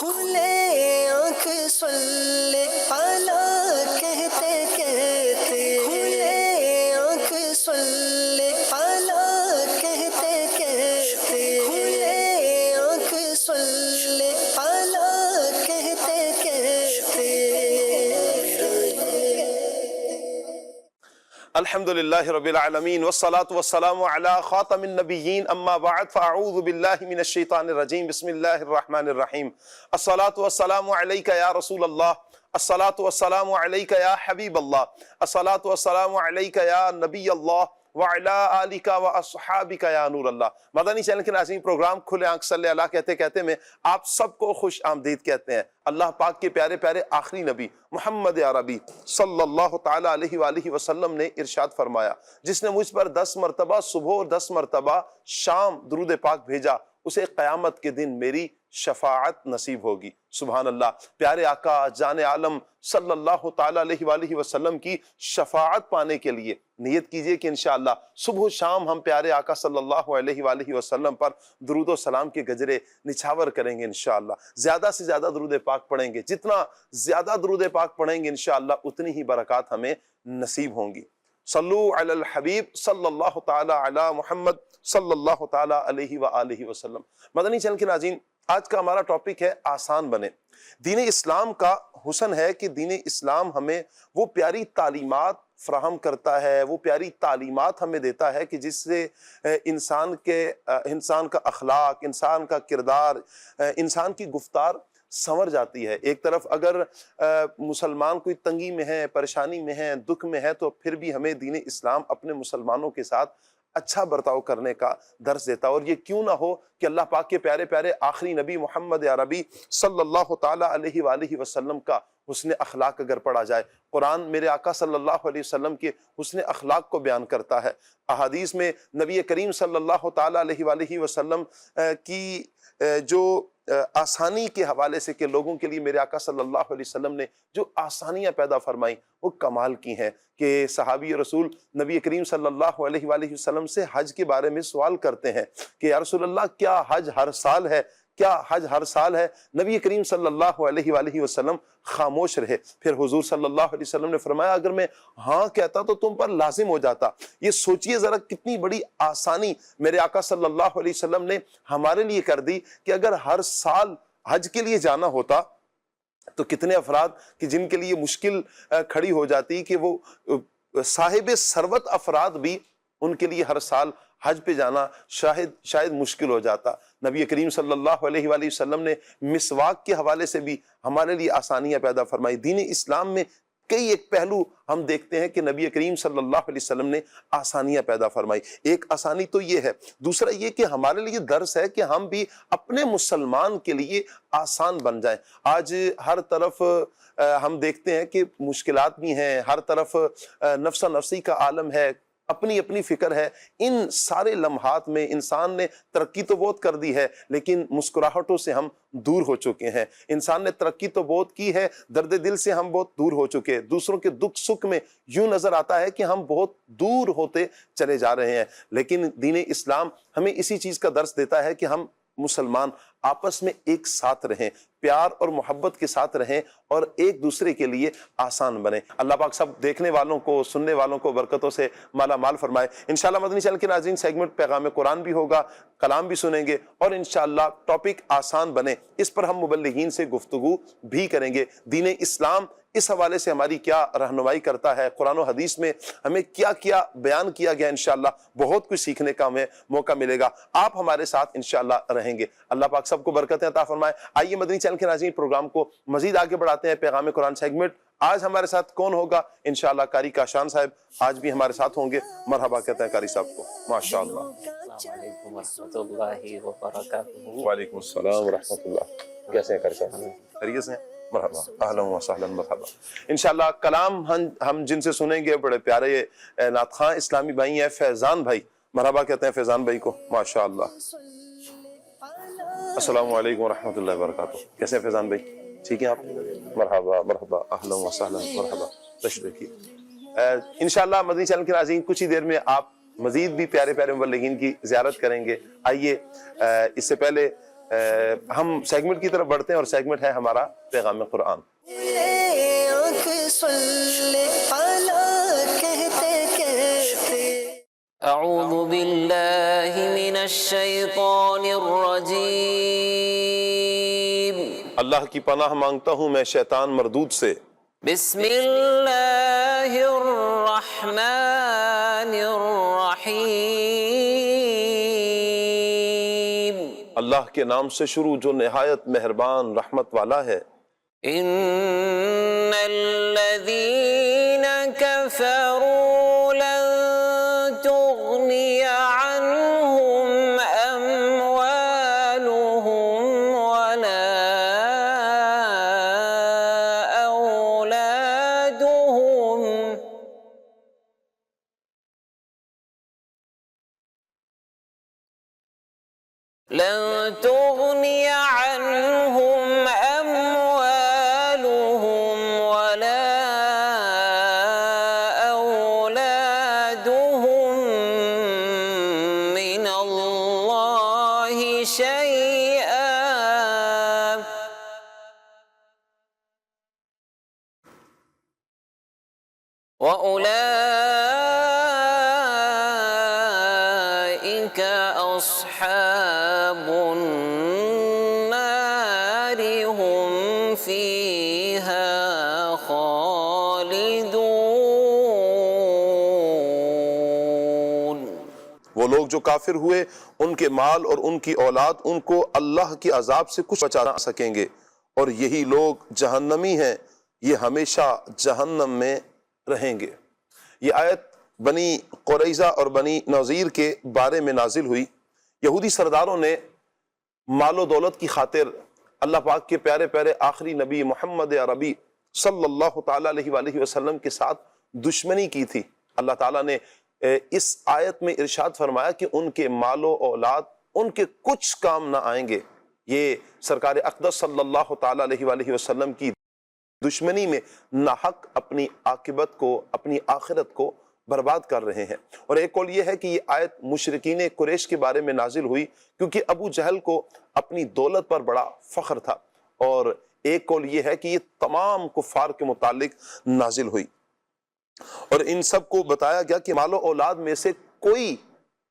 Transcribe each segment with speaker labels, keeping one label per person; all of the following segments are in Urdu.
Speaker 1: کھلے آنکھ سلے پالا کہتے کہتے، کھلے آنکھ سلے پالا کہتے کہتے، کھلے آنکھ سلے پالا کہتے کہتے۔
Speaker 2: الحمدللہ رب العالمین والصلاة والسلام علی خاتم النبیین اما بعد فاعوذ باللہ من الشیطان الرجیم بسم اللہ الرحمن الرحیم۔ الصلاة والسلام علیک یا رسول اللہ، الصلاة والسلام علیک یا حبیب اللہ، الصلاة والسلام علیک یا نبی اللہ وعلی آلک واصحابک یا نور اللہ۔ مدنی چینل کے ناظرین، پروگرام کھلے آنکھ صلی اللہ کہتے کہتے میں آپ سب کو خوش آمدید کہتے ہیں۔ اللہ پاک کے پیارے پیارے آخری نبی محمد عربی صلی اللہ تعالی علیہ وآلہ وسلم نے ارشاد فرمایا، جس نے مجھ پر 10 مرتبہ صبح اور 10 مرتبہ شام درود پاک بھیجا، اسے قیامت کے دن میری شفاعت نصیب ہوگی۔ سبحان اللہ۔ پیارے آقا جان عالم صلی اللہ تعالی علیہ وآلہ وسلم کی شفاعت پانے کے لیے نیت کیجئے کہ انشاءاللہ صبح و شام ہم پیارے آقا صلی اللہ علیہ وآلہ وسلم پر درود و سلام کے گجرے نچھاور کریں گے انشاءاللہ۔ زیادہ سے زیادہ درود پاک پڑھیں گے، جتنا زیادہ درود پاک پڑھیں گے انشاءاللہ اتنی ہی برکات ہمیں نصیب ہوں گی۔ صلو علی الحبیب صلی اللہ تعالی علی محمد صلی اللہ تعالی علیہ وآلہ وسلم۔ مدنی چینل کے ناظرین، آج کا ہمارا ٹاپک ہے آسان بنے۔ دین اسلام کا حسن ہے کہ دین اسلام ہمیں وہ پیاری تعلیمات فراہم کرتا ہے، وہ پیاری تعلیمات ہمیں دیتا ہے کہ جس سے انسان کا اخلاق، انسان کا کردار، انسان کی گفتار سنور جاتی ہے۔ ایک طرف اگر مسلمان کوئی تنگی میں ہے، پریشانی میں ہے، دکھ میں ہے، تو پھر بھی ہمیں دین اسلام اپنے مسلمانوں کے ساتھ اچھا برتاؤ کرنے کا درس دیتا ہے۔ اور یہ کیوں نہ ہو کہ اللہ پاک کے پیارے پیارے آخری نبی محمد عربی صلی اللہ تعالی علیہ وآلہ وسلم کا حسن اخلاق اگر پڑھا جائے، قرآن میرے آقا صلی اللہ علیہ وسلم کے حسن اخلاق کو بیان کرتا ہے۔ احادیث میں نبی کریم صلی اللہ تعالی علیہ وآلہ وسلم کی جو آسانی کے حوالے سے کہ لوگوں کے لیے میرے آقا صلی اللہ علیہ وسلم نے جو آسانیاں پیدا فرمائیں وہ کمال کی ہیں کہ صحابی رسول نبی کریم صلی اللہ علیہ وآلہ وسلم سے حج کے بارے میں سوال کرتے ہیں کہ یا رسول اللہ کیا حج ہر سال ہے؟ کیا حج ہر سال ہے؟ نبی کریم صلی اللہ علیہ وآلہ وسلم خاموش رہے۔ پھر حضور صلی اللہ علیہ وسلم نے فرمایا اگر میں ہاں کہتا تو تم پر لازم ہو جاتا۔ یہ سوچئے ذرا کتنی بڑی آسانی میرے آقا صلی اللہ علیہ وسلم نے ہمارے لیے کر دی کہ اگر ہر سال حج کے لیے جانا ہوتا تو کتنے افراد کہ جن کے لیے مشکل کھڑی ہو جاتی کہ وہ صاحب ثروت افراد بھی ان کے لیے ہر سال حج پہ جانا شاید مشکل ہو جاتا۔ نبی کریم صلی اللہ علیہ وآلہ وسلم نے مسواک کے حوالے سے بھی ہمارے لیے آسانیاں پیدا فرمائی۔ دین اسلام میں کئی ایک پہلو ہم دیکھتے ہیں کہ نبی کریم صلی اللہ علیہ وسلم نے آسانیاں پیدا فرمائی۔ ایک آسانی تو یہ ہے، دوسرا یہ کہ ہمارے لیے درس ہے کہ ہم بھی اپنے مسلمان کے لیے آسان بن جائیں۔ آج ہر طرف ہم دیکھتے ہیں کہ مشکلات بھی ہیں، ہر طرف نفس نفسی کا عالم ہے، اپنی اپنی فکر ہے۔ ان سارے لمحات میں انسان نے ترقی تو بہت کر دی ہے لیکن مسکراہٹوں سے ہم دور ہو چکے ہیں۔ انسان نے ترقی تو بہت کی ہے، درد دل سے ہم بہت دور ہو چکے ہیں۔ دوسروں کے دکھ سکھ میں یوں نظر آتا ہے کہ ہم بہت دور ہوتے چلے جا رہے ہیں۔ لیکن دین اسلام ہمیں اسی چیز کا درس دیتا ہے کہ ہم مسلمان آپس میں ایک ساتھ رہیں، پیار اور محبت کے ساتھ رہیں اور ایک دوسرے کے لیے آسان بنیں۔ اللہ پاک سب دیکھنے والوں کو، سننے والوں کو برکتوں سے مالا مال فرمائے۔ انشاءاللہ مدنی چینل کے ناظرین، سیگمنٹ پیغام قرآن بھی ہوگا، کلام بھی سنیں گے اور انشاءاللہ ٹاپک آسان بنے، اس پر ہم مبلغین سے گفتگو بھی کریں گے۔ دین اسلام اس حوالے سے ہماری کیا رہنمائی کرتا ہے، قرآن و حدیث میں ہمیں کیا کیا بیان کیا گیا، انشاءاللہ بہت کچھ سیکھنے کا ہمیں موقع ملے گا۔ آپ ہمارے ساتھ انشاءاللہ رہیں گے۔ اللہ پاک سب کو برکتیں عطا فرمائے۔ آئیے مدنی چینل کے ناظرین، پروگرام کو مزید آگے بڑھاتے ہیں۔ پیغام قرآن سیگمنٹ آج ہمارے ساتھ کون ہوگا؟ انشاءاللہ قاری کاشان صاحب آج بھی ہمارے ساتھ ہوں گے۔ مرحبا کہتے ہیں قاری صاحب کو۔ ماشاءاللہ۔
Speaker 3: السلام علیکم ورحمۃ اللہ وبرکاتہ۔
Speaker 2: وعلیکم السلام ورحمۃ اللہ۔ کیسے ہیں قاری صاحب؟ خیریت سے ہیں؟ مرحبا، اہلا و سہلا، مرحبا۔ انشاءاللہ کلام ہم جن سے سنیں گے بڑے پیارے نعت خواں اسلامی بھائی ہیں، فیضان بھائی۔ مرحبا کہتے ہیں فیضان بھائی کو۔ ماشاءاللہ۔ السلام علیکم ورحمۃ اللہ وبرکاتہ۔ کیسے ہیں فیضان بھائی؟ ٹھیک ہے آپ؟ مرحبا مرحبا، اہلا و سہلا، مرحبا، تشریف رکھیے۔ انشاءاللہ مدنی چینل کے ناظرین کچھ ہی دیر میں آپ مزید بھی پیارے پیارے مبلغین کی زیارت کریں گے۔ آئیے اس سے پہلے ہم سیگمنٹ کی طرف بڑھتے ہیں اور سیگمنٹ ہے ہمارا پیغام قرآن۔
Speaker 1: آنکھ سن لے اعلیٰ کہتے کہتے۔
Speaker 3: اعوذ باللہ من الشیطان الرجیم،
Speaker 2: اللہ کی پناہ مانگتا ہوں میں شیطان مردود سے۔
Speaker 3: بسم اللہ الرحمن الرحیم،
Speaker 2: اللہ کے نام سے شروع جو نہایت مہربان رحمت والا ہے۔
Speaker 3: ان الذین کفروا لن تغنی عنہم اموالہم ولا اولادہم لن تغنی عنہم اموالہم ولا اولادہم من اللہ شیئا وَأُولَئِكَ أَصْحَابُ النَّارِ هُمْ فِيهَا خَالِدُونَ۔
Speaker 2: وہ لوگ جو کافر ہوئے ان کے مال اور ان کی اولاد ان کو اللہ کے عذاب سے کچھ بچا نہ سکیں گے، اور یہی لوگ جہنمی ہیں، یہ ہمیشہ جہنم میں رہیں گے۔ یہ آیت بنی قریظہ اور بنی نذیر کے بارے میں نازل ہوئی۔ یہودی سرداروں نے مال و دولت کی خاطر اللہ پاک کے پیارے پیارے آخری نبی محمد عربی صلی اللہ تعالیٰ علیہ وآلہ وسلم کے ساتھ دشمنی کی تھی۔ اللہ تعالیٰ نے اس آیت میں ارشاد فرمایا کہ ان کے مال و اولاد ان کے کچھ کام نہ آئیں گے۔ یہ سرکار اقدس صلی اللہ تعالیٰ علیہ وآلہ وسلم کی دشمنی میں ناحق اپنی عاقبت کو، اپنی آخرت کو برباد کر رہے ہیں۔ اور ایک قول یہ ہے کہ یہ آیت مشرکین قریش کے بارے میں نازل ہوئی کیونکہ ابو جہل کو اپنی دولت پر بڑا فخر تھا، اور ایک قول یہ ہے کہ یہ تمام کفار کے متعلق نازل ہوئی، اور ان سب کو بتایا گیا کہ مال و اولاد میں سے کوئی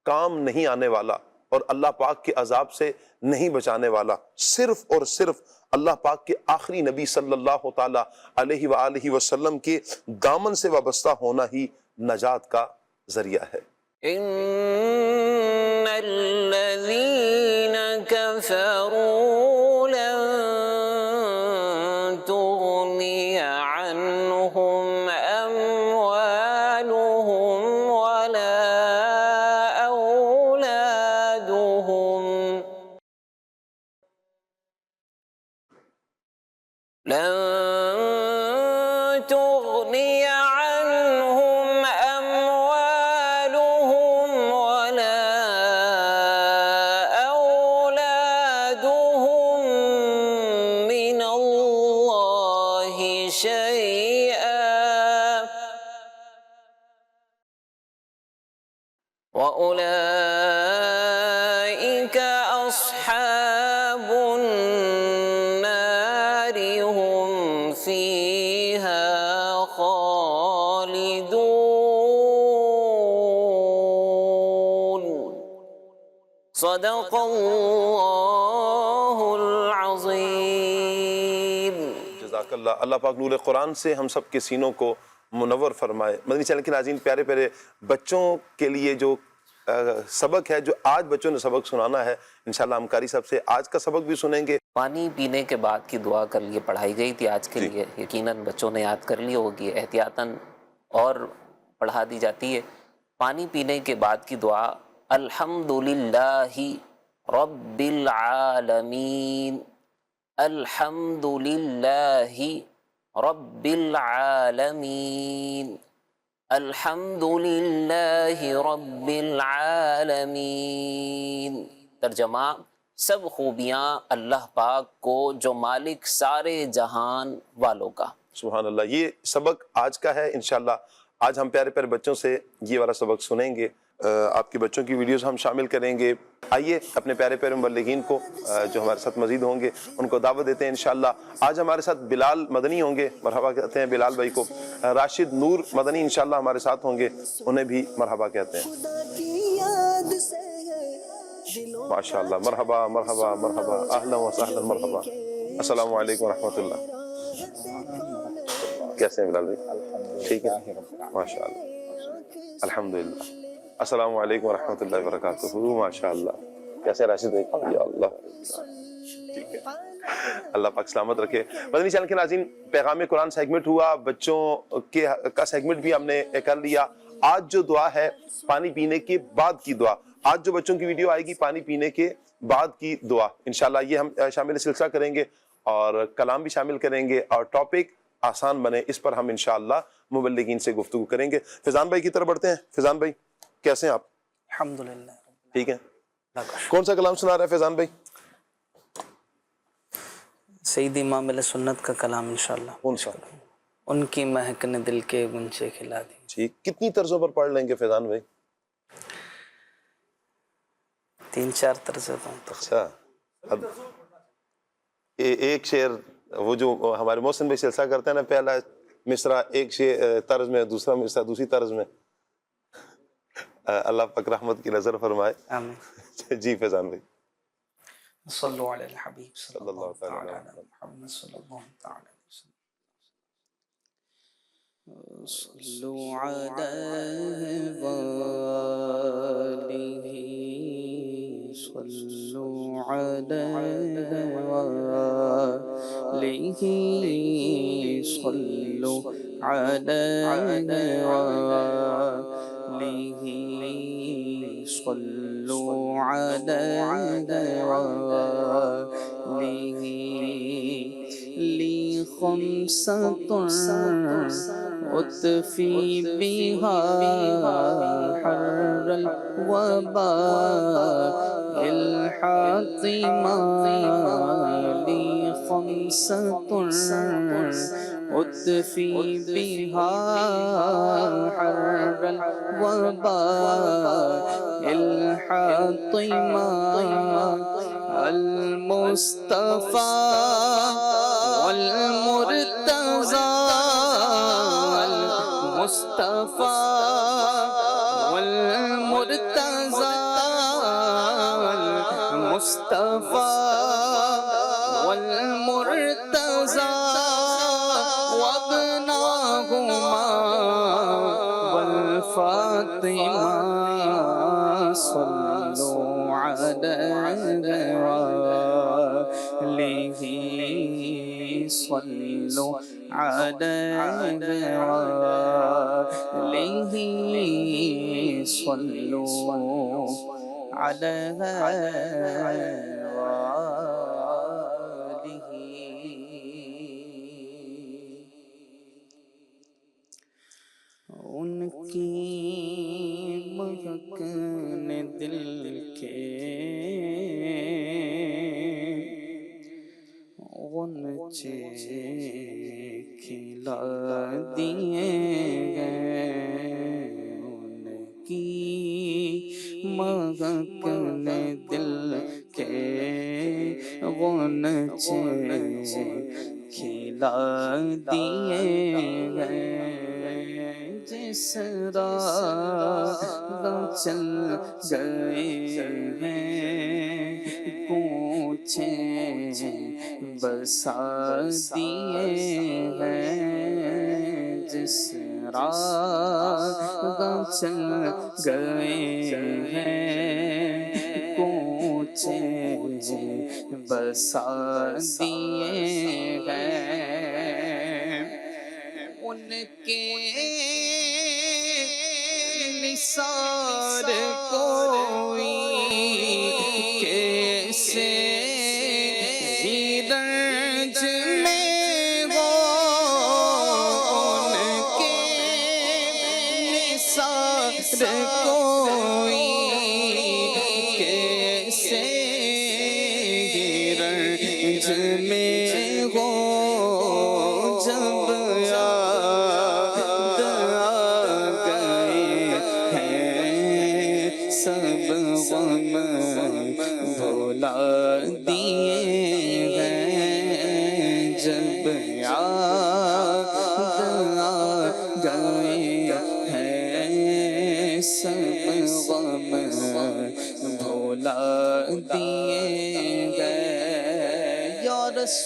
Speaker 2: کام نہیں آنے والا اور اللہ پاک کے عذاب سے نہیں بچانے والا، صرف اور صرف اللہ پاک کے آخری نبی صلی اللہ تعالیٰ علیہ وآلہ وسلم کے دامن سے وابستہ ہونا ہی نجات کا ذریعہ ہے۔
Speaker 3: ان الذین کفروا لن تغنی عنہم اموالہم ولا اولادہم لن تغنی عنہم اموالہم ولا اولادہم من اللہ شیئا وَأُولَئِكَ أَصْحَابُ النَّارِ هُمْ فِيهَا خَالِدُونَ۔ صدق اللہ العظیم۔
Speaker 2: جزاک اللہ۔ اللہ پاک نور قرآن سے ہم سب کے سینوں کو منور فرمائے۔ مدنی چینل کے ناظرین، پیارے پیارے بچوں کے لیے جو سبق ہے، جو آج بچوں نے سبق سنانا ہے، انشاءاللہ ہم قاری صاحب سے آج کا سبق بھی سنیں گے۔
Speaker 3: پانی پینے کے بعد کی دعا کر لیے پڑھائی گئی تھی آج کے لیے، یقیناً بچوں نے یاد کر لی ہوگی، احتیاطاً اور پڑھا دی جاتی ہے۔ پانی پینے کے بعد کی دعا: الحمدللہ رب العالمین، الحمدللہ رب العالمین، الحمدللہ رب العالمین۔ ترجمہ: سب خوبیاں اللہ پاک کو جو مالک سارے جہان والوں کا۔
Speaker 2: سبحان اللہ۔ یہ سبق آج کا ہے، انشاءاللہ آج ہم پیارے پیارے بچوں سے یہ والا سبق سنیں گے۔ آپ کے بچوں کی ویڈیوز ہم شامل کریں گے. آئیے اپنے پیارے پیارے مبلغین کو جو ہمارے ساتھ مزید ہوں گے ان کو دعوت دیتے ہیں انشاءاللہ. آج ہمارے ساتھ بلال مدنی ہوں گے, مرحبا کہتے ہیں بلال بھائی کو. راشد نور مدنی انشاءاللہ ہمارے ساتھ ہوں گے, انہیں بھی مرحبا کہتے ہیں. ماشاءاللہ, مرحبا مرحبا مرحبا, اہلا و سہلا, مرحبا. السلام علیکم ورحمۃ اللہ. کیسے ہیں بلال بھائی؟ ٹھیک ہے ماشاءاللہ, الحمدللہ. السلام علیکم ورحمۃ اللہ وبرکاتہ. ماشاءاللہ. کیسے راشد بھائی؟ یا اللہ, ٹھیک ہے, اللہ پاک سلامت رکھے. مدنی چینل کے ناظرین, پیغام قرآن سیگمنٹ ہوا, بچوں کا سیگمنٹ بھی ہم نے کر لیا. آج جو دعا ہے پانی پینے کے بعد کی دعا, آج جو بچوں کی ویڈیو آئے گی پانی پینے کے بعد کی دعا انشاءاللہ, یہ ہم شامل سلسلہ کریں گے اور کلام بھی شامل کریں گے اور ٹاپک آسان بنے اس پر ہم انشاءاللہ مبلغین سے گفتگو کریں گے. فیضان بھائی کی طرف بڑھتے ہیں. فیضان بھائی کیسے ہیں آپ؟
Speaker 4: الحمدللہ
Speaker 2: ٹھیک ہے. کون سا کلام سنا رہا ہے فیضان بھائی؟
Speaker 4: سید امام علیہ سنت کا کلام انشاءاللہ.
Speaker 2: کون سا؟
Speaker 4: ان کی مہک نے دل کے گنچے کھلا دی.
Speaker 2: ٹھیک, کتنی طرزوں پر پڑھ لیں گے فیضان بھائی؟
Speaker 4: 3-4 طرزیں.
Speaker 2: اچھا, اب ایک شعر وہ جو ہمارے محسن بھائی سلسلہ کرتے ہیں نا, پہلا مصرع ایک شعر طرز میں, دوسرا مصرع دوسری طرز میں. اللہ پاک رحمت کی نظر فرمائے.
Speaker 4: آمین.
Speaker 2: جی فیضان بھائی.
Speaker 4: صلو علی الحبیب
Speaker 2: صلی اللہ تعالی
Speaker 4: علی محمد صلی اللہ تعالی صلو علیہ وآلہ, صلو علیہ وآلہ, صلو علیہ وآلہ, صلو علیہ وآلہ. لی خمسۃ اطفی بہا حر الوباء الحاطمہ. لی خمسۃ اطفی بہا حر الوباء الحاطمہ. المصطفى والمرتضى, المصطفى والمرتضى, المصطفى والمرتضى وابناهما والفاطمة. صلوا عليه وآله, صلوا عليه وآله, صلوا عليه وآله. ان کی مہک نے دل کے غنچے کھلا دیے گئے. ان کی مہک نے دل کے غنچے کھلا دیے گئے. جس راہ چل گئے ہیں پوچھے بسا دیے ہیں. جس راہ چل گئے ہیں پوچھے بسا دیے ہیں. ان کے نثار کوئی کیسے ہی رنج میں ہو. ان کے نثار کوئی کیسے ہی رنج میں ہو. جب یاد آ گئے ہیں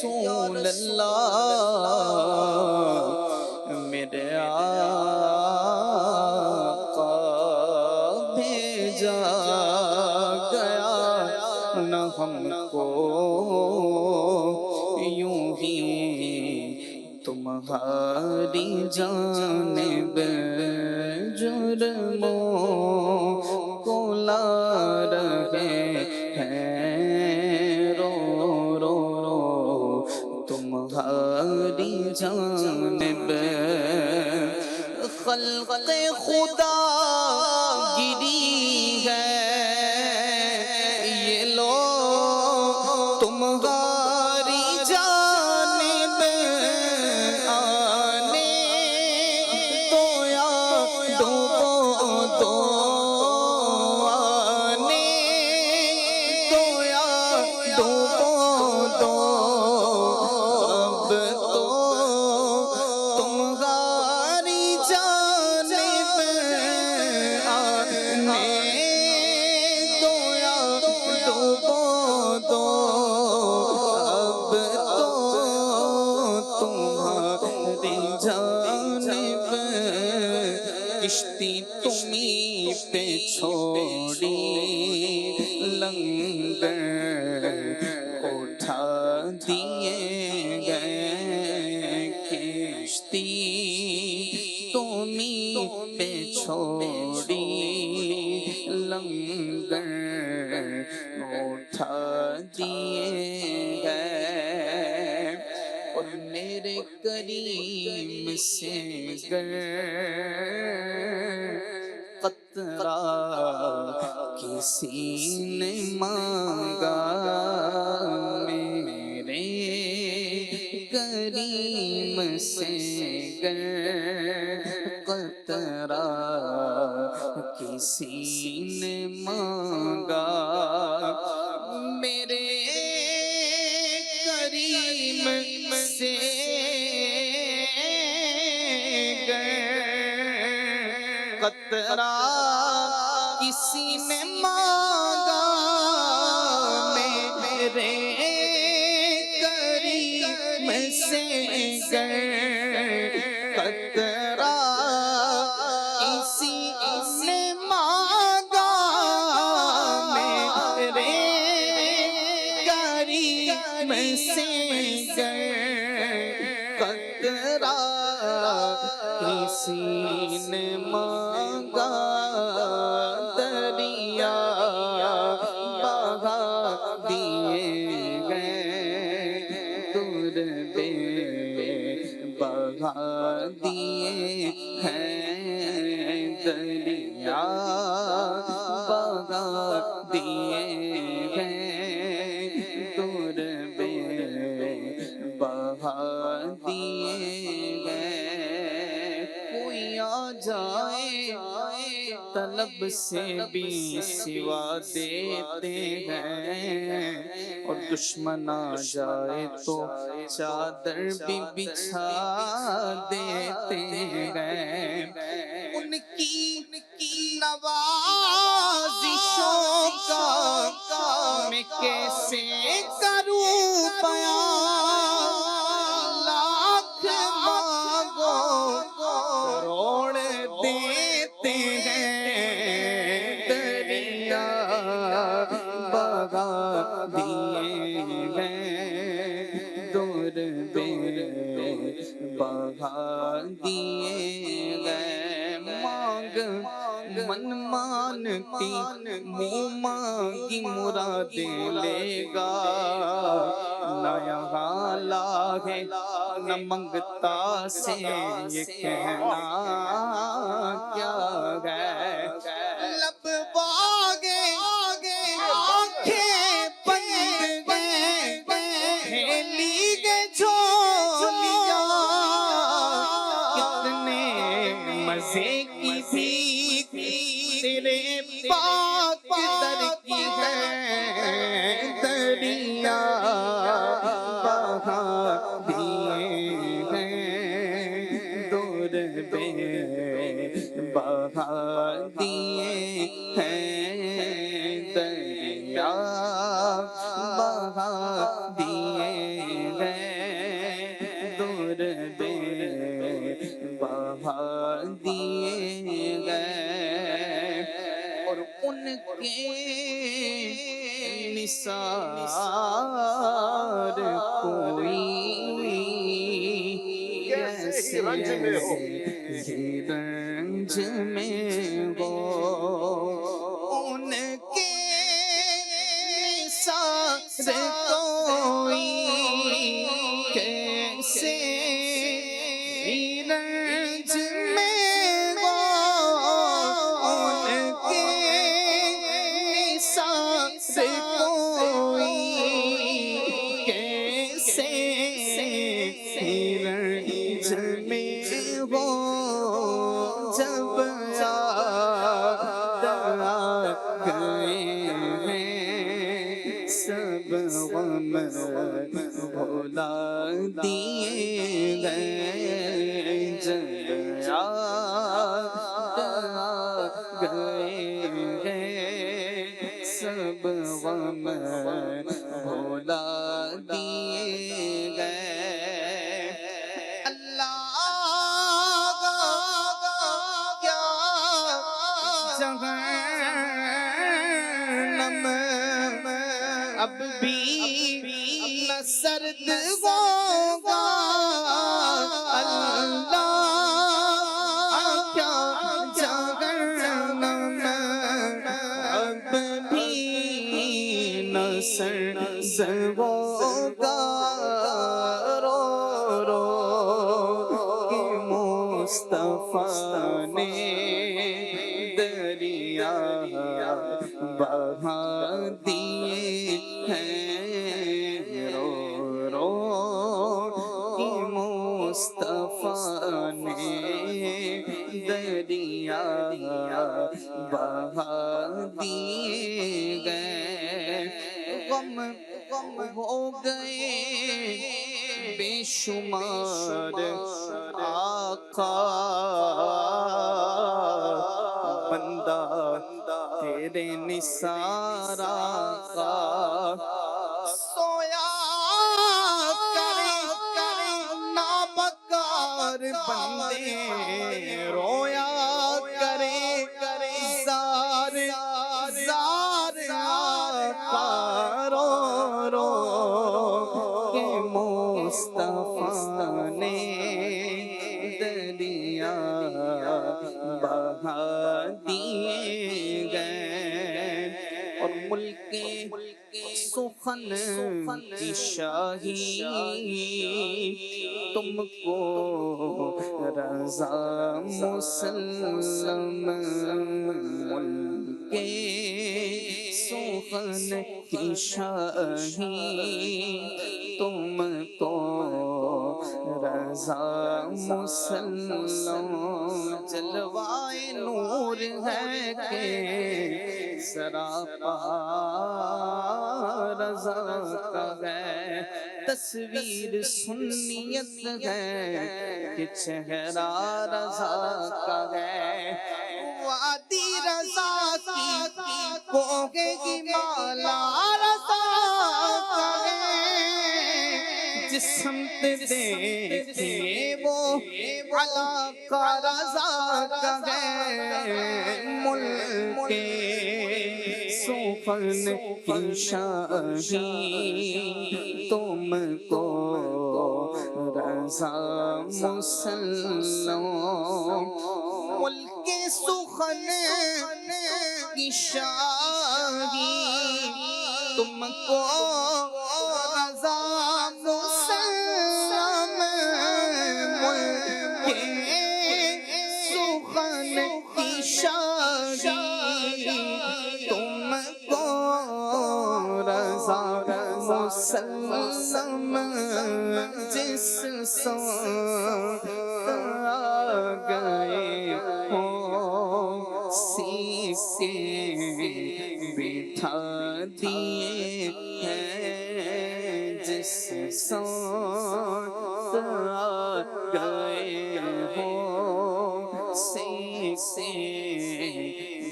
Speaker 4: رسول اللہ میرے آقا بھیجا گیا نہ ہم کو یوں ہی تمہاری جانب جرموں کو لا رہے ہیں رو رو رو تمہاری جانب خلق خدا گری ہے یہ لو تمہاری جانب آنے تو یا ڈوبو تو آنے تو یا ڈوبو تو اب تو تمہاری جانب آنے تو یا ڈوبو تو اب تو تمہاری جانب کشتی تمہیں پہ چھوڑی لنگر اٹھا دیے گئے کشتی تمہیں پہ چھوڑی لنگر اٹھا دیے گئے اور میرے کریم سے گر قطرہ کسی نے مانگا میرے کریم سے گر قطرہ کسی نے مانگا میرے کریم سے گر قطرہ کسی نے مانگا میرے کریم سے گر قطرہ کسی نے مانگا میرے کریم سے گر قطرہ کسی نے مانگا دریا بہا دیے گئے دور بے بہا دیے ہیں دریا بہا دیے ہیں دور بے بہا دیے گئے کوئی آ جائے طلب سے بھی سوا دیتے ہیں اور دشمن آ جائے تو چادر بھی بچھا دیتے ہیں ان کی نوازشوں کا میں کیسے کروں بیان لاکھ مانگو کروڑ دیتے ہیں دریا بہا دیے گئے دور بے بہا دیے گئے مانگ من مانتی منہ مانگی مرادیں لے گا نہ یہاں لاگے نہ منگتا سے یہ کہنا کیا ہے لب باگے آنکھیں بند گئے لیگے جھولیاں کتنے مزے کی تھی تیرے پاک در کی ہے دریا بہا دیے ہیں دور بے بہا دیے ہیں دریا بہا دیے ہیں
Speaker 2: رنج میں ہو
Speaker 4: رنج میں ہو ان کے ساتھ کوئی کیسے رنج میں ہو ان کے ساتھ کوئی کیسے رنج میں ہو جب یاد گئے ہیں سب غم بھلا دیے گئے جب یاد گئے ہیں سب غم بھلا دیے گئے اللہ کیا جہنم اب بھی نہ سرد ہوگا اللہ کیا جہنم اب بھی نہ سرد ہوگا رو رو کہ مصطفیٰ نے دریا بہا دیے ہیں رو رو کہ مصطفیٰ نے دریا بہا دیے گئے غم ہو گئے بے شمار آقا بندہ تیرے نثار آقا سویا کرے نابکار بندے رویا کرے زار زار آقا رو رو کہ مصطفیٰ نے دریا بہا دیے گئے اور ملک سخن کی شاہی تم کو رضا مسلم ملک سخن کی شاہی تم کو رضا مسلم جلوائے نور ہے کہ سراپا رضا کا ہے تصویر سنیت ہے کہ چہرہ رضا کا ہے وادی رضا کی کوہ کی مالا رضا کا ہے جس سمت دیکھیے وہ علاقہ رضا کا ہے ملک سخن کی شاہی تم کو رضا مسلم ملک سخن کی شاہی تم کو رضا مسلم ملک سخن کی شاہی تم کو رضا مسلم جس سمت گئے ہو سیسے بٹھا دیے ہیں جس سمت گئے ہو سیسے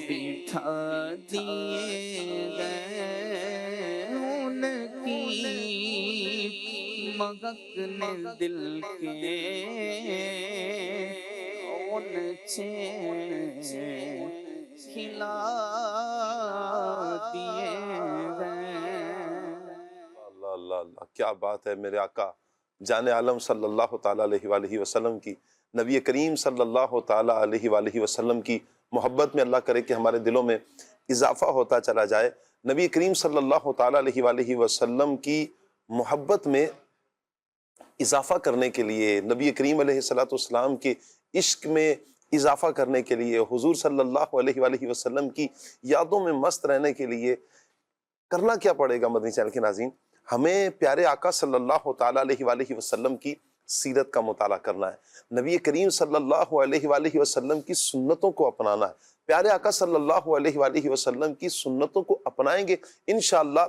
Speaker 4: بٹھا دیے گئے ان کی مغک نے دل کے اونچے کھلا دیے ہیں
Speaker 2: اللہ اللہ اللہ کیا بات ہے میرے آقا جان عالم صلی اللہ تعالیٰ علیہ وآلہ وسلم کی، نبی کریم صلی اللہ تعالیٰ علیہ وآلہ وسلم کی محبت میں اللہ کرے کہ ہمارے دلوں میں اضافہ ہوتا چلا جائے۔ نبی کریم صلی اللہ تعالیٰ علیہ وآلہ وسلم کی محبت میں اضافہ کرنے کے لیے، نبی کریم علیہ السلام کے عشق میں اضافہ کرنے کے لیے، حضور صلی اللہ علیہ وآلہ وسلم کی یادوں میں مست رہنے کے لیے کرنا کیا پڑے گا؟ مدنی چینل کے ناظرین، ہمیں پیارے آقا صلی اللہ تعالیٰ علیہ وآلہ وسلم کی سیرت کا مطالعہ کرنا ہے، نبی کریم صلی اللہ علیہ وآلہ وسلم کی سنتوں کو اپنانا ہے۔ پیارے آقا صلی اللہ علیہ وآلہ وسلم کی سنتوں کو اپنائیں گے انشاءاللہ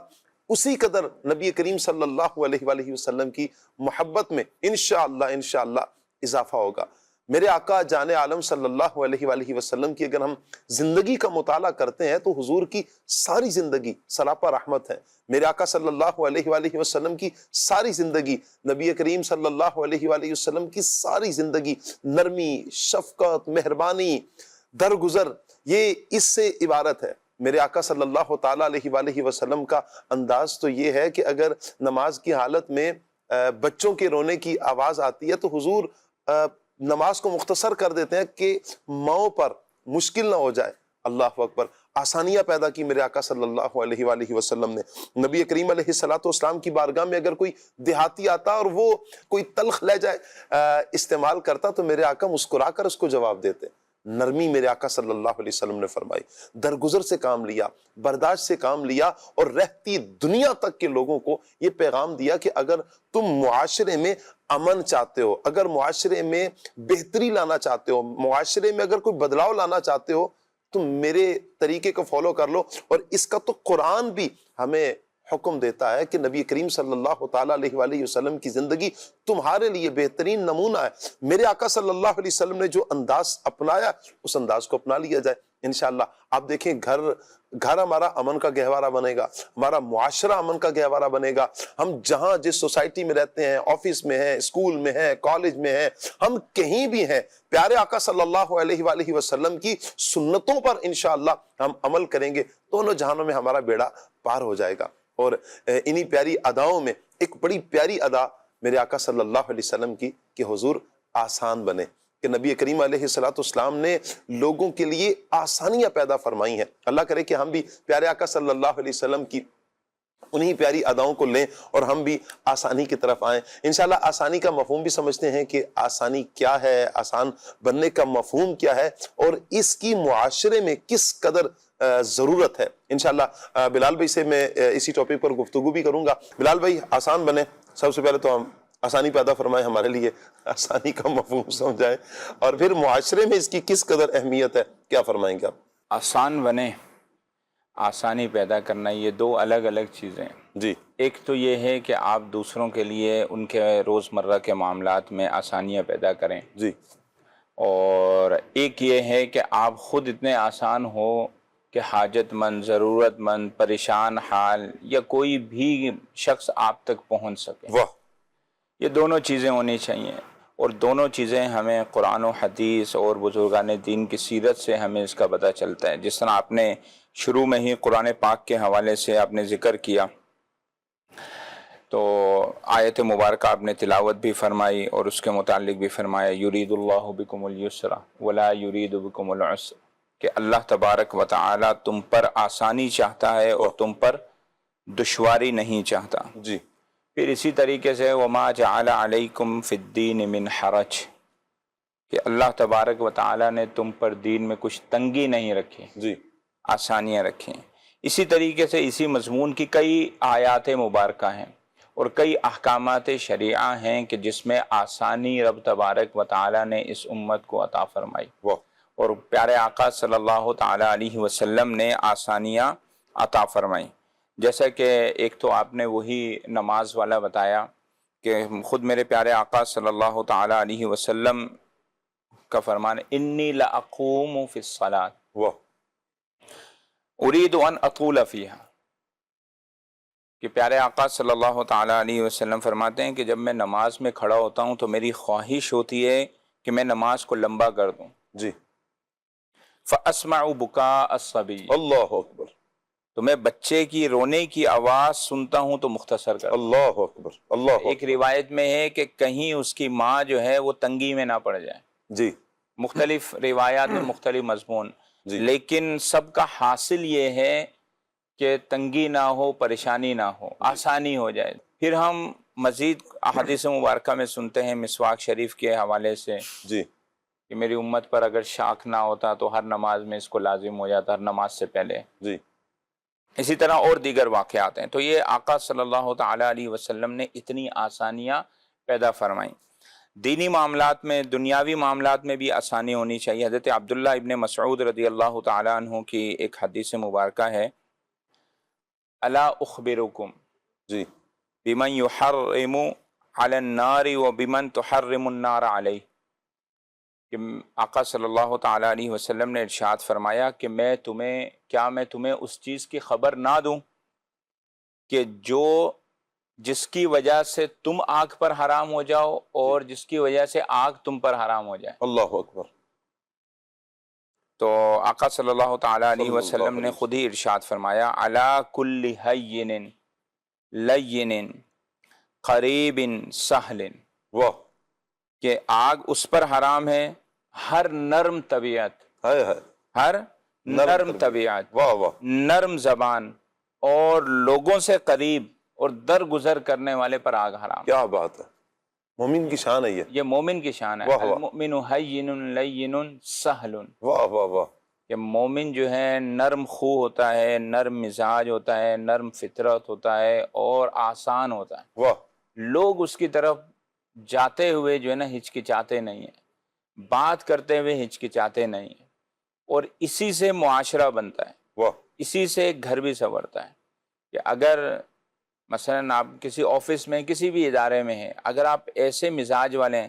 Speaker 2: اسی قدر نبی کریم صلی اللہ علیہ وآلہ وسلم کی محبت میں انشاءاللہ اضافہ ہوگا۔ میرے آقا جان عالم صلی اللہ علیہ وآلہ وسلم کی اگر ہم زندگی کا مطالعہ کرتے ہیں تو حضور کی ساری زندگی سراپا رحمت ہے۔ میرے آقا صلی اللہ علیہ وآلہ وسلم کی ساری زندگی، نبی کریم صلی اللہ علیہ وآلہ وسلم کی ساری زندگی نرمی، شفقت، مہربانی، درگزر، یہ اس سے عبارت ہے۔ میرے آقا صلی اللہ تعالیٰ علیہ وآلہ وسلم کا انداز تو یہ ہے کہ اگر نماز کی حالت میں بچوں کے رونے کی آواز آتی ہے تو حضور نماز کو مختصر کر دیتے ہیں کہ ماؤں پر مشکل نہ ہو جائے۔ اللہ اکبر، آسانیاں پیدا کی میرے آقا صلی اللہ علیہ وآلہ وسلم نے۔ نبی کریم علیہ السلام کی بارگاہ میں اگر کوئی دیہاتی آتا اور وہ کوئی تلخ لہجہ استعمال کرتا تو میرے آقا مسکرا کر اس کو جواب دیتے۔ نرمی میرے آقا صلی اللہ علیہ وسلم نے فرمائی، درگزر سے کام لیا، برداشت سے کام لیا، اور رہتی دنیا تک کے لوگوں کو یہ پیغام دیا کہ اگر تم معاشرے میں امن چاہتے ہو، اگر معاشرے میں بہتری لانا چاہتے ہو، معاشرے میں اگر کوئی بدلاؤ لانا چاہتے ہو، تم میرے طریقے کو فالو کر لو۔ اور اس کا تو قرآن بھی ہمیں حکم دیتا ہے کہ نبی کریم صلی اللہ تعالیٰ علیہ وآلہ وسلم کی زندگی تمہارے لیے بہترین نمونہ ہے۔ میرے آقا صلی اللہ علیہ وسلم نے جو انداز اپنایا اس انداز کو اپنا لیا جائے انشاءاللہ۔ آپ دیکھیں گھر ہمارا امن کا گہوارہ بنے گا، ہمارا معاشرہ امن کا گہوارہ بنے گا۔ ہم جہاں جس سوسائٹی میں رہتے ہیں، آفس میں ہیں، اسکول میں ہیں، کالج میں ہیں، ہم کہیں بھی ہیں، پیارے آقا صلی اللہ علیہ وآلہ وسلم کی سنتوں پر انشاءاللہ ہم عمل کریں گے، دونوں جہانوں میں ہمارا بیڑا پار ہو جائے گا۔ اور انہی پیاری اداؤں میں ایک بڑی پیاری ادا میرے آقا صلی اللہ علیہ وسلم کی کہ حضور آسان بنے، کہ نبی کریم علیہ السلام نے لوگوں کے لیے آسانیاں پیدا فرمائی ہیں۔ اللہ کرے کہ ہم بھی پیارے آقا صلی اللہ علیہ وسلم کی انہی پیاری اداؤں کو لیں اور ہم بھی آسانی کی طرف آئیں انشاءاللہ۔ آسانی کا مفہوم بھی سمجھتے ہیں کہ آسانی کیا ہے، آسان بننے کا مفہوم کیا ہے، اور اس کی معاشرے میں کس قدر ضرورت ہے۔ انشاءاللہ بلال بھائی سے میں اسی ٹاپک پر گفتگو بھی کروں گا۔ بلال بھائی، آسان بنے، سب سے پہلے تو ہم آسانی پیدا فرمائے ہمارے لیے، آسانی کا مفہوم سمجھائیں، اور پھر معاشرے میں اس کی کس قدر اہمیت ہے، کیا فرمائیں گے آپ؟
Speaker 5: آسان بنے، آسانی پیدا کرنا، یہ دو الگ الگ چیزیں ہیں۔
Speaker 2: جی،
Speaker 5: ایک تو یہ ہے کہ آپ دوسروں کے لیے ان کے روزمرہ کے معاملات میں آسانیاں پیدا کریں،
Speaker 2: جی،
Speaker 5: اور ایک یہ ہے کہ آپ خود اتنے آسان ہو کہ حاجت مند، ضرورت مند، پریشان حال یا کوئی بھی شخص آپ تک پہنچ سکے۔
Speaker 2: واہ،
Speaker 5: یہ دونوں چیزیں ہونی چاہیے، اور دونوں چیزیں ہمیں قرآن و حدیث اور بزرگان دین کی سیرت سے ہمیں اس کا پتہ چلتا ہے۔ جس طرح آپ نے شروع میں ہی قرآن پاک کے حوالے سے آپ نے ذکر کیا، تو آیت مبارکہ آپ نے تلاوت بھی فرمائی اور اس کے متعلق بھی فرمایا، یرید اللہ بکم اليسر ولا یرید بکم العسر، کہ اللہ تبارک و تعالی تم پر آسانی چاہتا ہے اور تم پر دشواری نہیں چاہتا۔
Speaker 2: جی،
Speaker 5: پھر اسی طریقے سے وما جعل علیکم فی الدین من حرج، کہ اللہ تبارک و تعالی نے تم پر دین میں کچھ تنگی نہیں رکھی،
Speaker 2: جی،
Speaker 5: آسانیاں رکھیں۔ اسی طریقے سے اسی مضمون کی کئی آیات مبارکہ ہیں اور کئی احکامات شریعہ ہیں کہ جس میں آسانی رب تبارک و تعالی نے اس امت کو عطا فرمائی،
Speaker 2: واہ،
Speaker 5: اور پیارے آقا صلی اللہ تعالی علیہ وسلم نے آسانیاں عطا فرمائی۔ جیسا کہ ایک تو آپ نے وہی نماز والا بتایا کہ خود میرے پیارے آقا صلی اللہ تعالی علیہ وسلم کا فرمان، انی لاقوم فی الصلاۃ
Speaker 2: واہ،
Speaker 5: ارید ان اطول فیہا، کہ پیارے آقا صلی اللہ تعالی علیہ وسلم فرماتے ہیں کہ جب میں نماز میں کھڑا ہوتا ہوں تو میری خواہش ہوتی ہے کہ میں نماز کو لمبا کر دوں۔
Speaker 2: جی،
Speaker 5: فاسمع بکاء الصبی،
Speaker 2: اللہ اکبر،
Speaker 5: تو میں بچے کی رونے کی آواز سنتا ہوں تو مختصر کرتا ہوں۔
Speaker 2: اللہ اکبر، اللہ
Speaker 5: ایک
Speaker 2: اکبر۔
Speaker 5: روایت میں ہے کہ کہیں اس کی ماں جو ہے وہ تنگی میں نہ پڑ جائے،
Speaker 2: جی
Speaker 5: مختلف روایات میں مختلف مضمون،
Speaker 2: جی
Speaker 5: لیکن سب کا حاصل یہ ہے کہ تنگی نہ ہو، پریشانی نہ ہو، آسانی ہو جائے۔ پھر ہم مزید احادیث مبارکہ میں سنتے ہیں مسواک شریف کے حوالے سے
Speaker 2: جی
Speaker 5: کہ میری امت پر اگر شاک نہ ہوتا تو ہر نماز میں اس کو لازم ہو جاتا، ہر نماز سے پہلے۔
Speaker 2: جی
Speaker 5: اسی طرح اور دیگر واقعات ہیں۔ تو یہ آقا صلی اللہ تعالیٰ علیہ وسلم نے اتنی آسانیاں پیدا فرمائیں۔ دینی معاملات میں، دنیاوی معاملات میں بھی آسانی ہونی چاہیے۔ حضرت عبداللہ ابن مسعود رضی اللہ تعالیٰ عنہ کی ایک حدیث مبارکہ ہے، الا اخبرکم
Speaker 2: جی
Speaker 5: بمن یحرم علی النار و بمن تحرم النار علیہ، کہ آقا صلی اللہ تعالیٰ علیہ وسلم نے ارشاد فرمایا کہ میں تمہیں اس چیز کی خبر نہ دوں کہ جس کی وجہ سے تم آگ پر حرام ہو جاؤ اور جس کی وجہ سے آگ تم پر حرام ہو جائے۔
Speaker 2: اللہ اکبر۔
Speaker 5: تو آقا صلی اللہ تعالیٰ علیہ
Speaker 2: صلی اللہ
Speaker 5: وسلم نے
Speaker 2: علیہ
Speaker 5: خود ہی ارشاد فرمایا، علی کل ہین لین قریب سہل،
Speaker 2: واہ،
Speaker 5: کہ آگ اس پر حرام ہے ہر نرم طبیعت،
Speaker 2: ہائے ہائے،
Speaker 5: ہر نرم
Speaker 2: طبیعت۔
Speaker 5: طبیعت،
Speaker 2: واہ واہ،
Speaker 5: نرم زبان اور لوگوں سے قریب اور درگزر کرنے والے پر آگ حرام۔
Speaker 2: کیا بات ہے، مومن کی شان ہے یہ۔
Speaker 5: یہ مومن کی شان ہے،
Speaker 2: واہ واہ۔
Speaker 5: المؤمن حین لین سہل،
Speaker 2: واہ واہ واہ،
Speaker 5: کہ مومن جو ہے نرم خو ہوتا ہے، نرم مزاج ہوتا ہے، نرم فطرت ہوتا ہے اور آسان ہوتا ہے۔
Speaker 2: واہ،
Speaker 5: لوگ اس کی طرف جاتے ہوئے جو ہے نا ہچکچاتے نہیں ہیں، بات کرتے ہوئے ہچکچاتے نہیں ہیں، اور اسی سے معاشرہ بنتا ہے،
Speaker 2: واہ،
Speaker 5: اسی سے ایک گھر بھی سنورتا ہے۔ کہ اگر مثلاً آپ کسی آفس میں، کسی بھی ادارے میں ہیں، اگر آپ ایسے مزاج والے ہیں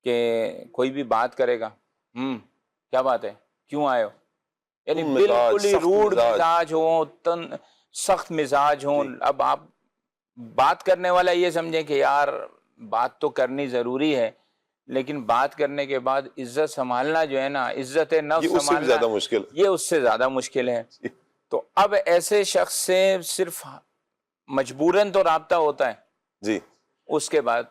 Speaker 5: کہ کوئی بھی بات کرے گا، کیا بات ہے، کیوں آئے ہو، یعنی
Speaker 2: مزاج،
Speaker 5: بالکل ہی
Speaker 2: سخت
Speaker 5: روڈ
Speaker 2: مزاج۔
Speaker 5: مزاج ہوں، سخت مزاج ہوں،
Speaker 2: جی۔
Speaker 5: اب آپ بات کرنے والا یہ سمجھیں کہ یار بات تو کرنی ضروری ہے، لیکن بات کرنے کے بعد عزت سنبھالنا جو ہے نا، عزت نفس
Speaker 2: یہ اس سے بھی
Speaker 5: سنبھالنا،
Speaker 2: زیادہ مشکل۔
Speaker 5: یہ اس سے زیادہ مشکل ہے۔ تو اب ایسے شخص سے صرف مجبوراً تو رابطہ ہوتا ہے،
Speaker 2: جی،
Speaker 5: اس کے بعد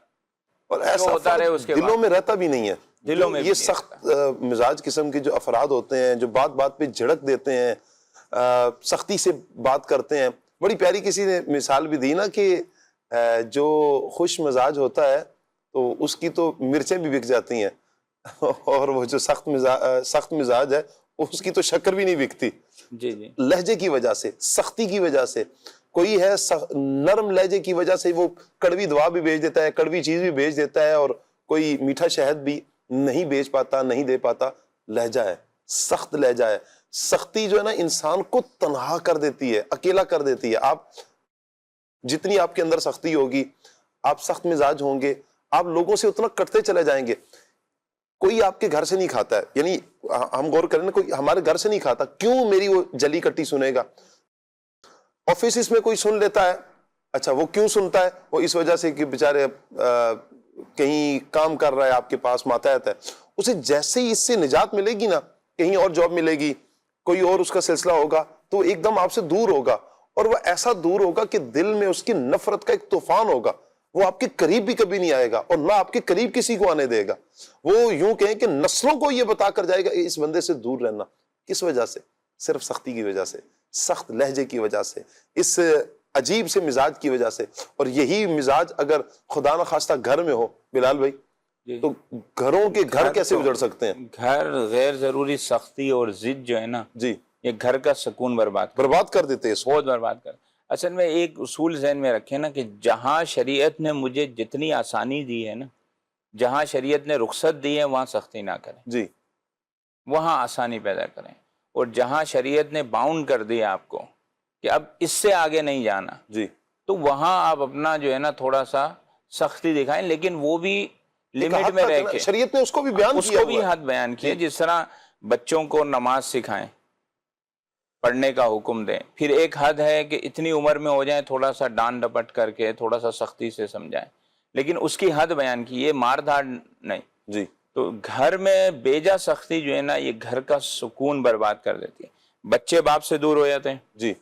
Speaker 2: اور
Speaker 5: جو
Speaker 2: ایسا
Speaker 5: ہوتا رہے
Speaker 2: فرد
Speaker 5: اس کے
Speaker 2: دلوں
Speaker 5: بعد
Speaker 2: میں رہتا بھی نہیں ہے۔
Speaker 5: دلوں
Speaker 2: جو
Speaker 5: میں بھی
Speaker 2: یہ
Speaker 5: نہیں
Speaker 2: سخت مزاج قسم کے جو افراد ہوتے ہیں، جو بات بات پہ جھڑک دیتے ہیں، سختی سے بات کرتے ہیں۔ بڑی پیاری کسی نے مثال بھی دی نا کہ جو خوش مزاج ہوتا ہے تو اس کی تو مرچیں بھی بک جاتی ہیں، اور وہ جو سخت مزاج ہے اس کی تو شکر بھی نہیں بکتی،
Speaker 5: جی جی
Speaker 2: لہجے کی وجہ سے، سختی کی وجہ سے۔ کوئی ہے نرم لہجے کی وجہ سے وہ کڑوی دوا بھی بھیج دیتا ہے، کڑوی چیز بھی بھیج دیتا ہے، اور کوئی میٹھا شہد بھی نہیں بیچ پاتا، نہیں دے پاتا۔ لہجہ ہے، سخت لہجہ ہے۔ سختی جو ہے نا انسان کو تنہا کر دیتی ہے، اکیلا کر دیتی ہے۔ آپ جتنی آپ کے اندر سختی ہوگی، آپ سخت مزاج ہوں گے، آپ لوگوں سے اتنا کٹتے چلے جائیں گے۔ کوئی آپ کے گھر سے نہیں کھاتا ہے، یعنی ہم غور کریں نا، کوئی ہمارے گھر سے نہیں کھاتا، کیوں میری وہ جلی کٹی سنے گا؟ آفیسز میں کوئی سن لیتا ہے، اچھا وہ کیوں سنتا ہے؟ وہ اس وجہ سے کہ بیچارے کہیں کام کر رہا ہے، آپ کے پاس ماتحت ہے، اسے جیسے ہی اس سے نجات ملے گی نا، کہیں اور جاب ملے گی، کوئی اور اس کا سلسلہ ہوگا، تو ایک دم آپ سے دور ہوگا، اور وہ ایسا دور ہوگا کہ دل میں اس کی نفرت کا ایک طوفان ہوگا۔ وہ آپ کے قریب بھی کبھی نہیں آئے گا، اور نہ آپ کے قریب کسی کو آنے دے گا۔ وہ یوں کہیں کہ نسلوں کو یہ بتا کر جائے گا اس بندے سے دور رہنا۔ کس وجہ سے؟ صرف سختی کی وجہ سے، سخت لہجے کی وجہ سے، اس عجیب سے مزاج کی وجہ سے۔ اور یہی مزاج اگر خدا نخواستہ گھر میں ہو بلال بھائی، تو گھروں کے گھر کیسے اجڑ سکتے ہیں؟
Speaker 5: گھر غیر ضروری سختی اور ضد جو ہے نا،
Speaker 2: جی،
Speaker 5: یہ گھر کا سکون
Speaker 2: برباد کر دیتے ہیں اس کو۔
Speaker 5: بہت برباد کر۔ اصل میں ایک اصول ذہن میں رکھیں نا، کہ جہاں شریعت نے مجھے جتنی آسانی دی ہے نا، جہاں شریعت نے رخصت دی ہے، وہاں سختی نہ کریں،
Speaker 2: جی،
Speaker 5: وہاں آسانی پیدا کریں۔ اور جہاں شریعت نے باؤنڈ کر دیا آپ کو کہ اب اس سے آگے نہیں جانا،
Speaker 2: جی،
Speaker 5: تو وہاں آپ اپنا جو ہے نا تھوڑا سا سختی دکھائیں، لیکن وہ بھی لمٹ میں رہ کے۔
Speaker 2: شریعت نے اس کو بھی بیان
Speaker 5: اس
Speaker 2: کیا
Speaker 5: کو بھی
Speaker 2: ہوا ہے۔
Speaker 5: حد بیان کیے، جس طرح بچوں کو نماز سکھائیں، پڑھنے کا حکم دیں، پھر ایک حد ہے کہ اتنی عمر میں ہو جائیں تھوڑا سا ڈانٹ ڈپٹ کر کے تھوڑا سا سختی سے سمجھائیں، لیکن اس کی حد بیان کی، یہ مار دھاڑ نہیں۔
Speaker 2: جی،
Speaker 5: تو گھر میں بیجا سختی جو ہے نا، یہ گھر کا سکون برباد کر دیتی ہے۔ بچے باپ سے دور ہو جاتے ہیں،
Speaker 2: جی،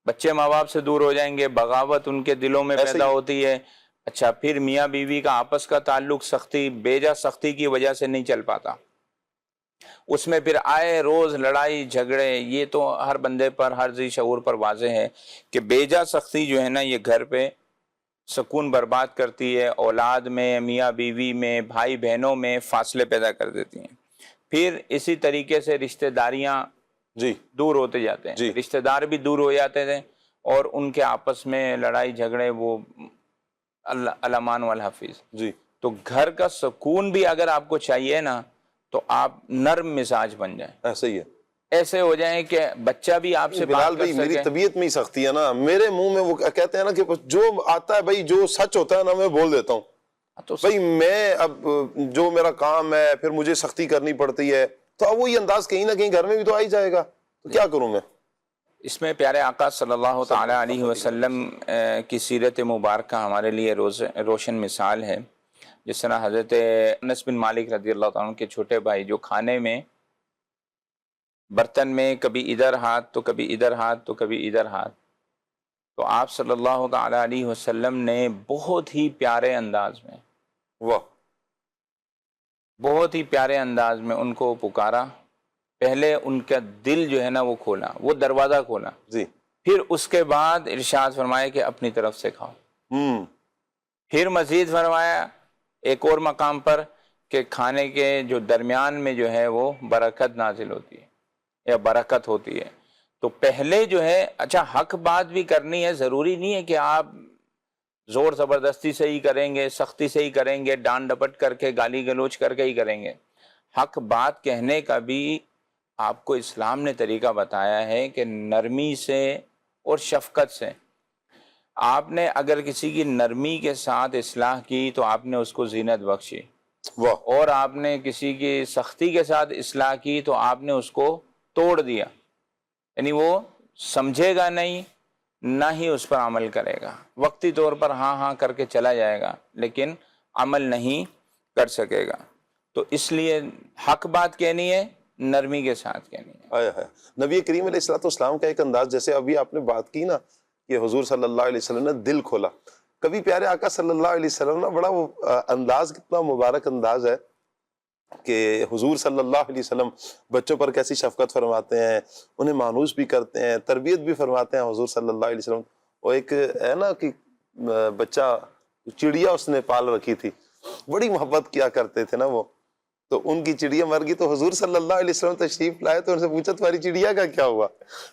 Speaker 5: بچے ماں باپ سے دور ہو جائیں گے، بغاوت ان کے دلوں میں
Speaker 2: ایسے
Speaker 5: پیدا
Speaker 2: ہی
Speaker 5: ہوتی ہے. اچھا، پھر میاں بیوی کا آپس کا تعلق سختی، بیجا سختی کی وجہ سے نہیں چل پاتا، اس میں پھر آئے روز لڑائی جھگڑے. یہ تو ہر بندے پر، ہر ذی شعور پر واضح ہے کہ بیجا سختی جو ہے نا یہ گھر پہ سکون برباد کرتی ہے، اولاد میں، میاں بیوی میں، بھائی بہنوں میں فاصلے پیدا کر دیتی ہیں. پھر اسی طریقے سے رشتہ داریاں
Speaker 2: جی
Speaker 5: دور ہوتے جاتے ہیں،
Speaker 2: جی
Speaker 5: رشتہ دار بھی دور ہو جاتے تھے اور ان کے آپس میں لڑائی جھگڑے، وہ الامان والحفیظ.
Speaker 2: جی
Speaker 5: تو گھر کا سکون بھی اگر آپ کو چاہیے نا تو آپ نرم مزاج بن جائیں،
Speaker 2: ایسے ہی ہے.
Speaker 5: ایسے ہو جائیں کہ بچہ بھی آپ سے
Speaker 2: بلال
Speaker 5: بات کر
Speaker 2: بھائی میری
Speaker 5: سکے.
Speaker 2: طبیعت میں ہی سختی ہے نا، میرے منہ میں وہ کہتے ہیں نا کہ جو آتا ہے بھائی، جو سچ ہوتا ہے نا میں بول دیتا ہوں.
Speaker 5: تو
Speaker 2: بھائی میں اب جو میرا کام ہے پھر مجھے سختی کرنی پڑتی ہے، تو اب وہی انداز کہیں نہ کہیں گھر میں بھی تو آ ہی جائے گا، تو کیا کروں میں.
Speaker 5: اس میں پیارے آقا صلی اللہ تعالی علیہ وسلم کی سیرت مبارکہ ہمارے لیے روشن مثال ہے. جس طرح حضرت انس بن مالک رضی اللہ تعالیٰ عنہ کے چھوٹے بھائی جو کھانے میں برتن میں کبھی ادھر ہاتھ تو کبھی ادھر ہاتھ تو کبھی ادھر ہاتھ، تو آپ صلی اللہ تعالی علیہ وسلم نے بہت ہی پیارے انداز میں،
Speaker 2: واہ،
Speaker 5: بہت ہی پیارے انداز میں ان کو پکارا. پہلے ان کا دل جو ہے نا وہ کھولا، وہ دروازہ کھولا،
Speaker 2: جی
Speaker 5: پھر اس کے بعد ارشاد فرمایا کہ اپنی طرف سے کھاؤ. پھر مزید فرمایا ایک اور مقام پر کہ کھانے کے جو درمیان میں جو ہے وہ برکت نازل ہوتی ہے یا برکت ہوتی ہے. تو پہلے جو ہے، اچھا حق بات بھی کرنی ہے، ضروری نہیں ہے کہ آپ زور زبردستی سے ہی کریں گے، سختی سے ہی کریں گے، ڈانٹ ڈپٹ کر کے گالی گلوچ کر کے ہی کریں گے. حق بات کہنے کا بھی آپ کو اسلام نے طریقہ بتایا ہے کہ نرمی سے اور شفقت سے. آپ نے اگر کسی کی نرمی کے ساتھ اصلاح کی تو آپ نے اس کو زینت بخشی،
Speaker 2: واہ،
Speaker 5: اور آپ نے کسی کی سختی کے ساتھ اصلاح کی تو آپ نے اس کو توڑ دیا. یعنی وہ سمجھے گا نہیں، نہ ہی اس پر عمل کرے گا، وقتی طور پر ہاں ہاں کر کے چلا جائے گا لیکن عمل نہیں کر سکے گا. تو اس لیے حق بات کہنی ہے، نرمی کے ساتھ کہنی ہے.
Speaker 2: آیا ہے. نبی کریم علیہ السلام کا ایک انداز، جیسے ابھی آپ نے بات کی نا کہ حضور صلی اللہ علیہ وسلم نے دل کھولا، کبھی پیارے آقا صلی اللہ علیہ وسلم نا بڑا وہ انداز، کتنا مبارک انداز ہے کہ حضور صلی اللہ علیہ وسلم بچوں پر کیسی شفقت فرماتے ہیں، انہیں مانوس بھی کرتے ہیں، تربیت بھی فرماتے ہیں حضور صلی اللہ علیہ وسلم. وہ ایک ہے نا کہ بچہ چڑیا اس نے پال رکھی تھی، بڑی محبت کیا کرتے تھے نا وہ، تو ان کی چڑیا مر گئی تو حضور صلی اللہ علیہ وسلم تشریف لائے تو ان سے پوچھا تمہاری چڑیا کا کیا ہوا.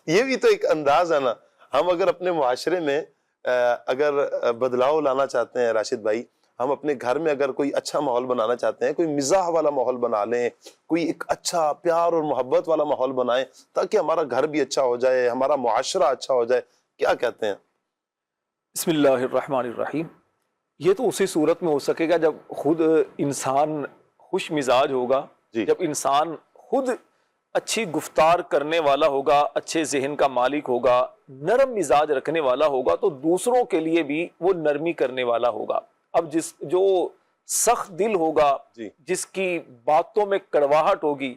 Speaker 2: یہ بھی تو ایک انداز ہے نا. ہم اگر اپنے معاشرے میں اگر بدلاؤ لانا چاہتے ہیں راشد بھائی، ہم اپنے گھر میں اگر کوئی اچھا ماحول بنانا چاہتے ہیں، کوئی مزاح والا ماحول بنا لیں، کوئی ایک اچھا پیار اور محبت والا ماحول بنائیں تاکہ ہمارا گھر بھی اچھا ہو جائے، ہمارا معاشرہ اچھا ہو جائے. کیا کہتے ہیں؟
Speaker 6: بسم اللہ الرحمن الرحیم. یہ تو اسی صورت میں ہو سکے گا جب خود انسان خوش مزاج ہوگا،
Speaker 2: جی
Speaker 6: جب انسان خود اچھی گفتار کرنے والا ہوگا، اچھے ذہن کا مالک ہوگا، نرم مزاج رکھنے والا ہوگا، تو دوسروں کے لیے بھی وہ نرمی کرنے والا ہوگا. اب جو سخت دل ہوگا،
Speaker 2: جی
Speaker 6: جس کی باتوں میں کڑواہٹ ہوگی،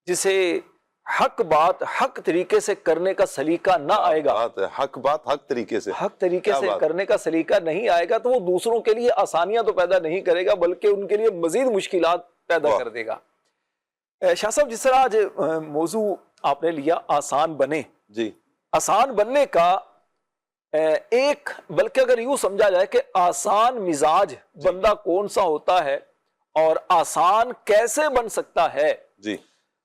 Speaker 6: جسے حق بات حق طریقے سے کرنے کا سلیقہ نہ آئے گا،
Speaker 2: بات ہے حق بات حق طریقے سے،
Speaker 6: حق طریقے
Speaker 2: کیا
Speaker 6: سے
Speaker 2: بات؟
Speaker 6: کرنے کا سلیقہ نہیں آئے گا، تو وہ دوسروں کے لیے آسانیاں تو پیدا نہیں کرے گا بلکہ ان کے لیے مزید مشکلات پیدا
Speaker 2: واہ.
Speaker 6: کر دے گا. شاہ صاحب، جس طرح آج موضوع آپ نے لیا آسان بنے،
Speaker 2: جی
Speaker 6: آسان بننے کا ایک، بلکہ اگر یوں سمجھا جائے کہ آسان مزاج بندہ کون سا ہوتا ہے اور آسان کیسے بن سکتا ہے،
Speaker 2: جی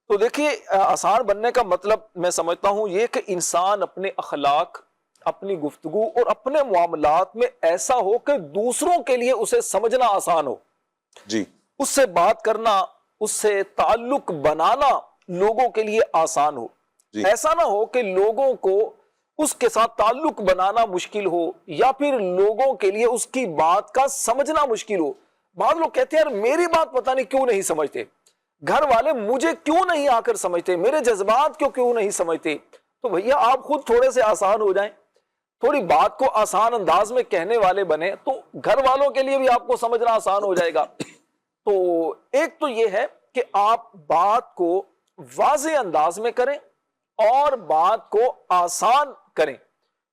Speaker 6: تو دیکھیے آسان بننے کا مطلب میں سمجھتا ہوں یہ کہ انسان اپنے اخلاق، اپنی گفتگو اور اپنے معاملات میں ایسا ہو کہ دوسروں کے لیے اسے سمجھنا آسان ہو،
Speaker 2: جی
Speaker 6: اس سے بات کرنا، اس سے تعلق بنانا لوگوں کے لیے آسان ہو.
Speaker 2: جی
Speaker 6: ایسا نہ ہو کہ لوگوں کو اس کے ساتھ تعلق بنانا مشکل ہو یا پھر لوگوں کے لیے اس کی بات کا سمجھنا مشکل ہو. بعض لوگ کہتے ہیں یار میری بات پتہ نہیں کیوں نہیں سمجھتے، گھر والے مجھے کیوں نہیں آ کر سمجھتے، میرے جذبات کیوں نہیں سمجھتے. تو بھیا آپ خود تھوڑے سے آسان ہو جائیں، تھوڑی بات کو آسان انداز میں کہنے والے بنے تو گھر والوں کے لیے بھی آپ کو سمجھنا آسان ہو جائے گا. تو ایک تو یہ ہے کہ آپ بات کو واضح انداز میں کریں اور بات کو آسان کریں.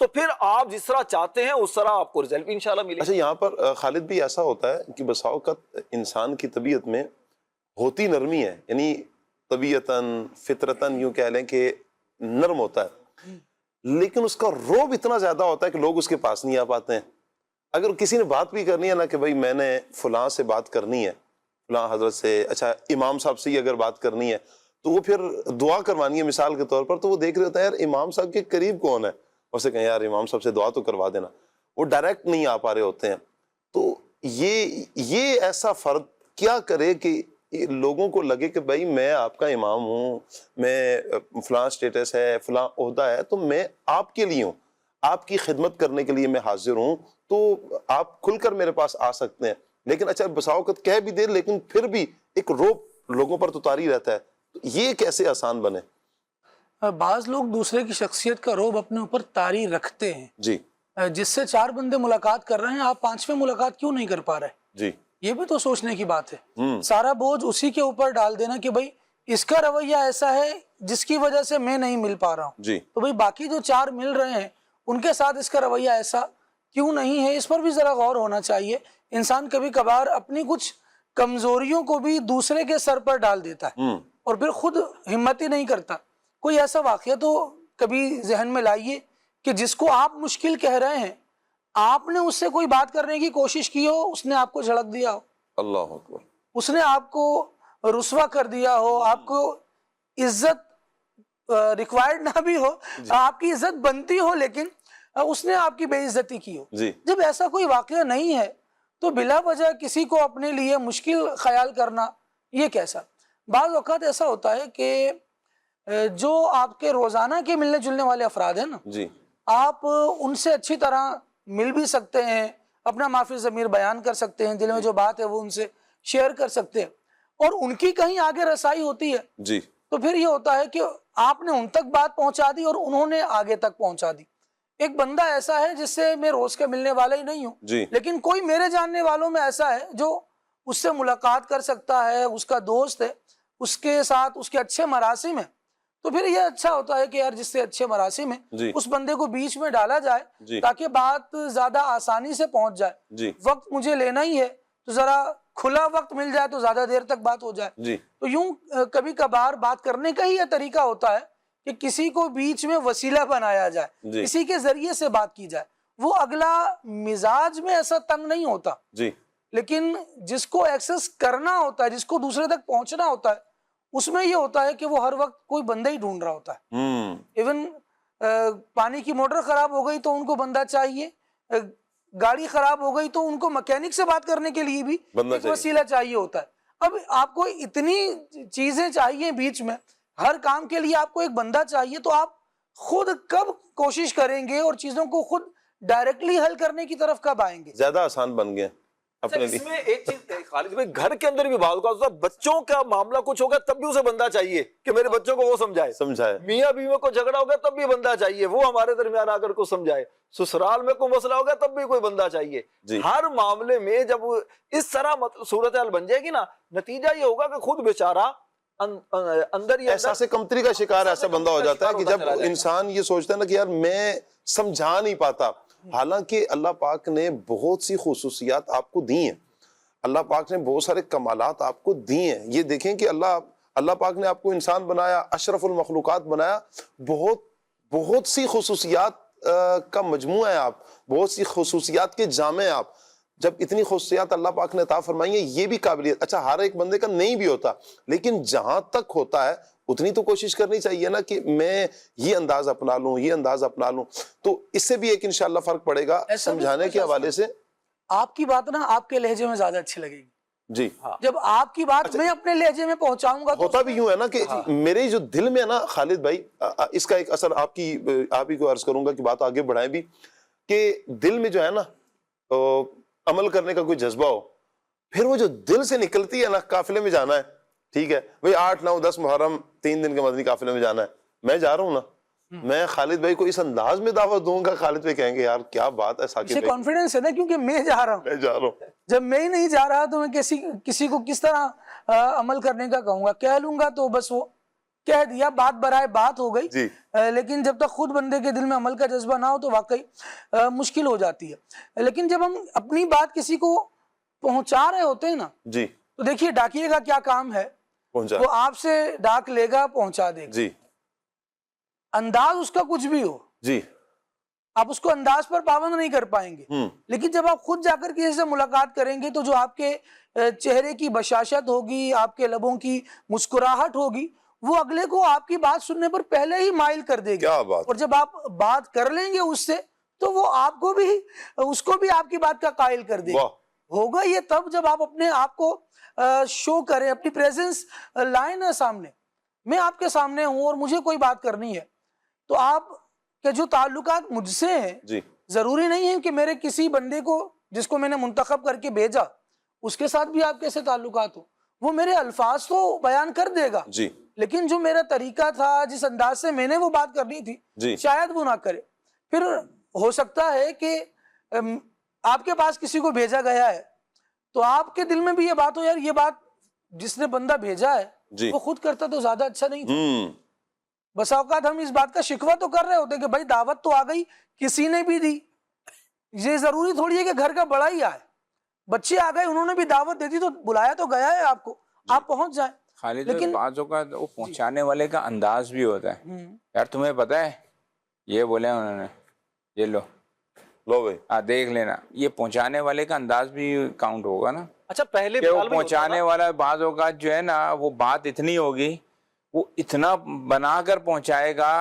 Speaker 6: تو پھر آپ جس طرح چاہتے ہیں اس طرح آپ کو رزلٹ بھی انشاءاللہ ملے.
Speaker 2: اچھا یہاں پر خالد بھی ایسا ہوتا ہے کہ بسا اوقات انسان کی طبیعت میں ہوتی نرمی ہے، یعنی طبیعتاً فطرتاً یوں کہہ لیں کہ نرم ہوتا ہے، لیکن اس کا روب اتنا زیادہ ہوتا ہے کہ لوگ اس کے پاس نہیں آ پاتے ہیں. اگر کسی نے بات بھی کرنی ہے نا کہ بھائی میں نے فلاں سے بات کرنی ہے، فلاں حضرت سے، اچھا امام صاحب سے ہی اگر بات کرنی ہے تو وہ پھر دعا کروانی ہے مثال کے طور پر، تو وہ دیکھ رہے ہوتا ہے یار امام صاحب کے قریب کون ہے، اسے کہیں یار امام صاحب سے دعا تو کروا دینا، وہ ڈائریکٹ نہیں آ پا رہے ہوتے ہیں. تو یہ ایسا فرد کیا کرے کہ لوگوں کو لگے کہ بھائی میں آپ کا امام ہوں، میں فلاں سٹیٹس ہے، فلاں عہدہ ہے، تو میں آپ کے لیے ہوں، آپ کی خدمت کرنے کے لیے میں حاضر ہوں، تو آپ کھل کر میرے پاس آ سکتے ہیں. لیکن اچھا بسا اوقات کہہ بھی دے لیکن پھر بھی ایک روب لوگوں پر تو طاری رہتا ہے. یہ کیسے آسان بنے؟
Speaker 7: بعض لوگ دوسرے کی شخصیت کا روب اپنے اوپر طاری رکھتے ہیں.
Speaker 2: جی
Speaker 7: جس سے 4 بندے ملاقات کر رہے ہیں، آپ 5ویں ملاقات کیوں نہیں کر پا رہے؟
Speaker 2: جی
Speaker 7: یہ بھی تو سوچنے کی بات ہے. سارا بوجھ اسی کے اوپر ڈال دینا کہ بھائی اس کا رویہ ایسا ہے جس کی وجہ سے میں نہیں مل پا رہا ہوں،
Speaker 2: جی
Speaker 7: تو بھائی باقی جو 4 مل رہے ہیں ان کے ساتھ اس کا رویہ ایسا کیوں نہیں ہے؟ اس پر بھی ذرا غور ہونا چاہیے. انسان کبھی کبھار اپنی کچھ کمزوریوں کو بھی دوسرے کے سر پر ڈال دیتا ہے اور پھر خود ہمت ہی نہیں کرتا. کوئی ایسا واقعہ تو کبھی ذہن میں لائیے کہ جس کو آپ مشکل کہہ رہے ہیں، آپ نے اس سے کوئی بات کرنے کی کوشش کی ہو، اس نے آپ کو جھڑک دیا ہو،
Speaker 2: اللہ اکبر،
Speaker 7: اس نے آپ کو رسوا کر دیا ہو، آپ کو عزت ریکوائرڈ نہ بھی ہو، آپ کی عزت بنتی ہو لیکن اس نے آپ کی بے عزتی کی ہو. جب ایسا کوئی واقعہ نہیں ہے تو بلا وجہ کسی کو اپنے لیے مشکل خیال کرنا یہ کیسا؟ بعض اوقات ایسا ہوتا ہے کہ جو آپ کے روزانہ کے ملنے جلنے والے افراد ہیں نا،
Speaker 2: جی
Speaker 7: آپ ان سے اچھی طرح مل بھی سکتے ہیں، اپنا معافی ضمیر بیان کر سکتے ہیں، دل میں جو بات ہے وہ ان سے شیئر کر سکتے ہیں، اور ان کی کہیں آگے رسائی ہوتی ہے
Speaker 2: جی
Speaker 7: تو پھر یہ ہوتا ہے کہ آپ نے ان تک بات پہنچا دی اور انہوں نے آگے تک پہنچا دی. ایک بندہ ایسا ہے جس سے میں روز کے ملنے والا ہی نہیں ہوں،
Speaker 2: جی
Speaker 7: لیکن کوئی میرے جاننے والوں میں ایسا ہے جو اس سے ملاقات کر سکتا ہے، اس کا دوست ہے، اس کے ساتھ اس کے اچھے مراسم ہیں، تو پھر یہ اچھا ہوتا ہے کہ یار جس سے اچھے مراسم ہیں اس بندے کو بیچ میں ڈالا جائے تاکہ بات زیادہ آسانی سے پہنچ جائے. وقت مجھے لینا ہی ہے تو ذرا کھلا وقت مل جائے تو زیادہ دیر تک بات ہو جائے. تو یوں کبھی کبھار بات کرنے کا ہی یہ طریقہ ہوتا ہے کہ کسی کو بیچ میں وسیلہ بنایا جائے، کسی کے ذریعے سے بات کی جائے. وہ اگلا مزاج میں ایسا تنگ نہیں ہوتا، لیکن جس کو ایکسس کرنا ہوتا ہے، جس کو دوسرے تک پہنچنا ہوتا ہے، اس میں یہ ہوتا ہے کہ وہ ہر وقت کوئی بندہ ہی ڈھونڈ رہا ہوتا ہے. ایون پانی کی موٹر خراب ہو گئی تو ان کو بندہ چاہیے، گاڑی خراب ہو گئی تو ان کو مکینک سے بات کرنے کے لیے بھی ایک وسیلہ چاہیے ہوتا ہے. اب آپ کو اتنی چیزیں چاہیے بیچ میں، ہر کام کے لیے آپ کو ایک بندہ چاہیے، تو آپ خود کب کوشش کریں گے اور چیزوں کو خود ڈائریکٹلی حل کرنے کی طرف کب آئیں گے؟
Speaker 2: زیادہ آسان بن گئے اپنے
Speaker 6: اس میں ایک چیز خالد بھائی، گھر کے اندر بھی بعض اوقات بچوں کا معاملہ کچھ ہوگا تب بھی اسے بندہ چاہیے کہ میرے بچوں کو وہ سمجھائے. میاں بیوی کو جھگڑا ہوگا تب بھی بندہ چاہیے وہ ہمارے درمیان آ کر کو سمجھائے. سسرال میں کوئی مسئلہ ہوگا تب بھی کوئی بندہ چاہیے. ہر معاملے میں جب اس طرح صورتحال بن جائے گی نا، نتیجہ یہ ہوگا کہ خود بیچارہ اندر ہی
Speaker 2: احساس کمتری کا شکار ایسا بندہ ہو جاتا ہے کہ جب انسان یہ سوچتا ہے نا کہ یار میں سمجھا نہیں پاتا. حالانکہ اللہ پاک نے بہت سی خصوصیات آپ کو دی ہیں، اللہ پاک نے بہت سارے کمالات آپ کو دی ہیں. یہ دیکھیں کہ اللہ پاک نے آپ کو انسان بنایا، اشرف المخلوقات بنایا، بہت سی خصوصیات کا مجموعہ ہے آپ، بہت سی خصوصیات کے جامع ہیں آپ. جب اتنی خصوصیات اللہ پاک نے عطا فرمائی ہیں، یہ بھی قابلیت، اچھا ہر ایک بندے کا نہیں بھی ہوتا، لیکن جہاں تک ہوتا ہے اتنی تو کوشش کرنی چاہیے نا کہ میں یہ انداز اپنا لوں، یہ انداز اپنا لوں. تو اس سے بھی ایک انشاءاللہ فرق پڑے گا سمجھانے کے حوالے سے.
Speaker 7: آپ کی بات نا آپ کے لہجے میں زیادہ اچھی لگے گی.
Speaker 2: جی
Speaker 7: جب آپ کی بات میں اپنے لہجے میں پہنچاؤں گا،
Speaker 2: ہوتا بھی یوں ہے نا کہ میرے جو دل میں نا خالد بھائی، اس کا ایک اثر آپ ہی کو عرض کروں گا کہ بات آگے بڑھائیں بھی، کہ دل میں جو ہے نا عمل کرنے کا کوئی جذبہ ہو، پھر وہ جو دل سے نکلتی ہے نا، قافلے میں جانا ہے، ٹھیک ہے بھئی 8 9 10 محرم 3 دن کے مدنی قافلے میں جانا ہے، میں جا رہا ہوں نا، میں خالد بھائی کو اس انداز میں دعوت دوں گا، خالد بھائی کہیں گے یار کیا بات ہے ثاقب بھائی،
Speaker 7: کانفیڈنس ہے نا، کیونکہ میں جا رہا ہوں. جب میں ہی نہیں جا رہا تو میں کسی کو کس طرح عمل کرنے کا کہوں گا؟ کہہ لوں گا تو بس وہ کہہ دیا، بات برائے بات ہو گئی،
Speaker 2: جی
Speaker 7: لیکن جب تک خود بندے کے دل میں عمل کا جذبہ نہ ہو تو واقعی مشکل ہو جاتی ہے. لیکن جب ہم اپنی بات کسی کو پہنچا رہے ہوتے ہیں نا،
Speaker 2: جی
Speaker 7: تو دیکھیے ڈاکیے کا کیا کام ہے،
Speaker 2: پہنچا
Speaker 7: وہ آپ سے ڈاک لے گا، پہنچا دے گا.
Speaker 2: جی
Speaker 7: انداز اس کا کچھ بھی ہو،
Speaker 2: جی
Speaker 7: آپ اس کو انداز پر پابند نہیں کر پائیں گے. لیکن جب آپ خود جا کر کسی سے ملاقات کریں گے تو جو آپ کے چہرے کی بشاشت ہوگی، آپ کے لبوں کی مسکراہٹ ہوگی، وہ اگلے کو آپ کی بات سننے پر پہلے ہی مائل کر دے گی.
Speaker 2: کیا بات.
Speaker 7: اور جب آپ بات کر لیں گے اس سے تو وہ آپ کو بھی، اس کو بھی آپ کی بات کا قائل کر دے گی. ہوگا یہ تب جب آپ اپنے آپ کو شو کریں، اپنی پریزنس لائیں نا سامنے. میں آپ کے سامنے ہوں اور مجھے کوئی بات کرنی ہے تو آپ کے جو تعلقات مجھ سے ہیں،
Speaker 2: جی
Speaker 7: ضروری نہیں ہے کہ میرے کسی بندے کو جس کو میں نے منتخب کر کے بھیجا اس کے ساتھ بھی آپ کیسے تعلقات ہو. وہ میرے الفاظ تو بیان کر دے گا،
Speaker 2: جی
Speaker 7: لیکن جو میرا طریقہ تھا، جس انداز سے میں نے وہ بات کرنی تھی،
Speaker 2: جی
Speaker 7: شاید وہ نہ کرے. پھر ہو سکتا ہے کہ آپ کے پاس کسی کو بھیجا گیا ہے تو آپ کے دل میں بھی یہ بات ہو، یار یہ بات جس نے بندہ بھیجا ہے
Speaker 2: جی
Speaker 7: وہ خود کرتا تو زیادہ اچھا نہیں تھا. بس اوقات ہم اس بات کا شکوہ تو کر رہے ہوتے کہ بھائی دعوت تو آ گئی، کسی نے بھی دی. یہ ضروری تھوڑی ہے کہ گھر کا بڑا ہی آئے، بچے آ گئے انہوں نے بھی دعوت دے دی تو بلایا تو گیا ہے آپ کو، آپ پہنچ جائیں.
Speaker 5: خالد
Speaker 7: لیکن
Speaker 5: بعض اوقات وہ پہنچانے والے کا انداز بھی ہوتا ہے. یار تمہیں پتہ ہے یہ بولے انہوں نے، یہ لو بھائی دیکھ لینا، یہ پہنچانے والے کا انداز بھی کاؤنٹ ہوگا نا.
Speaker 6: اچھا پہلے
Speaker 5: کہ وہ پہنچانے والا بعض اوقات جو ہے نا وہ بات اتنی ہوگی، وہ اتنا بنا کر پہنچائے گا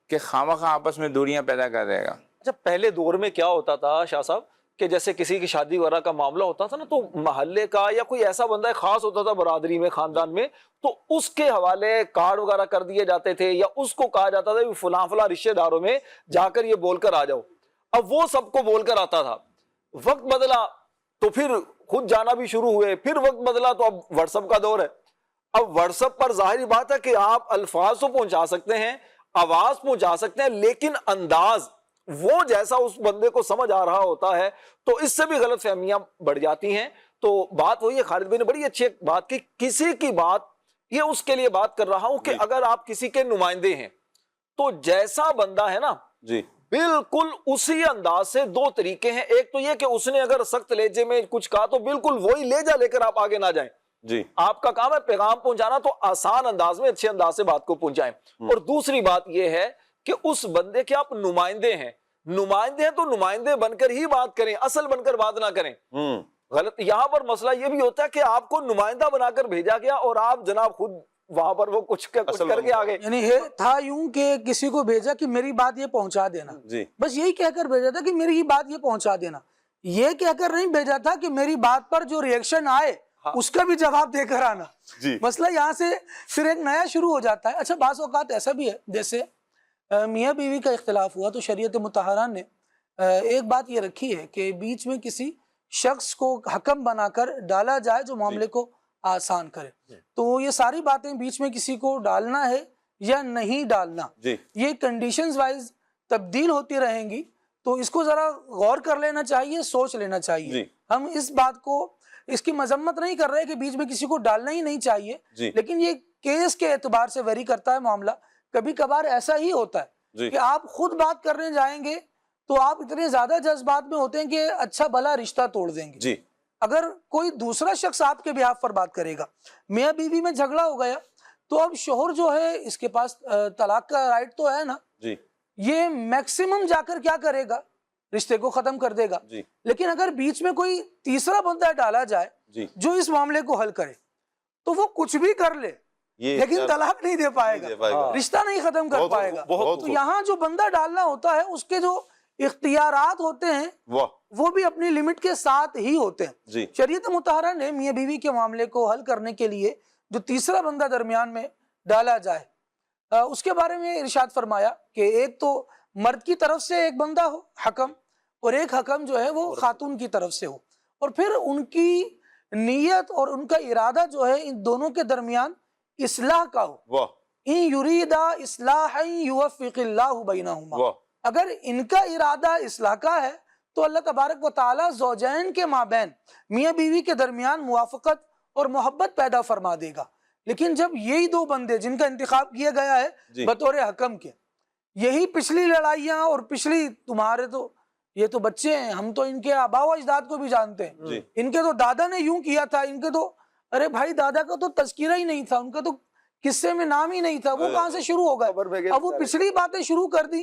Speaker 5: کہ خامخواہ آپس میں دوریاں پیدا کر دے گا.
Speaker 6: اچھا پہلے دور میں کیا ہوتا تھا شاہ صاحب کہ جیسے کسی کی شادی وغیرہ کا معاملہ ہوتا تھا نا تو محلے کا یا کوئی ایسا بندہ خاص ہوتا تھا برادری میں، خاندان میں، تو اس کے حوالے کارڈ وغیرہ کر دیے جاتے تھے یا اس کو کہا جاتا تھا فلاں فلاں رشتہ داروں میں جا کر یہ بول کر آ جاؤ. اب وہ سب کو بول کر آتا تھا. وقت بدلا تو پھر خود جانا بھی شروع ہوئے، پھر وقت بدلا تو اب واٹس ایپ کا دور ہے. اب واٹس ایپ پر ظاہری بات ہے کہ آپ الفاظ تو پہنچا سکتے ہیں، آواز پہنچا سکتے ہیں، لیکن انداز وہ جیسا اس بندے کو سمجھ آ رہا ہوتا ہے تو اس سے بھی غلط فہمیاں بڑھ جاتی ہیں. تو بات وہی ہے، خالد بھائی نے بڑی اچھی بات کی، کسی کی بات یہ اس کے لیے بات کر رہا ہوں کہ اگر آپ کسی کے نمائندے ہیں تو جیسا بندہ ہے نا
Speaker 2: جی
Speaker 6: بالکل اسی انداز سے. دو طریقے ہیں، ایک تو یہ کہ اس نے اگر سخت لہجے میں کچھ کہا تو بالکل وہی لہجہ لے کر آپ آگے نہ جائیں.
Speaker 2: جی
Speaker 6: آپ کا کام ہے پیغام پہنچانا، تو آسان انداز میں اچھے انداز سے بات کو پہنچائیں. اور دوسری بات یہ ہے کہ اس بندے کے آپ نمائندے ہیں، نمائندے ہیں تو نمائندے بن کر ہی بات کریں، اصل بن کر بات نہ کریں. غلط یہاں پر مسئلہ یہ بھی ہوتا ہے کہ آپ کو نمائندہ بنا کر بھیجا گیا اور آپ جناب خود وہاں پر وہ کچھ کر کے آگے.
Speaker 7: یعنی یہ تھا یوں کہ کسی کو بھیجا کہ میری بات یہ پہنچا دینا،
Speaker 2: جی
Speaker 7: بس یہی کہہ کر بھیجا تھا کہ میری بات یہ پہنچا دینا. یہ کہہ کر نہیں بھیجا تھا کہ میری بات پر جو ریئیکشن آئے اس کا بھی جواب دے کر آنا.
Speaker 2: جی
Speaker 7: مسئلہ یہاں سے پھر ایک نیا شروع ہو جاتا ہے. اچھا بعض اوقات ایسا بھی ہے جیسے میاں بیوی کا اختلاف ہوا تو شریعت مطہرہ نے ایک بات یہ رکھی ہے کہ بیچ میں کسی شخص کو حکم بنا کر ڈالا جائے جو معاملے کو آسان کرے. تو یہ ساری باتیں بیچ میں کسی کو ڈالنا ہے یا نہیں ڈالنا، یہ کنڈیشنز وائز تبدیل ہوتی رہیں گی، تو اس کو ذرا غور کر لینا چاہیے، سوچ لینا چاہیے. ہم اس بات کو، اس کی مذمت نہیں کر رہے کہ بیچ میں کسی کو ڈالنا ہی نہیں چاہیے، لیکن یہ کیس کے اعتبار سے ویری کرتا ہے معاملہ. کبھی کبھار ایسا ہی ہوتا ہے کہ آپ خود بات کرنے جائیں گے تو آپ اتنے زیادہ جذبات میں ہوتے ہیں کہ اچھا بھلا رشتہ توڑ دیں گے. اگر کوئی دوسرا شخص آپ کے بیہاف پر بات کرے گا، میاں بیوی میں جھگڑا ہو گیا تو اب شوہر جو ہے اس کے پاس طلاق کا رائٹ تو ہے نا، یہ میکسیمم جا کر کیا کرے گا، رشتے کو ختم کر دے گا. لیکن اگر بیچ میں کوئی تیسرا بندہ ڈالا جائے جو اس معاملے کو حل کرے تو وہ کچھ بھی کر لے لیکن طلاق نہیں دے پائے گا، رشتہ نہیں ختم کر پائے گا. تو یہاں جو بندہ ڈالنا ہوتا ہے اس کے جو اختیارات ہوتے ہیں وہ بھی اپنی لمٹ کے ساتھ ہی ہوتے ہیں. شریعت مطہرہ نے میاں بیوی کے معاملے کو حل کرنے کے لیے جو تیسرا بندہ درمیان میں ڈالا جائے اس کے بارے میں ارشاد فرمایا کہ ایک تو مرد کی طرف سے ایک بندہ ہو حکم، اور ایک حکم جو ہے وہ خاتون کی طرف سے ہو، اور پھر ان کی نیت اور ان کا ارادہ جو ہے ان دونوں کے درمیان اصلاح کا ہو. ان یریدا اصلاحا یوفق اللہ بینہما، اگر ان کا ارادہ اصلاح کا ہے تو اللہ تبارک و تعالی زوجین کے مابین میاں بیوی کے درمیان موافقت اور محبت پیدا فرما دے گا. لیکن جب یہی دو بندے جن کا انتخاب کیا گیا ہے بطور حکم کے، یہی پچھلی لڑائیاں اور پچھلی تمہارے تو یہ تو بچے ہیں، ہم تو ان کے آبا و اجداد کو بھی جانتے ہیں، ان کے تو دادا نے یوں کیا تھا، ان کے تو ارے بھائی دادا کا تو تذکرہ ہی نہیں تھا، ان کا تو قصے میں نام ہی نہیں تھا، وہ کہاں سے شروع ہو گئے؟ اب وہ پچھلی باتیں شروع کر دی،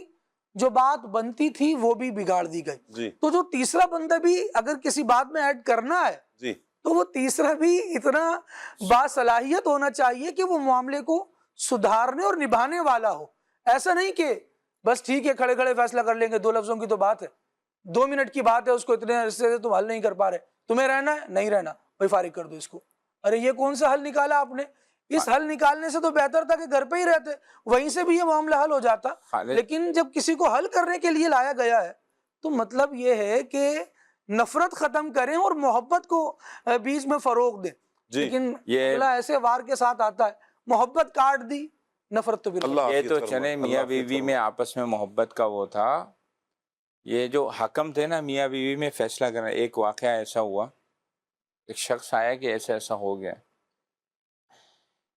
Speaker 7: جو بات بنتی تھی وہ بھی بگاڑ دی گئی۔ تو جو تیسرا بندہ بھی اگر کسی بات میں ایڈ کرنا ہے تو وہ تیسرا بھی اتنا باصلاحیت ہونا چاہیے کہ وہ معاملے کو سدھارنے اور نبھانے والا ہو۔ ایسا نہیں کہ بس ٹھیک ہے کھڑے کھڑے فیصلہ کر لیں گے، 2 لفظوں کی تو بات ہے، 2 منٹ کی بات ہے، اس کو اتنے عرصے سے تم حل نہیں کر پا رہے، تمہیں رہنا ہے نہیں رہنا، بھائی فارغ کر دو اس کو۔ ارے یہ کون سا حل نکالا آپ نے؟ اس حل نکالنے سے تو بہتر تھا کہ گھر پہ ہی رہتے، وہیں سے بھی یہ معاملہ حل ہو جاتا۔ لیکن جب کسی کو حل کرنے کے لیے لایا گیا ہے تو مطلب یہ ہے کہ نفرت ختم کریں اور محبت کو بیچ میں فروغ دیں۔ لیکن معاملہ ایسے وار کے ساتھ آتا ہے، محبت کاٹ دی، نفرت تو بالکل۔
Speaker 5: یہ تو چلے میاں بیوی میں آپس میں محبت کا وہ تھا، یہ جو حکم تھے نا میاں بیوی میں فیصلہ کرنا، ایک واقعہ ایسا ہوا، ایک شخص آیا کہ ایسا ایسا ہو گیا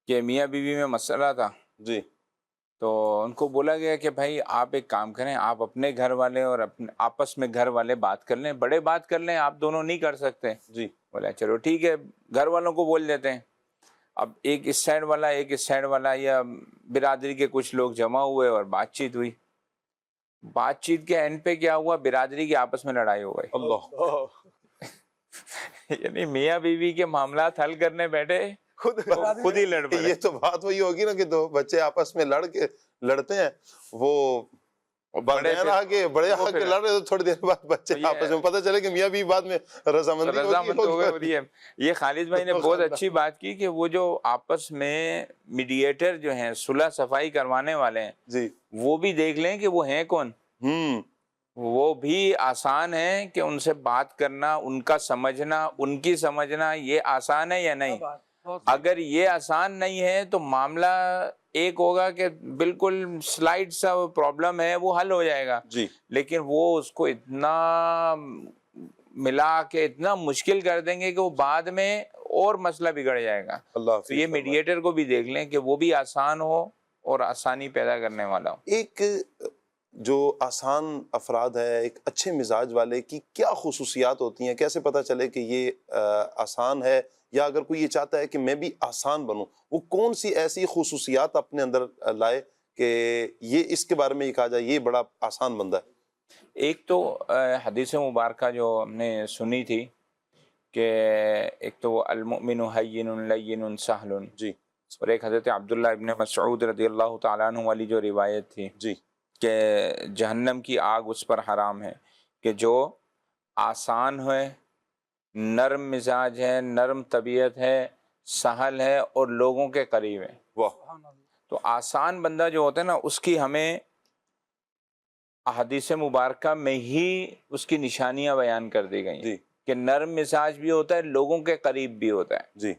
Speaker 5: کہ میاں بیوی میں مسئلہ تھا تو ان کو بولا گیا کہ بھائی آپ ایک کام کریں، آپ اپنے گھر والے اور اپنے آپس میں گھر والے بات کر لیں، بڑے بات کر لیں، آپ دونوں نہیں کر سکتے۔ بولا چلو ٹھیک ہے، گھر والوں کو بول دیتے ہیں۔ اب ایک اس سائڈ والا ایک اس سائڈ والا یا برادری کے کچھ لوگ جمع ہوئے اور بات چیت ہوئی۔ بات چیت کے اینڈ پہ کیا ہوا، برادری کے آپس میں لڑائی ہو گئی۔ یعنی میاں بیوی کے معاملات حل کرنے بیٹھے خود ہی لڑ پڑے۔
Speaker 2: یہ تو بات وہی ہوگی نا کہ 2 بچے آپس میں لڑتے ہیں، وہ بڑے آ کے لڑ رہے، تو تھوڑی دیر بعد بچے آپس میں پتہ چلے کہ میاں بیوی بعد میں رضامندی ہو گئی۔
Speaker 5: یہ خالد بھائی نے بہت اچھی بات کی کہ وہ جو آپس میں میڈیٹر جو ہیں، صلح صفائی کروانے والے ہیں، وہ بھی دیکھ لیں کہ وہ ہیں کون۔ وہ بھی آسان ہے کہ ان سے بات کرنا، ان کا سمجھنا، ان کی سمجھنا، یہ آسان ہے یا نہیں؟ اگر یہ آسان نہیں ہے تو معاملہ ایک ہوگا کہ بالکل سلائڈ سا پرابلم ہے وہ حل ہو جائے گا، لیکن وہ اس کو اتنا ملا کے اتنا مشکل کر دیں گے کہ وہ بعد میں اور مسئلہ بگڑ جائے گا۔ تو یہ میڈیٹر کو بھی دیکھ لیں کہ وہ بھی آسان ہو اور آسانی پیدا کرنے والا ہو۔
Speaker 2: ایک جو آسان افراد ہے، ایک اچھے مزاج والے کی کیا خصوصیات ہوتی ہیں؟ کیسے پتہ چلے کہ یہ آسان ہے، یا اگر کوئی یہ چاہتا ہے کہ میں بھی آسان بنوں، وہ کون سی ایسی خصوصیات اپنے اندر لائے کہ یہ اس کے بارے میں یہ کہا جائے یہ بڑا آسان بندہ ہے؟
Speaker 5: ایک تو حدیث مبارکہ جو ہم نے سنی تھی کہ ایک تو المؤمن حین لین سہل، اور ایک حضرت عبداللہ ابن مسعود رضی اللہ تعالیٰ عنہ والی جو روایت تھی کہ جہنم کی آگ اس پر حرام ہے کہ جو آسان ہے، نرم مزاج ہے، نرم طبیعت ہے، سہل ہے اور لوگوں کے قریب ہے۔ تو آسان بندہ جو ہوتا ہے نا، اس کی ہمیں احادیث مبارکہ میں ہی اس کی نشانیاں بیان کر دی گئی ہیں کہ نرم مزاج بھی ہوتا ہے، لوگوں کے قریب بھی ہوتا ہے۔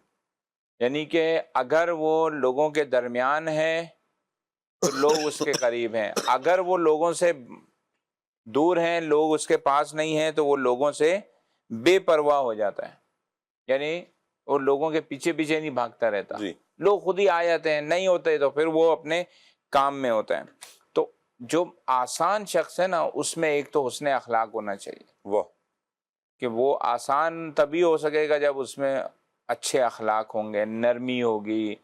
Speaker 5: یعنی کہ اگر وہ لوگوں کے درمیان ہے تو لوگ اس کے قریب ہیں، اگر وہ لوگوں سے دور ہیں، لوگ اس کے پاس نہیں ہیں، تو وہ لوگوں سے بے پرواہ ہو جاتا ہے، یعنی وہ لوگوں کے پیچھے پیچھے نہیں بھاگتا رہتا، لوگ خود ہی آ جاتے ہیں، نہیں ہوتے تو پھر وہ اپنے کام میں ہوتا ہے۔ تو جو آسان شخص ہے نا، اس میں ایک تو حسن اخلاق ہونا چاہیے، کہ وہ آسان تبھی ہو سکے گا جب اس میں اچھے اخلاق ہوں گے، نرمی ہوگی،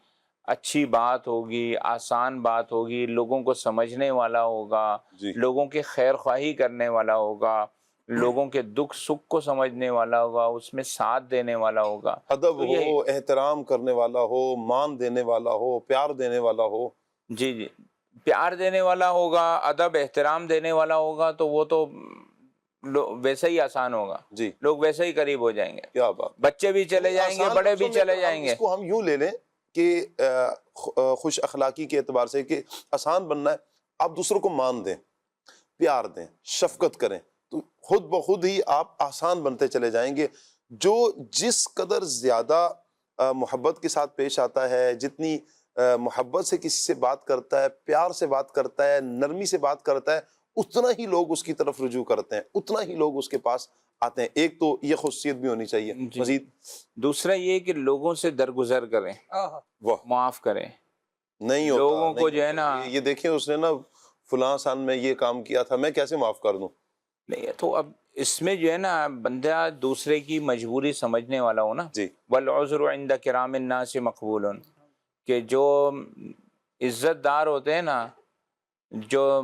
Speaker 5: اچھی بات ہوگی، آسان بات ہوگی، لوگوں کو سمجھنے والا ہوگا، لوگوں کی خیر خواہی کرنے والا ہوگا، لوگوں کے دکھ سکھ کو سمجھنے والا ہوگا، اس میں ساتھ دینے والا ہوگا،
Speaker 2: ادب ہو، احترام کرنے والا ہو، مان دینے والا ہو، پیار دینے والا ہو۔
Speaker 5: جی پیار دینے والا ہوگا، ادب احترام دینے والا ہوگا، تو وہ تو ویسے ہی آسان ہوگا، لوگ ویسے ہی قریب ہو جائیں گے۔
Speaker 2: کیا بات!
Speaker 5: بچے بھی چلے جائیں گے، بڑے بھی چلے جائیں گے۔
Speaker 2: اس کو ہم یوں لے لیں کہ خوش اخلاقی کے اعتبار سے کہ آسان بننا ہے، آپ دوسروں کو مان دیں، پیار دیں، شفقت کریں، تو خود بخود ہی آپ آسان بنتے چلے جائیں گے۔ جو جس قدر زیادہ محبت کے ساتھ پیش آتا ہے، جتنی محبت سے کسی سے بات کرتا ہے، پیار سے بات کرتا ہے، نرمی سے بات کرتا ہے، اتنا ہی لوگ اس کی طرف رجوع کرتے ہیں, اتنا ہی لوگ اس کے پاس آتے ہیں. ایک تو یہ خصوصیت بھی ہونی چاہیے. مزید
Speaker 5: دوسرا یہ کہ لوگوں سے درگزر کریں,
Speaker 2: واہ,
Speaker 5: معاف کریں.
Speaker 2: نہیں ہوتا
Speaker 5: لوگوں کو جو ہے نا,
Speaker 2: یہ دیکھیں اس نے نا فلاں سال میں یہ کام کیا تھا, میں کیسے معاف کر دوں.
Speaker 5: نہیں تو اب اس میں جو ہے نا بندہ دوسرے کی مجبوری سمجھنے والا ہو نا.
Speaker 2: جی,
Speaker 5: والعذر عند کرام الناس مقبول, کہ جو عزت دار ہوتے ہیں نا, جو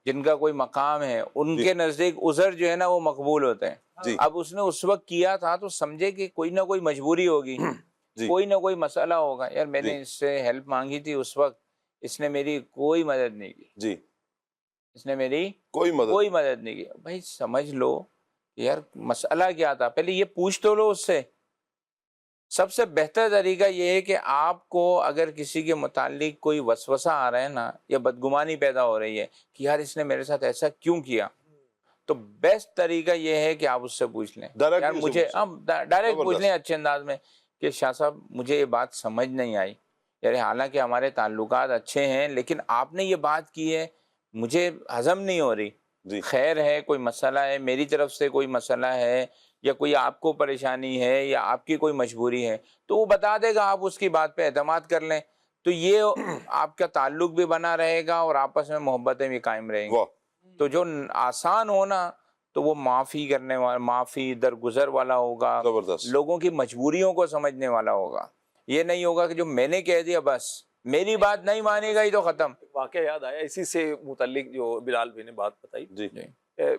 Speaker 5: جن کا کوئی مقام ہے, ان کے نزدیک عذر جو ہے نا وہ مقبول ہوتے ہیں.
Speaker 2: جی,
Speaker 5: اب اس نے اس وقت کیا تھا تو سمجھے کہ کوئی نہ کوئی مجبوری ہوگی, کوئی نہ کوئی مسئلہ ہوگا. یار میں نے اس سے ہیلپ مانگی تھی اس وقت, اس نے میری کوئی مدد نہیں کی.
Speaker 2: جی,
Speaker 5: اس نے میری
Speaker 2: کوئی
Speaker 5: مدد نہیں کی. بھائی سمجھ لو یار مسئلہ کیا تھا, پہلے یہ پوچھ تو لو اس سے. سب سے بہتر طریقہ یہ ہے کہ آپ کو اگر کسی کے متعلق کوئی وسوسہ آ رہا ہے نا, یا بدگمانی پیدا ہو رہی ہے کہ یار اس نے میرے ساتھ ایسا کیوں کیا, تو بیسٹ طریقہ یہ ہے کہ آپ اس سے پوچھ لیں. یار مجھے ڈائریکٹ پوچھ لیں اچھے انداز میں کہ شاہ صاحب مجھے یہ بات سمجھ نہیں آئی, یار حالانکہ ہمارے تعلقات اچھے ہیں لیکن آپ نے یہ بات کی ہے مجھے ہضم نہیں ہو رہی. خیر ہے, کوئی مسئلہ ہے, میری طرف سے کوئی مسئلہ ہے, یا کوئی آپ کو پریشانی ہے, یا آپ کی کوئی مجبوری ہے, تو وہ بتا دے گا, آپ اس کی بات پہ اعتماد کر لیں, تو یہ آپ کا تعلق بھی بنا رہے گا اور آپس میں محبتیں بھی قائم رہیں گی. تو جو آسان ہونا تو وہ معافی کرنے والا, معافی درگزر والا ہوگا, لوگوں کی مجبوریوں کو سمجھنے والا ہوگا. یہ نہیں ہوگا کہ جو میں نے کہہ دیا بس میری بات نہیں مانے گا ہی تو ختم.
Speaker 6: واقعہ یاد آیا اسی سے متعلق جو بلال بھائی نے بات بتائی.
Speaker 2: جی,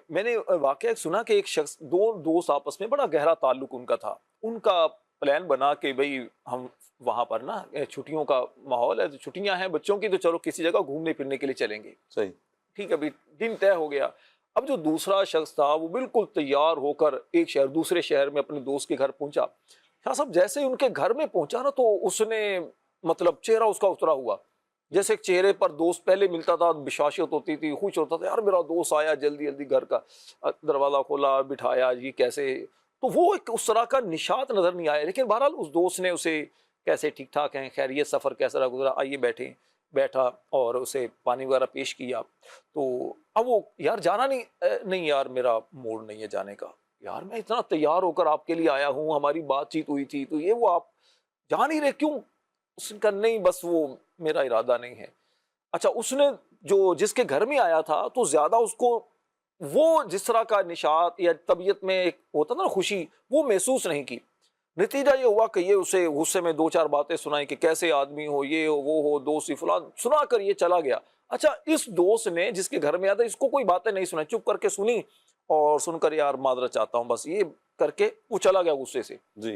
Speaker 6: میں نے واقعہ سنا کہ ایک شخص, دو دوست آپس میں بڑا گہرا تعلق ان کا تھا. ان کا پلان بنا کہ بھئی ہم وہاں پر نا چھٹیوں کا ماحول ہے, چھٹیاں ہیں بچوں کی, تو چلو کسی جگہ گھومنے پھرنے کے لیے چلیں گے.
Speaker 2: صحیح,
Speaker 6: ٹھیک ہے, ابھی دن طے ہو گیا. اب جو دوسرا شخص تھا وہ بالکل تیار ہو کر ایک شہر دوسرے شہر میں اپنے دوست کے گھر پہنچا. شاہ صاحب جیسے ہی ان کے گھر میں پہنچا نا, تو اس نے مطلب چہرہ اس کا اترا ہوا, جیسے ایک چہرے پر دوست پہلے ملتا تھا بشاشت ہوتی تھی, خوش ہوتا تھا, یار میرا دوست آیا, جلدی جلدی گھر کا دروازہ کھولا, بٹھایا, یہ کیسے. تو وہ ایک اس طرح کا نشاط نظر نہیں آیا. لیکن بہرحال اس دوست نے اسے کیسے ٹھیک ٹھاک ہیں, خیریت, سفر کیسا رہا, گزرا, آئیے بیٹھا اور اسے پانی وغیرہ پیش کیا. تو اب وہ یار جانا نہیں یار میرا موڈ نہیں ہے جانے کا, یار میں اتنا تیار ہو کر آپ کے لیے آیا ہوں, ہماری بات چیت ہوئی تھی, تو یہ وہ آپ جا نہیں رہے کیوں. اس کا نہیں, بس وہ میرا ارادہ نہیں ہے. اچھا, اس نے جو جس کے گھر میں آیا تھا تو زیادہ اس کو وہ جس طرح کا نشاط یا طبیعت میں ایک ہوتا نا خوشی, وہ محسوس نہیں کی. نتیجہ یہ ہوا کہ یہ اسے غصے میں دو چار باتیں سنائی کہ کیسے آدمی ہو, یہ ہو, وہ ہو, دوستی فلان, سنا کر یہ چلا گیا. اچھا, اس دوست نے جس کے گھر میں آیا تھا اس کو کوئی باتیں نہیں سنائی, چپ کر کے سنی اور سن کر یار معذرت چاہتا ہوں, بس یہ کر کے وہ چلا گیا غصے سے.
Speaker 2: جی,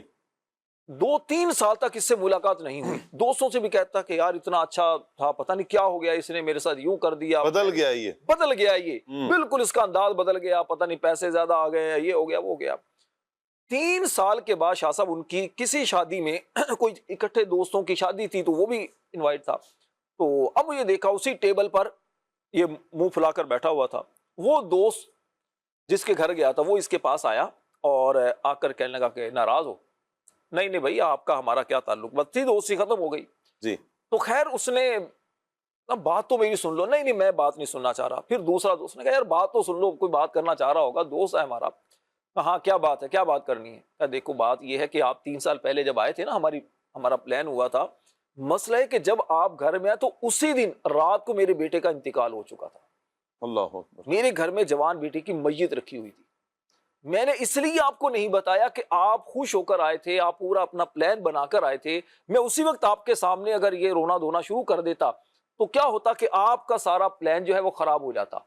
Speaker 6: 2-3 سال تک اس سے ملاقات نہیں ہوئی. دوستوں سے بھی کہتا کہ یار اتنا اچھا تھا, پتہ نہیں کیا ہو گیا, اس نے میرے ساتھ یوں کر دیا,
Speaker 2: بدل گیا یہ
Speaker 6: بالکل اس کا انداز بدل گیا, پتہ نہیں پیسے زیادہ آ گئے, یہ ہو گیا, وہ ہو گیا. 3 سال کے بعد شاہ صاحب ان کی کسی شادی میں کوئی اکٹھے دوستوں کی شادی تھی, تو وہ بھی انوائٹ تھا. تو اب یہ دیکھا اسی ٹیبل پر یہ منہ پھلا کر بیٹھا ہوا تھا. وہ دوست جس کے گھر گیا تھا وہ اس کے پاس آیا اور آ کر کہنے لگا کہ ناراض ہو. نہیں بھائی, آپ کا ہمارا کیا تعلق, بس تھی دوستی ختم ہو گئی.
Speaker 2: جی,
Speaker 6: تو خیر اس نے بات تو میری سن لو. نہیں میں بات نہیں سننا چاہ رہا. پھر دوسرا دوست نے کہا یار بات تو سن لو, کوئی بات کرنا چاہ رہا ہوگا, دوست ہے ہمارا. ہاں کیا بات ہے, کیا بات کرنی ہے. کہا دیکھو بات یہ ہے کہ آپ 3 سال پہلے جب آئے تھے نا, ہمارا پلان ہوا تھا. مسئلہ ہے کہ جب آپ گھر میں آئے تو اسی دن رات کو میرے بیٹے کا انتقال ہو چکا تھا.
Speaker 2: اللہ اکبر.
Speaker 6: میرے گھر میں جوان بیٹے کی میت رکھی ہوئی تھی. میں نے اس لیے آپ کو نہیں بتایا کہ آپ خوش ہو کر آئے تھے, آپ پورا اپنا پلان بنا کر آئے تھے. میں اسی وقت آپ کے سامنے اگر یہ رونا دھونا شروع کر دیتا تو کیا ہوتا کہ آپ کا سارا پلان جو ہے وہ خراب ہو جاتا.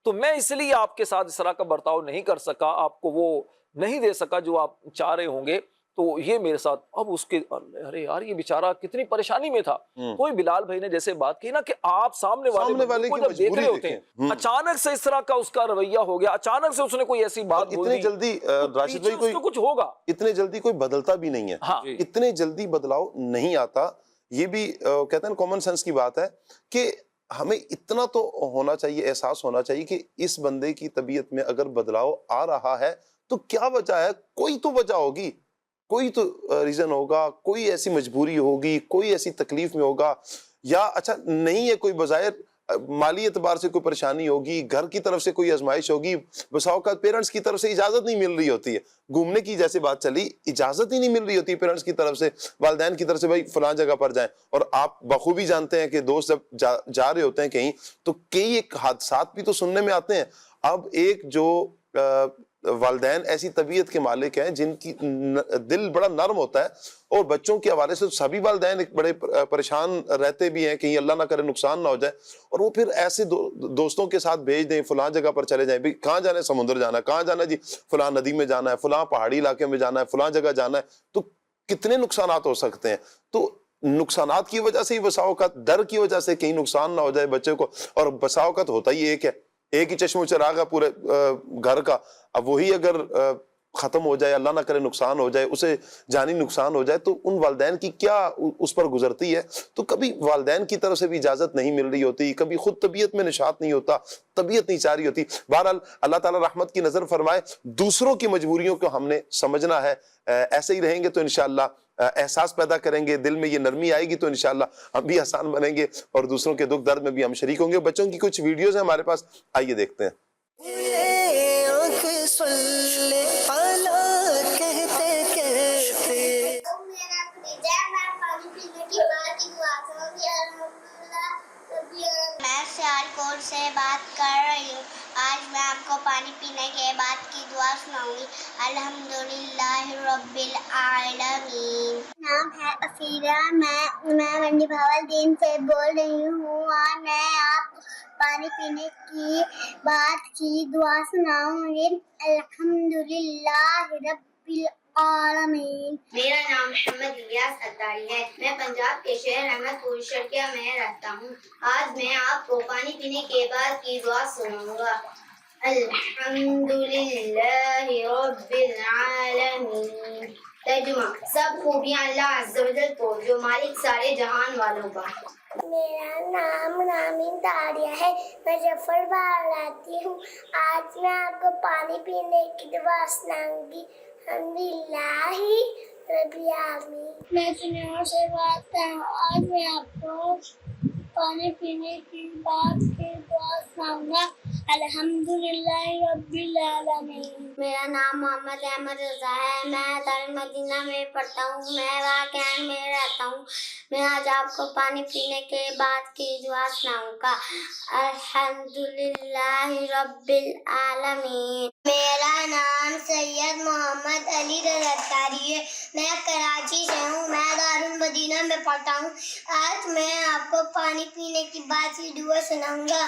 Speaker 6: تو میں اس لیے آپ کے ساتھ اس طرح کا برتاؤ نہیں کر سکا, آپ کو وہ نہیں دے سکا جو آپ چاہ رہے ہوں گے. تو یہ میرے ساتھ. اب اس کے ارے یار یہ بیچارہ کتنی پریشانی میں تھا. کوئی بلال بھائی نے جیسے بات کی نا کہ آپ سامنے والے کو جب دیکھ رہے ہوتے ہیں, اچانک سے اس طرح کا اس کا رویہ ہو گیا, اچانک سے اس نے کوئی ایسی بات بول دی,
Speaker 2: اتنی جلدی راشد بھائی کوئی
Speaker 6: کچھ ہوگا,
Speaker 2: اتنے جلدی کوئی بدلتا بھی نہیں ہے. اتنے جلدی بدلاؤ نہیں آتا. یہ بھی کہتے ہیں کامن سینس کی بات ہے کہ ہمیں اتنا تو ہونا چاہیے, احساس ہونا چاہیے کہ اس بندے کی طبیعت میں اگر بدلاؤ آ رہا ہے تو کیا وجہ ہے. کوئی تو وجہ ہوگی, کوئی تو ریزن ہوگا, کوئی ایسی مجبوری ہوگی, کوئی ایسی تکلیف میں ہوگا, یا اچھا نہیں ہے کوئی بظاہر مالی اعتبار سے کوئی پریشانی ہوگی, گھر کی طرف سے کوئی آزمائش ہوگی, بسا اوقات پیرنٹس کی طرف سے اجازت نہیں مل رہی ہوتی ہے, گھومنے کی جیسے بات چلی, اجازت ہی نہیں مل رہی ہوتی پیرنٹس کی طرف سے, والدین کی طرف سے بھائی فلاں جگہ پر جائیں. اور آپ بخوبی جانتے ہیں کہ دوست جب جا رہے ہوتے ہیں کہیں تو کئی ایک حادثات بھی تو سننے میں آتے ہیں. اب ایک جو والدین ایسی طبیعت کے مالک ہیں جن کی دل بڑا نرم ہوتا ہے, اور بچوں کے حوالے سے سبھی والدین ایک بڑے پریشان رہتے بھی ہیں کہیں اللہ نہ کرے نقصان نہ ہو جائے, اور وہ پھر ایسے دوستوں کے ساتھ بھیج دیں فلاں جگہ پر چلے جائیں, بھئی کہاں جانا ہے, سمندر جانا ہے, کہاں جانا ہے جی فلاں ندی میں جانا ہے, فلاں پہاڑی علاقے میں جانا ہے, فلاں جگہ جانا ہے. تو کتنے نقصانات ہو سکتے ہیں. تو نقصانات کی وجہ سے ہی بسا اوقات, ڈر کی وجہ سے کہیں نقصان نہ ہو جائے بچے کو, اور بسا اوقات ہوتا ہی ایک ہے, ایک ہی چشم و چراغ ہے پورے گھر کا, اب وہی اگر ختم ہو جائے, اللہ نہ کرے نقصان ہو جائے, اسے جانی نقصان ہو جائے, تو ان والدین کی کیا اس پر گزرتی ہے. تو کبھی والدین کی طرف سے بھی اجازت نہیں مل رہی ہوتی, کبھی خود طبیعت میں نشاط نہیں ہوتا, طبیعت نہیں چاہ رہی ہوتی. بہرحال اللہ تعالیٰ رحمت کی نظر فرمائے, دوسروں کی مجبوریوں کو ہم نے سمجھنا ہے. ایسے ہی رہیں گے تو انشاءاللہ احساس پیدا کریں گے, دل میں یہ نرمی آئے گی تو انشاءاللہ ہم بھی آسان بنیں گے, اور دوسروں کے دکھ درد میں بھی ہم شریک ہوں گے. بچوں کی کچھ ویڈیوز ہیں ہمارے پاس, آئیے دیکھتے ہیں.
Speaker 1: آنکھ سن لے پالا کہتے کہتے.
Speaker 8: میں سیالکوٹ سے بات کر رہی ہوں. آج میں آپ کو پانی پینے کے بعد کی دعا سناؤں گی. الحمدللہ رب العالمین. نام ہے افیرہ, میں منڈی بہاولدین سے بول رہی ہوں, اور میں آپ پانی پینے کی بعد کی دعا سناؤں گی. الحمدللہ رب العالمین. میرا نام محمد الیاس اتاری ہے. میں پنجاب کے شہر احمد پور شرقیہ میں رہتا ہوں. آج میں آپ کو پانی پینے کے بعد کی دعا سناؤں گا. الحمدللہ رب العالمین. ترجمہ: سب خوبیاں اللہ عز و جل کو, جو مالک سارے جہان والوں کا. میرا نام نامین تاریہ ہے. میں جعفر باغ رہتی ہوں. آج میں آپ کو پانی پینے کی دعا سناؤں گی. الحمدللہ رب العالمین. میں چنار سے بات کر رہا ہوں. آج میں آپ کو پانی پینے کی بعد کی دعا سناؤں گا. الحمدللہ رب العالمین. میرا نام محمد احمد رضا ہے. میں دارالمدینہ میں پڑھتا ہوں. میں واقعان میں رہتا ہوں. میں آج آپ کو پانی پینے کے بعد کی دعا سناؤں گا. الحمدللہ رب العالمین. میرا نام سید محمد علی رضاکاری ہے. میں کراچی سے ہوں. میں دارالمدینہ میں پڑھتا ہوں. آج میں آپ کو پانی پینے کی بعد کی دعا سناؤں گا.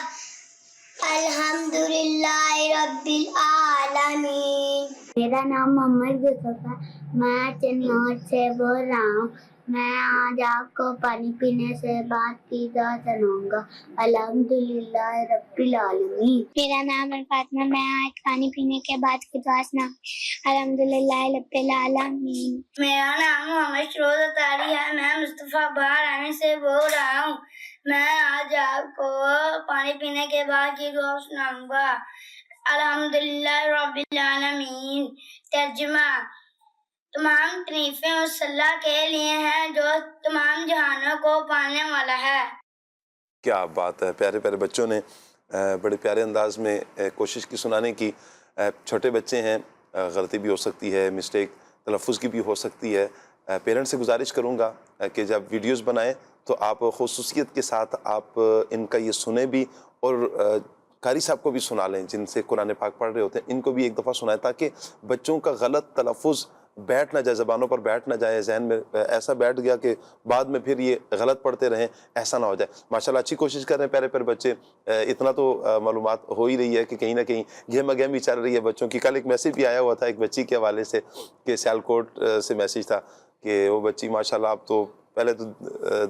Speaker 8: الحمدللہ رب العالمین. میرا نام محمد یوسف ہے. میں چنار سے بول رہا ہوں. میں آج آپ کو پانی پینے سے بعد کی دعا سناؤں گا. الحمدللہ رب العالمین. میرا نام فاطمہ. میں آج پانی پینے کے بعد کی دعا سناؤں گا. الحمدللہ رب العالمین. میرا نام محمد شروز اتاری ہے. میں مصطفیٰ بہرانی سے بول رہا ہوں. میں آج آپ کو پانی پینے کے بعد کی دعا سناؤں گا. الحمدللہ رب العالمین. ترجمہ: تمام تعریفیں اس اللہ کے لیے ہیں جو تمام جہانوں کو پالنے والا ہے.
Speaker 2: کیا بات ہے, پیارے پیارے بچوں نے بڑے پیارے انداز میں کوشش کی سنانے کی. چھوٹے بچے ہیں, غلطی بھی ہو سکتی ہے, مسٹیک تلفظ کی بھی ہو سکتی ہے. پیرنٹ سے گزارش کروں گا کہ جب ویڈیوز بنائیں تو آپ خصوصیت کے ساتھ آپ ان کا یہ سنیں بھی, اور قاری صاحب کو بھی سنا لیں جن سے قرآن پاک پڑھ رہے ہوتے ہیں, ان کو بھی ایک دفعہ سنائیں تاکہ بچوں کا غلط تلفظ بیٹھ نہ جائے, زبانوں پر بیٹھ نہ جائے, ذہن میں ایسا بیٹھ گیا کہ بعد میں پھر یہ غلط پڑھتے رہیں, ایسا نہ ہو جائے. ماشاءاللہ اچھی کوشش کر رہے ہیں پیارے پیارے بچے. اتنا تو معلومات ہو ہی رہی ہے کہ کہیں نہ کہیں گہما گہمی چل رہی ہے بچوں کی. کل ایک میسیج بھی آیا ہوا تھا ایک بچی کے حوالے سے کہ سیالکوٹ سے میسیج تھا کہ وہ بچی ماشاءاللہ اب تو پہلے تو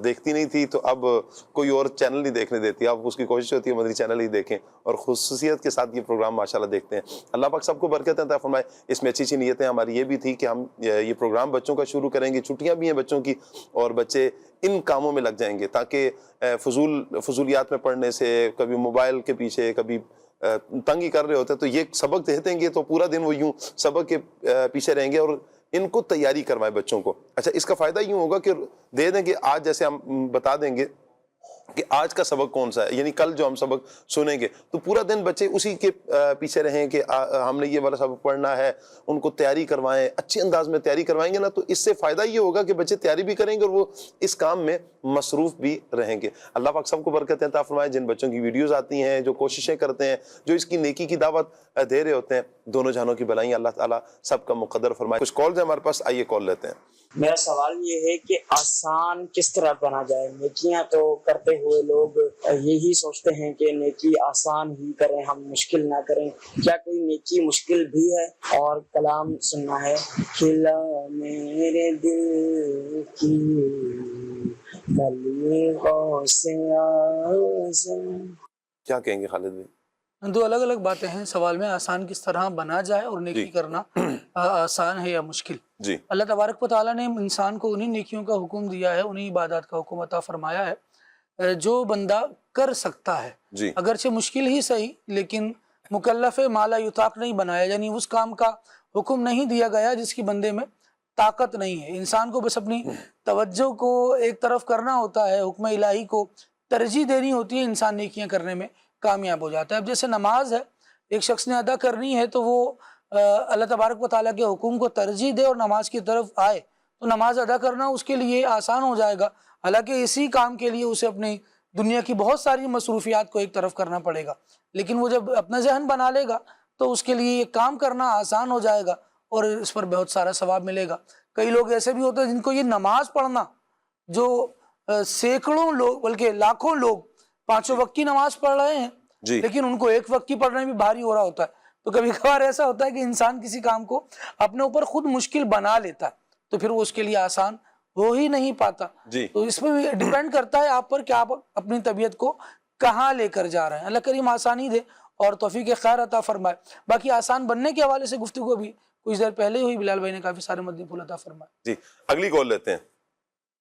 Speaker 2: دیکھتی نہیں تھی, تو اب کوئی اور چینل نہیں دیکھنے دیتی. اب اس کی کوشش ہوتی ہے مدنی چینل ہی دیکھیں, اور خصوصیت کے ساتھ یہ پروگرام ماشاءاللہ دیکھتے ہیں. اللہ پاک سب کو برکت عطا فرمائے. اس میں اچھی نیتیں ہماری یہ بھی تھی کہ ہم یہ پروگرام بچوں کا شروع کریں گے, چھٹیاں بھی ہیں بچوں کی, اور بچے ان کاموں میں لگ جائیں گے تاکہ فضولیات میں پڑھنے سے, کبھی موبائل کے پیچھے, کبھی تنگی کر رہے ہوتے ہیں, تو یہ سبق دے دیں گے تو پورا دن وہ یوں سبق کے پیچھے رہیں گے, اور ان کو تیاری کروائیں بچوں کو. اچھا, اس کا فائدہ یوں ہوگا کہ دے دیں گے, آج جیسے ہم بتا دیں گے کہ آج کا سبق کون سا ہے، یعنی کل جو ہم سبق سنیں گے تو پورا دن بچے اسی کے پیچھے رہیں کہ ہم نے یہ والا سبق پڑھنا ہے، ان کو تیاری کروائیں، اچھے انداز میں تیاری کروائیں گے نا تو اس سے فائدہ یہ ہوگا کہ بچے تیاری بھی کریں گے اور وہ اس کام میں مصروف بھی رہیں گے۔ اللہ پاک سب کو برکت عطا فرمائے۔ جن بچوں کی ویڈیوز آتی ہیں، جو کوششیں کرتے ہیں، جو اس کی نیکی کی دعوت دے رہے ہوتے ہیں، دونوں جہانوں کی بھلائیں اللہ تعالیٰ سب کا مقدر فرمائے۔ کچھ کالز ہیں ہمارے پاس، آئیے کال لیتے ہیں۔
Speaker 9: میرا سوال یہ ہے کہ آسان کس طرح بنا جائے؟ نیکیاں تو کرتے ہوئے لوگ یہی سوچتے ہیں کہ نیکی آسان ہی کریں، ہم مشکل نہ کریں۔ کیا کوئی نیکی مشکل بھی ہے؟ اور کلام سننا ہے، کھلا میرے دل کی کلی غوث اعظم۔
Speaker 2: کیا کہیں گے خالد بھائی؟
Speaker 7: دو الگ الگ باتیں ہیں سوال میں، آسان کس طرح بنا جائے اور نیکی کرنا آسان ہے یا مشکل۔
Speaker 2: جی
Speaker 7: اللہ تبارک و تعالیٰ نے انسان کو انہی نیکیوں کا حکم دیا ہے، انہی عبادات کا حکم عطا فرمایا ہے جو بندہ کر سکتا ہے،
Speaker 2: جی
Speaker 7: اگرچہ مشکل ہی صحیح، لیکن مکلف ما لا یطاق نہیں بنایا، یعنی اس کام کا حکم نہیں دیا گیا جس کی بندے میں طاقت نہیں ہے۔ انسان کو بس اپنی توجہ کو ایک طرف کرنا ہوتا ہے، حکم الہی کو ترجیح دینی ہوتی ہے، انسان نیکیاں کرنے میں کامیاب ہو جاتا ہے۔ اب جیسے نماز ہے، ایک شخص نے ادا کرنی ہے تو وہ اللہ تبارک و تعالیٰ کے حکم کو ترجیح دے اور نماز کی طرف آئے تو نماز ادا کرنا اس کے لیے آسان ہو جائے گا، حالانکہ اسی کام کے لیے اسے اپنی دنیا کی بہت ساری مصروفیات کو ایک طرف کرنا پڑے گا، لیکن وہ جب اپنا ذہن بنا لے گا تو اس کے لیے یہ کام کرنا آسان ہو جائے گا اور اس پر بہت سارا ثواب ملے گا۔ کئی لوگ ایسے بھی ہوتے ہیں جن کو یہ نماز پڑھنا، جو سینکڑوں لوگ بلکہ لاکھوں لوگ پانچوں وقت کی نماز پڑھ رہے ہیں
Speaker 2: جی
Speaker 7: لیکن ان کو ایک وقت کی پڑھنے بھی بھاری ہو رہا ہوتا ہے۔ تو کبھی کبھار ایسا ہوتا ہے کہ انسان کسی کام کو اپنے اوپر خود مشکل بنا لیتا ہے تو پھر وہ اس کے لیے آسان ہو ہی نہیں پاتا۔
Speaker 2: جی
Speaker 7: تو اس میں ڈیپینڈ کرتا ہے آپ پر کہ آپ اپنی طبیعت کو کہاں لے کر جا رہے ہیں۔ اللہ کریم آسانی دے اور توفیق خیر عطا فرمائے۔ باقی آسان بننے کے حوالے سے گفتگو بھی کچھ دیر پہلے ہوئی، بلال بھائی نے کافی سارے مدنی پھول عطا فرمائے۔
Speaker 2: جی اگلی کال لیتے ہیں۔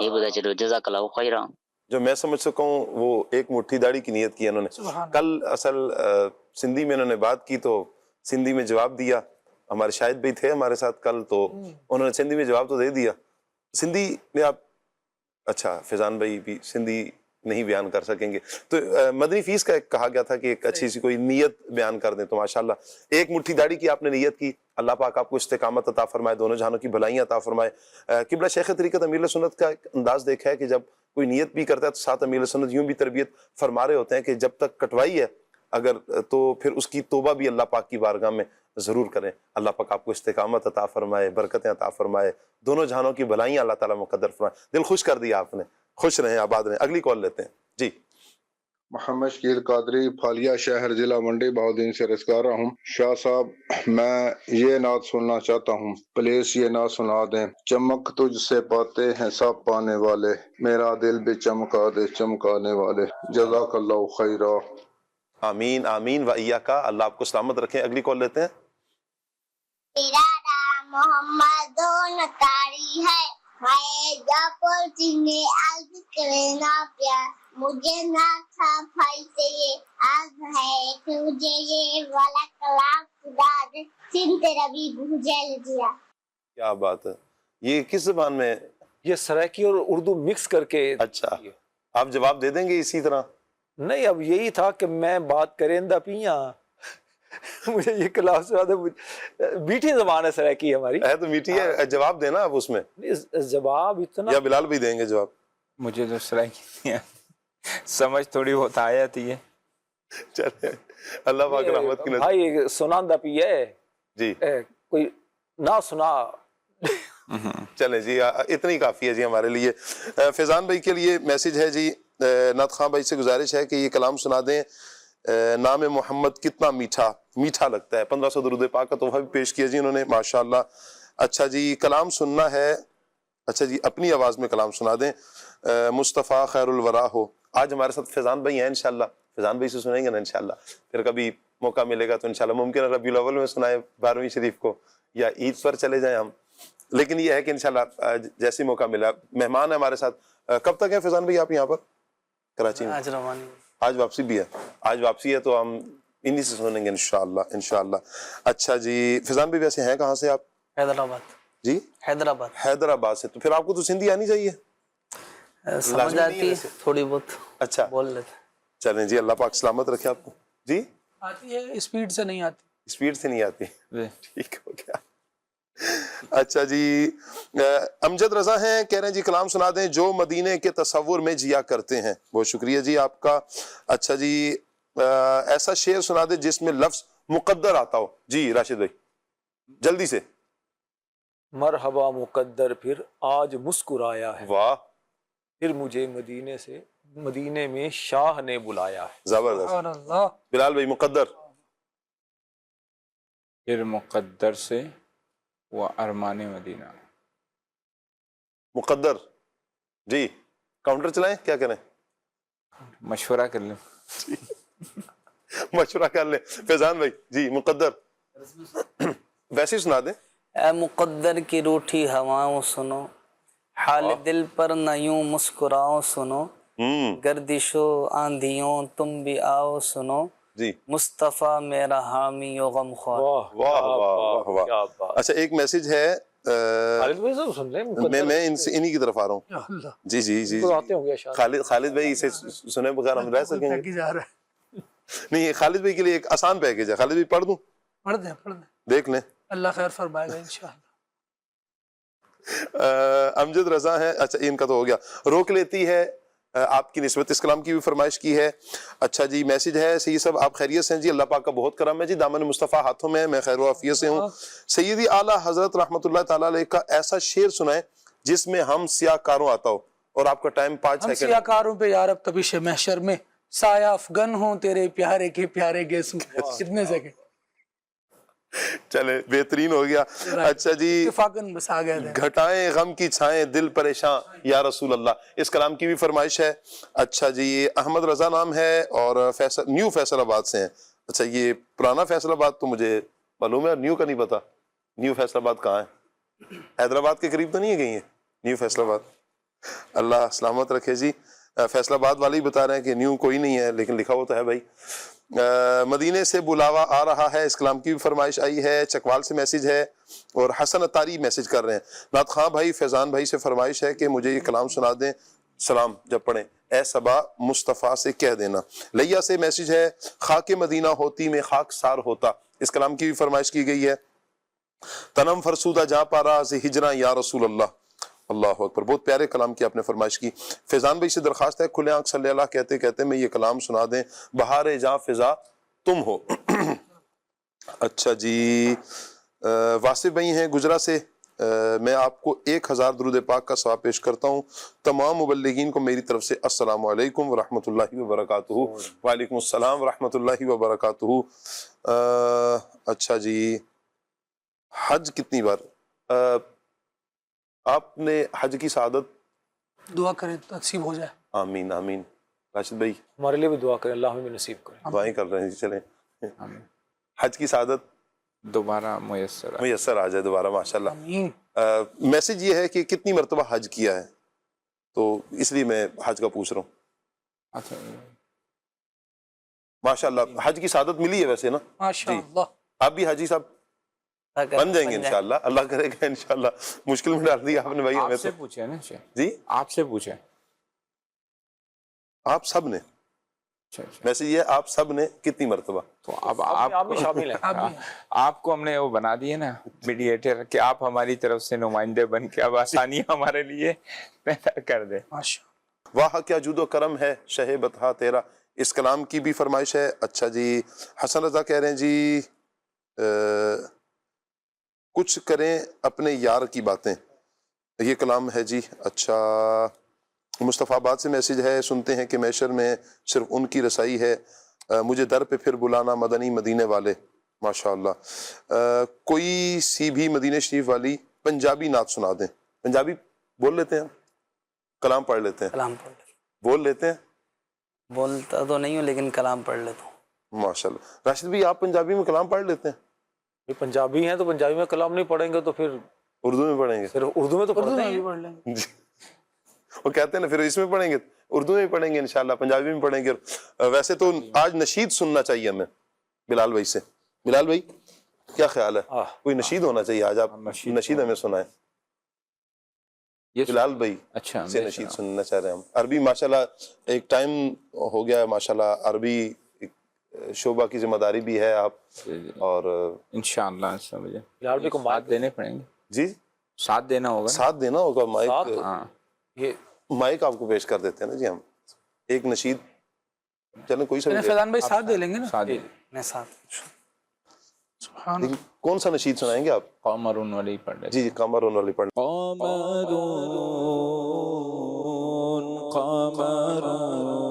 Speaker 10: یہ بتا چلو جزاک اللہ خیرا۔
Speaker 2: جو میں سمجھ سکا ہوں وہ ایک مٹھی داڑھی کی نیت کی انہوں نے۔ کل اصل سندھی میں انہوں نے بات کی تو سندھی میں جواب دیا، ہمارے شاہد بھی تھے ہمارے ساتھ کل تو انہوں نے سندھی میں جواب تو دے دیا۔ سندھی میں آپ اچھا فیضان بھائی بھی سندھی نہیں بیان کر سکیں گے تو مدنی فیس کا ایک کہا گیا تھا کہ ایک اچھی سی کوئی نیت بیان کر دیں، تو ماشاءاللہ ایک مٹھی داڑھی کی آپ نے نیت کی، اللہ پاک آپ کو استقامت عطا فرمائے، دونوں جہانوں کی بھلائیاں عطا فرمائے۔ قبلہ شیخ طریقت امیر سنت کا ایک انداز دیکھا ہے کہ جب کوئی نیت بھی کرتا ہے تو ساتھ امیر سنت یوں بھی تربیت فرما رہے ہوتے ہیں کہ جب تک کٹوائی ہے اگر تو پھر اس کی توبہ بھی اللہ پاک کی بارگاہ میں ضرور کریں۔ اللہ پاک آپ کو استقامت عطا فرمائے، برکتیں عطا فرمائے، دونوں جہانوں کی بھلائیاں اللہ تعالیٰ مقدر فرمائے۔ دل خوش کر دیا آپ نے، خوش رہیں، آباد رہیں۔ اگلی کال لیتے ہیں جی۔
Speaker 11: محمد شکیل قادری پھالیا شہر ضلع منڈی بہاؤدین سے عرض کر رہا ہوں۔ شاہ صاحب میں یہ نعت سننا چاہتا ہوں، پلیز یہ نعت سنا دیں۔ چمک تجھ سے پاتے ہیں سب پانے والے، میرا دل بھی چمکا دے چمکانے والے، جزاک اللہ خیرہ۔
Speaker 2: آمین آمین و ایاکا، اللہ آپ کو سلامت رکھیں۔ اگلی کال لیتے ہیں۔
Speaker 8: میرا نام محمد نتاری ہے، میں جاپور چنگے عرض کرنا پیار، مجھے نہ تھا بھائی سے یہ عرض ہے کہ مجھے یہ والا کلام خدا نے سن تیرا بھی بھوجل دیا۔
Speaker 2: کیا بات ہے، یہ کس زبان میں؟
Speaker 6: یہ سرائکی اور اردو مکس کر کے۔
Speaker 2: اچھا آپ جواب دے دیں گے اسی طرح؟
Speaker 6: نہیں، اب یہی تھا کہ میں بات کریں دا پیاں مجھے یہ کلام سنا دے۔ میٹھی زبان ہے سرائکی ہماری،
Speaker 2: ہے تو میٹھی ہے، جواب دینا آپ اس میں،
Speaker 6: جواب اتنا۔
Speaker 2: یا بلال بھی دیں گے جواب؟
Speaker 5: مجھے تو سرائکی سمجھ تھوڑی بہت آ جاتی ہے۔
Speaker 2: چلے اللہ پاک رحمت کی نظر۔
Speaker 6: بھائی سنان دا پی ہے
Speaker 2: جی
Speaker 6: کوئی نہ سنا۔
Speaker 2: چلیں جی اتنی کافی ہے جی ہمارے لیے۔ فیضان بھائی کے لیے میسیج ہے جی، نعت خان بھائی سے گزارش ہے کہ یہ کلام سنا دیں، نام محمد کتنا میٹھا میٹھا لگتا ہے۔ 1500 درود پاک کا تحفہ بھی پیش کیا جی انہوں نے، ماشاءاللہ۔ اچھا جی کلام سننا ہے، اچھا جی اپنی آواز میں کلام سنا دیں۔ مصطفیٰ خیر الورا ہو، آج ہمارے ساتھ فیضان بھائی ہیں انشاءاللہ، فیضان بھائی سے سنیں گے نا انشاءاللہ. پھر کبھی موقع ملے گا تو انشاءاللہ ممکن ہے ربیع الاول میں سنائے 12ویں شریف کو, یا عید پر چلے جائیں ہم. لیکن یہ ہے کہ انشاءاللہ جیسی موقع ملا. مہمان ہے ہمارے ساتھ. کب تک ہیں فیضان بھائی آپ یہاں پر کراچی میں؟
Speaker 4: آج روانی.
Speaker 2: آج واپسی بھی ہے. آج واپسی ہے تو ہم انہی سے سنیں گے انشاءاللہ. اچھا جی فیضان بھائی ویسے ہیں کہاں سے آپ؟
Speaker 4: حیدرآباد.
Speaker 2: جی
Speaker 4: حیدرآباد.
Speaker 2: حیدرآباد سے. تو پھر آپ کو تو سندھی آنی چاہیے.
Speaker 4: سمجھ آتی ہے تھوڑی بہت.
Speaker 2: اچھا
Speaker 4: بول لیتے.
Speaker 2: چلیں جی, اللہ پاک سلامت رکھے آپ کو. جی
Speaker 7: آتی ہے, اسپیڈ سے نہیں آتی.
Speaker 2: اسپیڈ سے نہیں آتی, ٹھیک ہو گیا. اچھا جی امجد رضا ہیں, کہہ رہے ہیں جی کلام سنا دیں جو مدینے کے تصور میں جیا کرتے ہیں. بہت شکریہ جی آپ کا. اچھا جی ایسا شعر سنا دیں جس میں لفظ مقدر آتا ہو. جی راشد بھائی جلدی سے.
Speaker 6: مرحبا مقدر پھر آج مسکرایا ہے,
Speaker 2: واہ
Speaker 6: پھر مجھے مدینے میں شاہ نے بلایا ہے.
Speaker 2: زبردست.
Speaker 7: سبحان اللہ.
Speaker 2: بلال بھائی مقدر.
Speaker 5: پھر مقدر سے وہ ارمان مدینہ.
Speaker 2: مقدر جی کاؤنٹر چلائیں کیا کریں؟
Speaker 5: مشورہ کر لیں.
Speaker 2: مشورہ کر لیں. فیضان بھائی جی مقدر ویسے ہی سنا دیں.
Speaker 4: اے مقدر کی روٹھی ہواؤں سنو, حال دل پر نہ یوں مسکراؤ سنو, گردشو آندھیوں تم بھی آؤ سنو,
Speaker 2: جی
Speaker 4: مصطفیٰ میرا حامی و غمخوار.
Speaker 6: واہ
Speaker 2: واہ واہ واہ
Speaker 6: کیا
Speaker 2: واہ.
Speaker 6: بات.
Speaker 2: اچھا ایک میسج ہے,
Speaker 6: خالد بھائی صاحب سن رہے ہیں؟
Speaker 2: میں انہی کی طرف آ رہا ہوں.
Speaker 7: یا اللہ.
Speaker 2: جی جی جی
Speaker 6: تو آتے ہوں گے شاید.
Speaker 2: خالد بھائی اسے سنے بغیر ہم رہ سکیں گے
Speaker 7: پیکیج آ رہا ہے.
Speaker 2: نہیں؟ یہ خالد بھائی کے لیے ایک آسان پیکیج ہے. خالد بھائی پڑھ دوں؟
Speaker 7: پڑھ دیں پڑھ دیں,
Speaker 2: دیکھ لیں.
Speaker 7: اللہ خیر فرمائے گا انشاءاللہ.
Speaker 2: امجد رضا ہے. اچھا ان کا تو ہو گیا. روک لیتی ہے آپ کی نسبت اس کلام کی بھی فرمائش کی ہے. اچھا جی میسج ہے سید صاحب آپ خیریت سے ہیں جی؟ اللہ پاک کا بہت کرم ہے جی, دامن مصطفیٰ ہاتھوں میں, میں خیر و عافیت سے ہوں. سیدی اعلیٰ حضرت رحمۃ اللہ تعالیٰ علیہ کا ایسا شعر سنائیں جس میں ہم سیاہ کاروں آتا ہو, اور آپ کا ٹائم 5
Speaker 7: ہم
Speaker 2: سیکنڈ.
Speaker 7: سیاہ کاروں پہ یارب تبیش محشر میں سایہ افغن ہوں تیرے پیارے کے پیارے گیسوں. کتنے سیکنڈ؟
Speaker 2: چلے بہترین ہو گیا. اچھا جی
Speaker 7: اتفاقاً بس آ گئے تھے.
Speaker 2: گھٹائیں غم کی چھائیں دل پریشان یا رسول اللہ, اس کلام کی بھی فرمائش ہے. اچھا جی احمد رضا نام ہے اور نیو فیصل آباد سے ہیں. اچھا یہ پرانا فیصل آباد تو مجھے معلوم ہے, نیو کا نہیں پتا. نیو فیصل آباد کہاں ہے؟ حیدرآباد کے قریب تو نہیں ہے کہیں ہے نیو فیصل آباد؟ اللہ سلامت رکھے جی. فیصل آباد والے ہی بتا رہے ہیں کہ نیو کوئی نہیں ہے, لیکن لکھا ہوا تو ہے بھائی. مدینے سے بلاوا آ رہا ہے, اس کلام کی بھی فرمائش آئی ہے. چکوال سے میسج ہے, اور حسن اتاری میسج کر رہے ہیں. نعت خواں بھائی فیضان بھائی سے فرمائش ہے کہ مجھے یہ کلام سنا دیں, سلام جب پڑھیں اے صبا مصطفیٰ سے کہہ دینا. لیا سے میسج ہے, خاک مدینہ ہوتی میں خاک سار ہوتا, اس کلام کی بھی فرمائش کی گئی ہے. تنم فرسودہ جا پارا سے ہجراں یا رسول اللہ. اللہ اکبر, بہت پیارے کلام کی آپ نے فرمائش کی. فیضان بھائی سے درخواست ہے کھلے آنکھ صلی اللہ کہتے کہتے میں یہ کلام سنا دیں, بہار جاں فضا تم ہو. اچھا جی واصف بھائی ہیں گجرا سے, میں آپ کو 1000 درود پاک کا ثواب پیش کرتا ہوں. تمام مبلغین کو میری طرف سے السلام علیکم ورحمۃ اللہ وبرکاتہ. وعلیکم السلام ورحمۃ اللہ وبرکاتہ. اچھا جی حج کتنی بار؟ آپ نے حج کی سعادت
Speaker 7: دعا کریں نصیب ہو جائے.
Speaker 2: آمین آمین. راشد بھائی
Speaker 6: ہمارے لیے بھی دعا کریں, اللہ ہمیں نصیب کریں.
Speaker 2: دعائیں کر رہے ہیں جی. چلیں حج کی سعادت
Speaker 5: دوبارہ
Speaker 2: میسر آ جائے دوبارہ ماشاءاللہ.
Speaker 7: آمین.
Speaker 2: میسج یہ ہے کہ کتنی مرتبہ حج کیا ہے, تو اس لیے میں حج کا پوچھ رہا ہوں.
Speaker 5: اچھا
Speaker 2: ماشاءاللہ حج کی سعادت ملی ہے ویسے نا؟
Speaker 7: ماشاءاللہ.
Speaker 2: آپ بھی حاجی صاحب بن جائیں گے انشاءاللہ, اللہ کرے گا انشاءاللہ. مشکل میں ڈال دیا آپ نے بھائی ہمیں.
Speaker 5: آپ سے پوچھے نا
Speaker 2: جی
Speaker 5: آپ سے پوچھے.
Speaker 2: آپ سب نے میسج یہ آپ سب نے کتنی مرتبہ؟
Speaker 5: تو اب آپ
Speaker 6: بھی شامل ہیں.
Speaker 5: آپ کو ہم نے وہ بنا دیے نا میڈیٹر, کہ آپ ہماری طرف سے نمائندے بن کے اب آسانی ہمارے لیے پیدا کر دیں.
Speaker 2: واہ کیا جود و کرم ہے شہ بطحا تیرا, اس کلام کی بھی فرمائش ہے. اچھا جی حسن رضا کہہ رہے ہیں جی کچھ کریں اپنے یار کی باتیں, یہ کلام ہے جی. اچھا مصطفیٰ آباد سے میسج ہے, سنتے ہیں کہ محشر میں صرف ان کی رسائی ہے, مجھے در پہ پھر بلانا مدنی مدینے والے. ماشاءاللہ کوئی سی بھی مدینہ شریف والی پنجابی نعت سنا دیں. پنجابی بول لیتے ہیں, کلام پڑھ لیتے ہیں,
Speaker 4: کلام پڑھ.
Speaker 2: بول لیتے ہیں.
Speaker 4: بولتا تو نہیں ہوں لیکن کلام پڑھ لیتا ہوں.
Speaker 2: ماشاءاللہ. راشد بھی آپ پنجابی میں کلام پڑھ لیتے ہیں؟
Speaker 6: یہ پنجابی ہیں تو پنجابی میں کلام نہیں پڑھیں گے تو پھر
Speaker 2: اردو میں پڑھیں گے؟
Speaker 6: پھر اردو میں تو
Speaker 7: اردو
Speaker 6: پڑھتے
Speaker 7: میں بھی
Speaker 6: ہیں.
Speaker 7: پڑھ لیں گے.
Speaker 2: جی. وہ کہتے ہیں نا پھر اس میں پڑھیں گے، اردو میں پڑھیں گے انشاءاللہ، پنجابی میں پڑھیں گے. ویسے تو آج نشید سننا چاہیے ہمیں بلال بھائی سے. بلال بھائی کیا خیال ہے؟ کوئی نشید ہونا چاہیے آج، آپ نشید ہمیں سنائیں. بلال بھائی
Speaker 5: اچھا
Speaker 2: سے نشید سننا چاہ رہے ہیں ہم. عربی ماشاءاللہ ایک ٹائم ہو گیا ہے ماشاءاللہ، عربی شعبہ کی ذمہ داری بھی ہے آپ، اور
Speaker 5: انشاءاللہ سمجھے
Speaker 6: بلال بھائی کو
Speaker 5: ساتھ دینے پڑیں گے.
Speaker 2: جی
Speaker 5: ساتھ دینا ہوگا.
Speaker 2: ساتھ دینا ہوگا. مائک
Speaker 5: ہاں
Speaker 6: یہ
Speaker 2: مائک آپ کو پیش کر دیتے ہیں نا جی ہم. ایک نشید چلیں کوئی سا بھی
Speaker 7: فیضان بھائی ساتھ دے لیں گے نا.
Speaker 5: ساتھ
Speaker 4: میں ساتھ.
Speaker 7: سبحان
Speaker 2: لیکن کون سا نشید سنائیں گے آپ؟
Speaker 5: قمرون والی پڑھ رہے.
Speaker 2: جی جی قمرون والی پڑھ.
Speaker 5: قمرون قمرون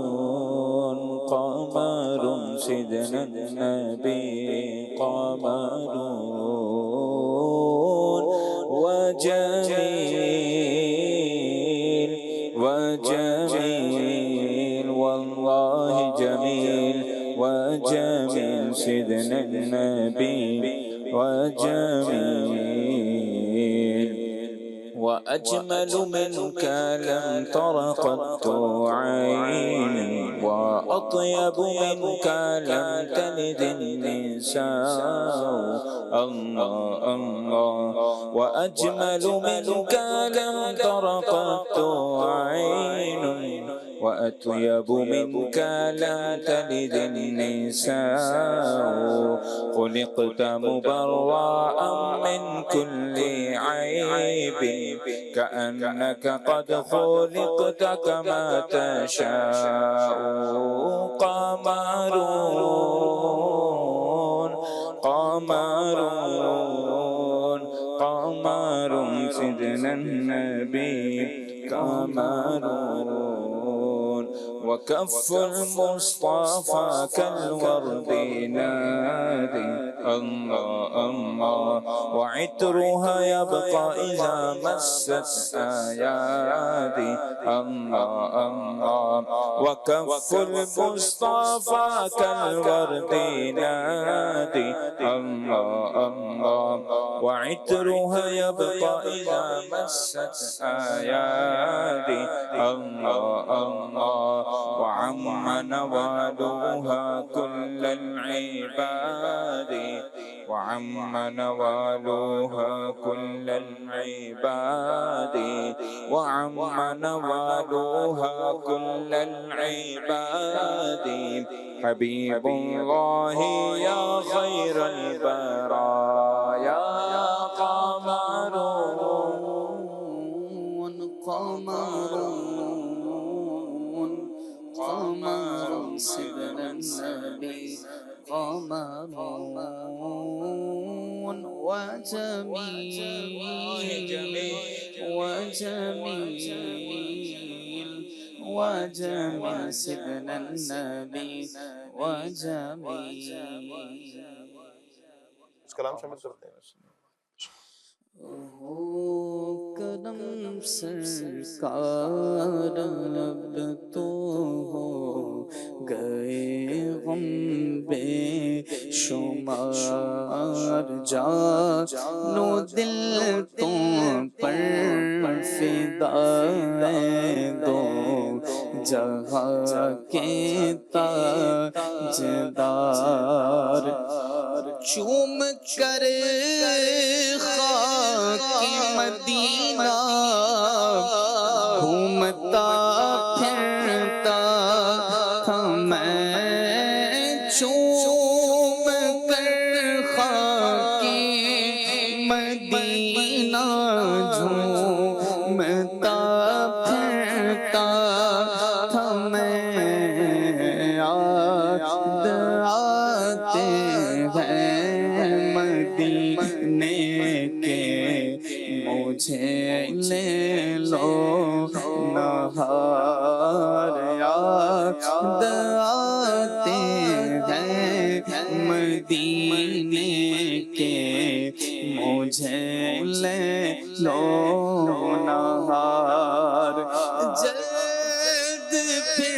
Speaker 5: قمر سيدنا النبي قمرون وجميل وجميل والله جميل وجميل سيدنا النبي وجميل وأجمل منك لم تر قط عيني وأطيب منك لم تلد النساء الله الله وأجمل منك لم تر قط عين وأطيب منك لم تلد النساء خلقت مبرأ من كل عيب كأنك قد خلقت كما تشاء قمرون قمرون قمر سيدنا النبي قمرون وكف المصطفى كالورد نادي الله الله وعطرها يبقى إذا مست أيادي الله الله وكف المصطفى كالورد نادي الله الله وعطرها يبقى إذا مست أيادي الله الله وعم نوالها كل العباد وعم نوالها كل العباد وعم نوالها كل العباد حبيب الله يا خير البرايا قمرون قمرون قمر سيدنا النبي قمرون وجميل وجميل وجميل سيدنا النبي وجميل.
Speaker 2: اس کلام شامل کرتے ہیں.
Speaker 4: کرم سرکار اب تو ہو گئے غم بے شمار جانو دل تم پر فدا ہے دو جہاں کے تاجدار چوم کر خاک مدینہ گھومتا پھرتا تھا میں چوم کر خاک مدینہ گھومتا پھرتا تھا میں یاد آتے ہیں مدینے کے مجھے لے لو نہار یاد آتے ہیں مدینے کے مجھے لے لو نہار جلد پھر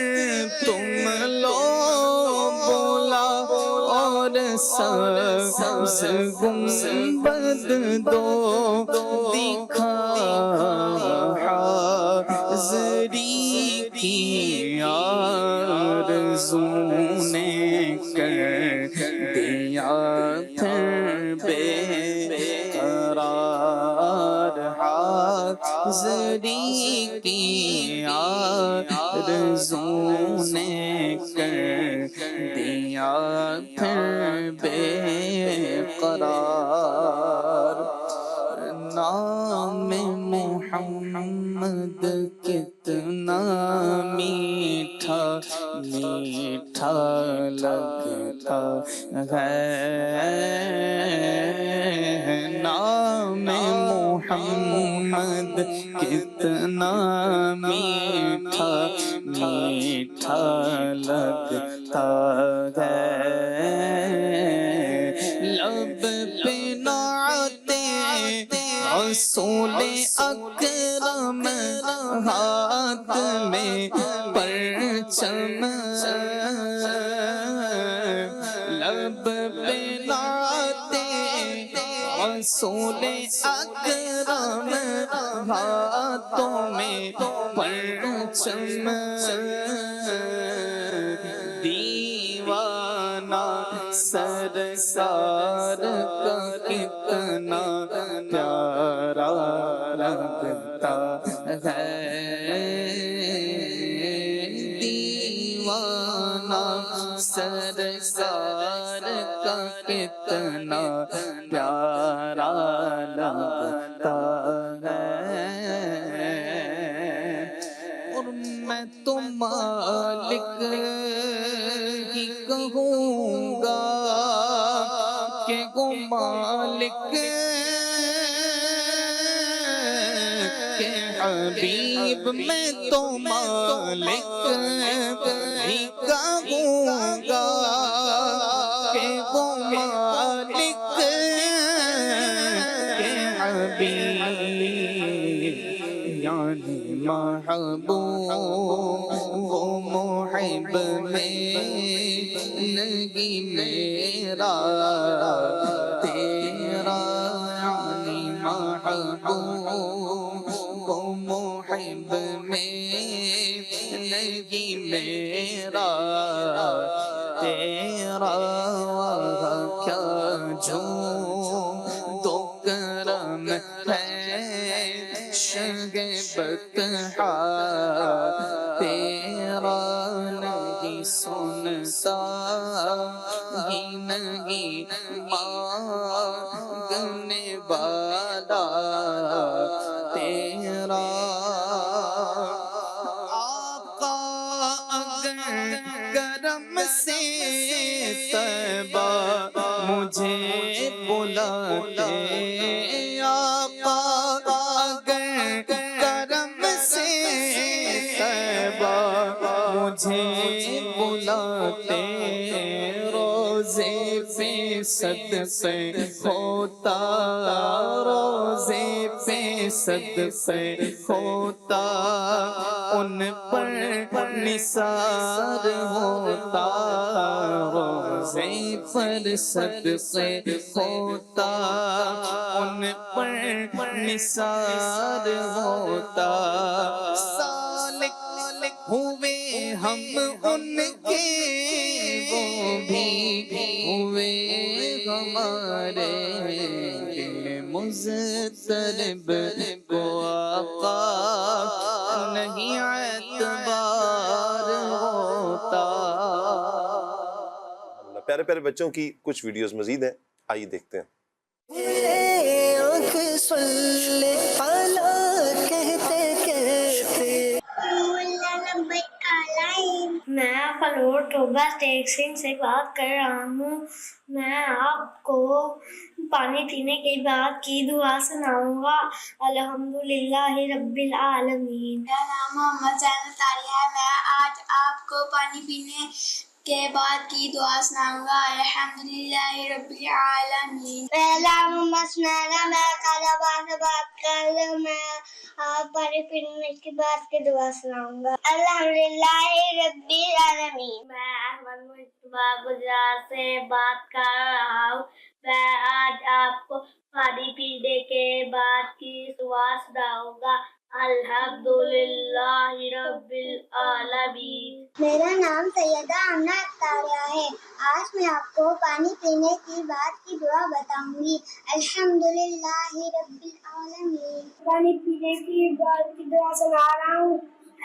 Speaker 4: تم لو بولا اور سبز گنبد دو دکھا حاضری کی آرزو نے کر دیا پھر بے قرار حاضری کی آرزو نے کر دیا پھر بے قرار نام محمد کتنا میٹھا میٹھا لگتا ہے نام محمد کتنا میٹھا میٹھا لگتا ہے لب پہ نعت رسول اکرم ہاتھ میں پرچم لب پہ نعت رسول اکرم ہاتھوں میں پرچم دیوانہ سرکار کا کتنا پیارا لگتا ہے دیوانہ سرکار کا کتنا پیارا لگتا ہے اور میں تو مالک ہی کہوں گا کہ وہ مالک کے حبیب میں تو مالک ہی کہوں گا کہ وہ مالک کے حبیب یعنی محبوب وہ محب میں نہیں میرا تیرا یعنی محبوب وہ محب میں نہیں میرا تیرا کیا جو تو کرم ہے شگبت تیرا نہیں سنتا ہی نہیں مانگنے والا تیرا آقا اگر کرم سے طیبہ مجھے بلاتے آقا اگر کرم سے طیبہ مجھے بلاتے روزے پہ صدقے ہوتا روزے پہ صدقے ہوتا ان پر نثار ہوتا روزے پر صدقے ہوتا ان پر نثار ہوتا سالک ہوئے ہم ان کے وہ بھی ہوئے ہمارے دل مضطرب کو آقا نہیں اعتبار ہوتا.
Speaker 2: پیارے پیارے بچوں کی کچھ ویڈیوز مزید ہیں, آئیے دیکھتے ہیں.
Speaker 1: آنکھ سن لے پالا کہتے کہتے
Speaker 8: میں فلور ٹوبا اسٹیشن سے بات کر رہا ہوں. میں آپ کو پانی پینے کے بعد کی دعا سناؤں گا. الحمدللہ رب العالمین. میرا نام محمد زینب طاریہ ہے. میں آج آپ کو پانی پینے کے بعد کی دعا سناؤں گا الحمدللہ رب العالمین. پہلا مسئلہ میں طلبا سے بات کر لوں. میں پانی پینے کے بعد کی دعا سناؤں گا الحمدللہ رب العالمین. میں احمد مصطفیٰ گجرات سے بات کر رہا ہوں. میں آج آپ کو پانی پینے کے بعد کی دعا سناؤں گا الحمدللہ رب العالمین. میرا نام سیدہ آمنہ اختاریہ ہے. آج میں آپ کو پانی پینے کی بعد کی دعا بتاؤں گی الحمدللہ رب العالمین. پانی پینے کی بعد کی دعا سنا رہا ہوں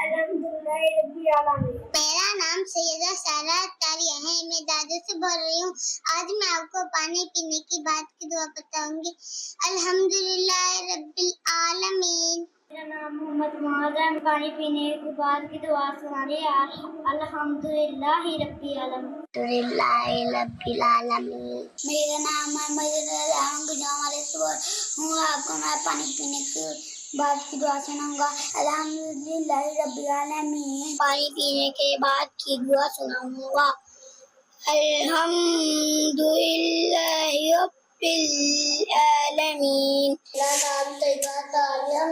Speaker 8: الحمدللہ رب العالمین. میرا نام سیدہ سارہ اختاریہ ہے. میں دادو سے بول رہی ہوں. آج میں آپ کو پانی پینے کی بعد کی دعا بتاؤں گی الحمدللہ رب العالمین. میرا نام محمد معاذ ہے. پانی پینے کے بعد کی دعا سنانے الحمدللہ رب العالمین. الحمدللہ رب العالمین. میرا نام محمد ہوں. آپ کو میں پانی پینے کے بعد کی دعا سناؤں گا الحمدللہ رب العالمین. پانی پینے کے بعد کی دعا سناؤں گا الحمدللہ رب العالمین. میرا نام طیبہ طاہرہ.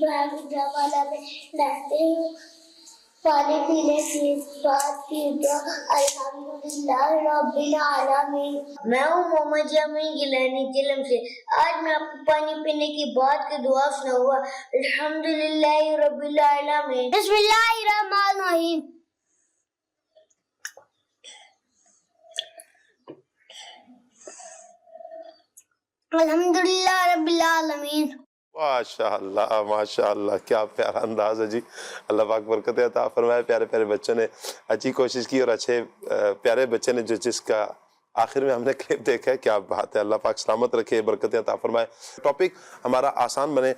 Speaker 8: میں گجرانوالہ میں رہتی ہوں. پانی پینے کی بعد کی دعا الحمدللہ رب العالمین. میں ہوں محمد جامعی گیلانی جلم سے. آج میں آپ کو پانی پینے کی بعد کی دعا سناؤں گا الحمدللہ رب العالمین. بسم اللہ الرحمن الرحیم. الحمدللہ رب العالمین.
Speaker 2: ماشاء اللہ کیا پیارا انداز ہے جی. اللہ پاک برکت عطا فرمائے. پیارے پیارے بچوں نے اچھی کوشش کی اور اچھے پیارے بچے نے جس کا آخر میں ہم نے کلپ دیکھا ہے. کیا بات ہے. اللہ پاک سلامت رکھے, برکت عطا فرمائے. ٹاپک ہمارا آسان بنے.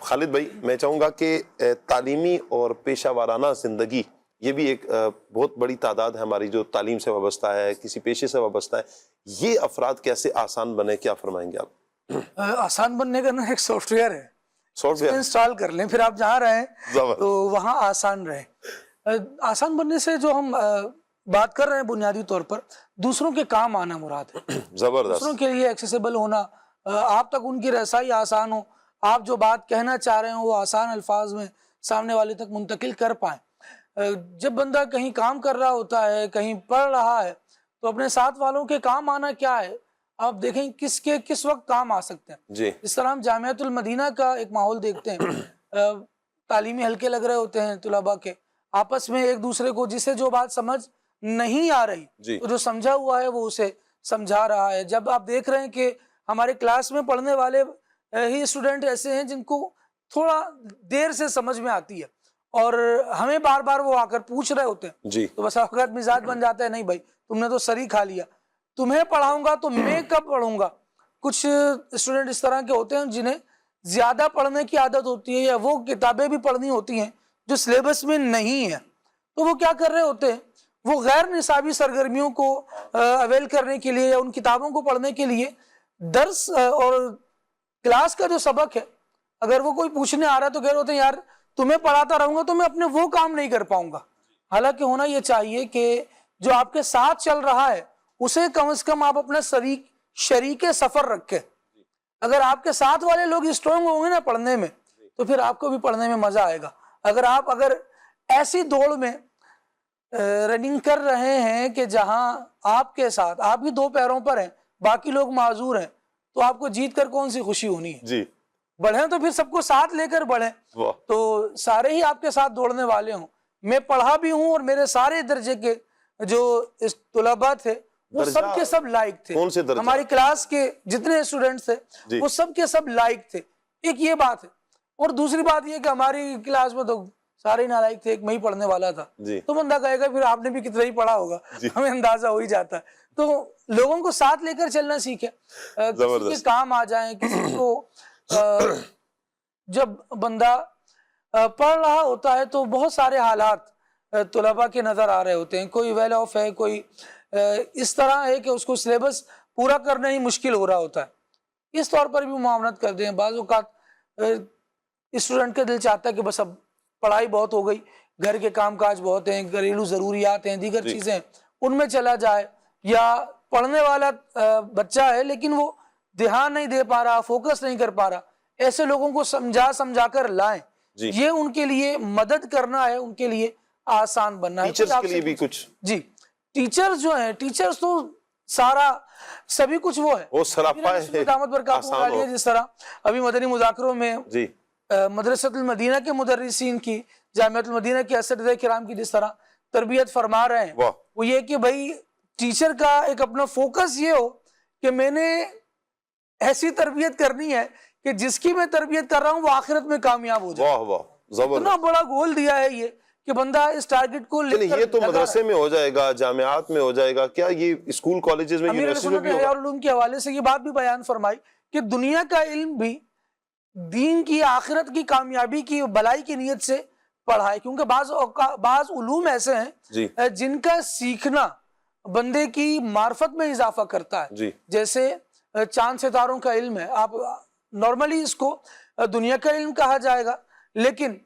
Speaker 2: خالد بھائی میں چاہوں گا کہ تعلیمی اور پیشہ ورانہ زندگی یہ بھی ایک بہت بڑی تعداد ہے ہماری جو تعلیم سے وابستہ ہے, کسی پیشے سے وابستہ ہے. یہ افراد کیسے آسان بنے, کیا فرمائیں گے آپ؟
Speaker 7: آسان بننے کا نا ایک سافٹ ویئر ہے,
Speaker 2: سافٹ ویئر
Speaker 7: انسٹال کر لیں, پھر آپ جہاں رہیں تو وہاں آسان رہے. آسان بننے سے جو ہم بات کر رہے ہیں بنیادی طور پر دوسروں کے کام آنا مراد ہے.
Speaker 2: زبردست.
Speaker 7: دوسروں کے لیے ایکسیسیبل ہونا, آپ تک ان کی رسائی آسان ہو, آپ جو بات کہنا چاہ رہے ہیں وہ آسان الفاظ میں سامنے والے تک منتقل کر پائیں. جب بندہ کہیں کام کر رہا ہوتا ہے, کہیں پڑھ رہا ہے, تو اپنے ساتھ والوں کے کام آنا کیا ہے آپ دیکھیں کس کے کس وقت کام آ سکتے ہیں.
Speaker 2: جی.
Speaker 7: اس طرح ہم جامعۃ المدینہ کا ایک ماحول دیکھتے ہیں. تعلیمی حلقے لگ رہے ہوتے ہیں طلباء کے, آپس میں ایک دوسرے کو جسے جو بات سمجھ نہیں آ رہی تو جو سمجھا ہوا ہے وہ اسے سمجھا رہا ہے. جب آپ دیکھ رہے ہیں کہ ہمارے کلاس میں پڑھنے والے ہی اسٹوڈنٹ ایسے ہیں جن کو تھوڑا دیر سے سمجھ میں آتی ہے اور ہمیں بار بار وہ آ کر پوچھ رہے ہوتے ہیں, تو بس اوقات مزاج بن جاتا ہے نہیں بھائی تم نے تو سر ہی کھا لیا, تمہیں پڑھاؤں گا تو میں کب پڑھوں گا. کچھ اسٹوڈنٹ اس طرح کے ہوتے ہیں جنہیں زیادہ پڑھنے کی عادت ہوتی ہے یا وہ کتابیں بھی پڑھنی ہوتی ہیں جو سلیبس میں نہیں ہیں, تو وہ کیا کر رہے ہوتے ہیں, وہ غیر نصابی سرگرمیوں کو اویل کرنے کے لیے یا ان کتابوں کو پڑھنے کے لیے درس اور کلاس کا جو سبق ہے اگر وہ کوئی پوچھنے آ رہا ہے تو کہہ رہے ہوتے ہیں یار تمہیں پڑھاتا رہوں گا تو میں اپنے وہ کام نہیں کر پاؤں گا. حالانکہ ہونا یہ چاہیے کہ جو آپ کے ساتھ چل رہا ہے اسے کم از کم آپ اپنا شریک سفر رکھیں. اگر آپ کے ساتھ والے لوگ اسٹرانگ ہوں گے نا پڑھنے میں تو پھر آپ کو بھی پڑھنے میں مزہ آئے گا. اگر ایسی دوڑ میں رننگ کر رہے ہیں کہ جہاں آپ کے ساتھ آپ ہی دو پیروں پر ہیں باقی لوگ معذور ہیں تو آپ کو جیت کر کون سی خوشی ہونی ہے.
Speaker 2: جی
Speaker 7: بڑھیں تو پھر سب کو ساتھ لے کر بڑھیں تو سارے ہی آپ کے ساتھ دوڑنے والے ہوں. میں پڑھا بھی ہوں اور میرے سارے درجے کے جو طلباء تھے وہ سب کے سب لائق تھے. ہماری کلاس کے جتنے اسٹوڈنٹس تھے وہ سب کے سب لائق تھے. ایک یہ بات ہے. اور دوسری بات یہ کہ ہماری کلاس میں تو سارے نالائق تھے, ایک میں ہی پڑھنے والا تھا. تو بندہ کہے گا پھر آپ نے بھی کتنا ہی پڑھا ہوگا, ہمیں اندازہ ہو ہی جاتا ہے. تو لوگوں کو ساتھ لے کر چلنا سیکھیں, کسی کے کام آ جائیں. کسی کو جب بندہ پڑھ رہا ہوتا ہے تو بہت سارے حالات طلباء کے نظر آ رہے ہوتے ہیں. کوئی ویل آف ہے, کوئی اس طرح ہے کہ اس کو سلیبس پورا کرنا ہی مشکل ہو رہا ہوتا ہے. اس طور پر بھی معاونت کر دیں. بعض اوقات اسٹوڈنٹ کا دل چاہتا ہے کہ بس اب پڑھائی بہت ہو گئی, گھر کے کام کاج بہت ہیں, گھریلو ضروریات ہیں, دیگر چیزیں, ان میں چلا جائے, یا پڑھنے والا بچہ ہے لیکن وہ دھیان نہیں دے پا رہا, فوکس نہیں کر پا رہا, ایسے لوگوں کو سمجھا کر لائیں. یہ ان کے لیے مدد کرنا ہے, ان کے لیے آسان بننا ہے.
Speaker 2: ٹیچرز کے لیے بھی کچھ,
Speaker 7: جی ٹیچرز جو ہیں, ٹیچرز تو سارا سبھی کچھ وہ ہے,
Speaker 2: وہ سراپا ہے,
Speaker 7: آسان ہو. جس طرح ابھی مدنی مذاکروں میں مدرسۃ المدینہ کے مدرسین کی, جامعۃ المدینہ کے اساتذہ کرام کی جس طرح تربیت فرما رہے ہیں, وہ یہ کہ بھائی ٹیچر کا ایک اپنا فوکس یہ ہو کہ میں نے ایسی تربیت کرنی ہے کہ جس کی میں تربیت کر رہا ہوں وہ آخرت میں کامیاب ہو جائے. اتنا بڑا گول دیا ہے یہ کہ بندہ اس ٹارگٹ کو لے کر,
Speaker 2: یہ تو مدرسے میں ہو جائے گا, جامعات میں ہو جائے گا, کیا یہ اسکول کالجز میں, یونیورسٹی میں بھی ہوگا؟
Speaker 7: علوم کے حوالے سے یہ بات بھی بیان فرمائی کہ دنیا کا علم بھی دین کی, آخرت کی کامیابی کی, بلائی کی نیت سے پڑھائے, کیونکہ بعض علوم ایسے ہیں جن کا سیکھنا بندے کی معرفت میں اضافہ کرتا ہے. جیسے چاند ستاروں کا علم ہے, آپ نارملی اس کو دنیا کا علم کہا جائے گا, لیکن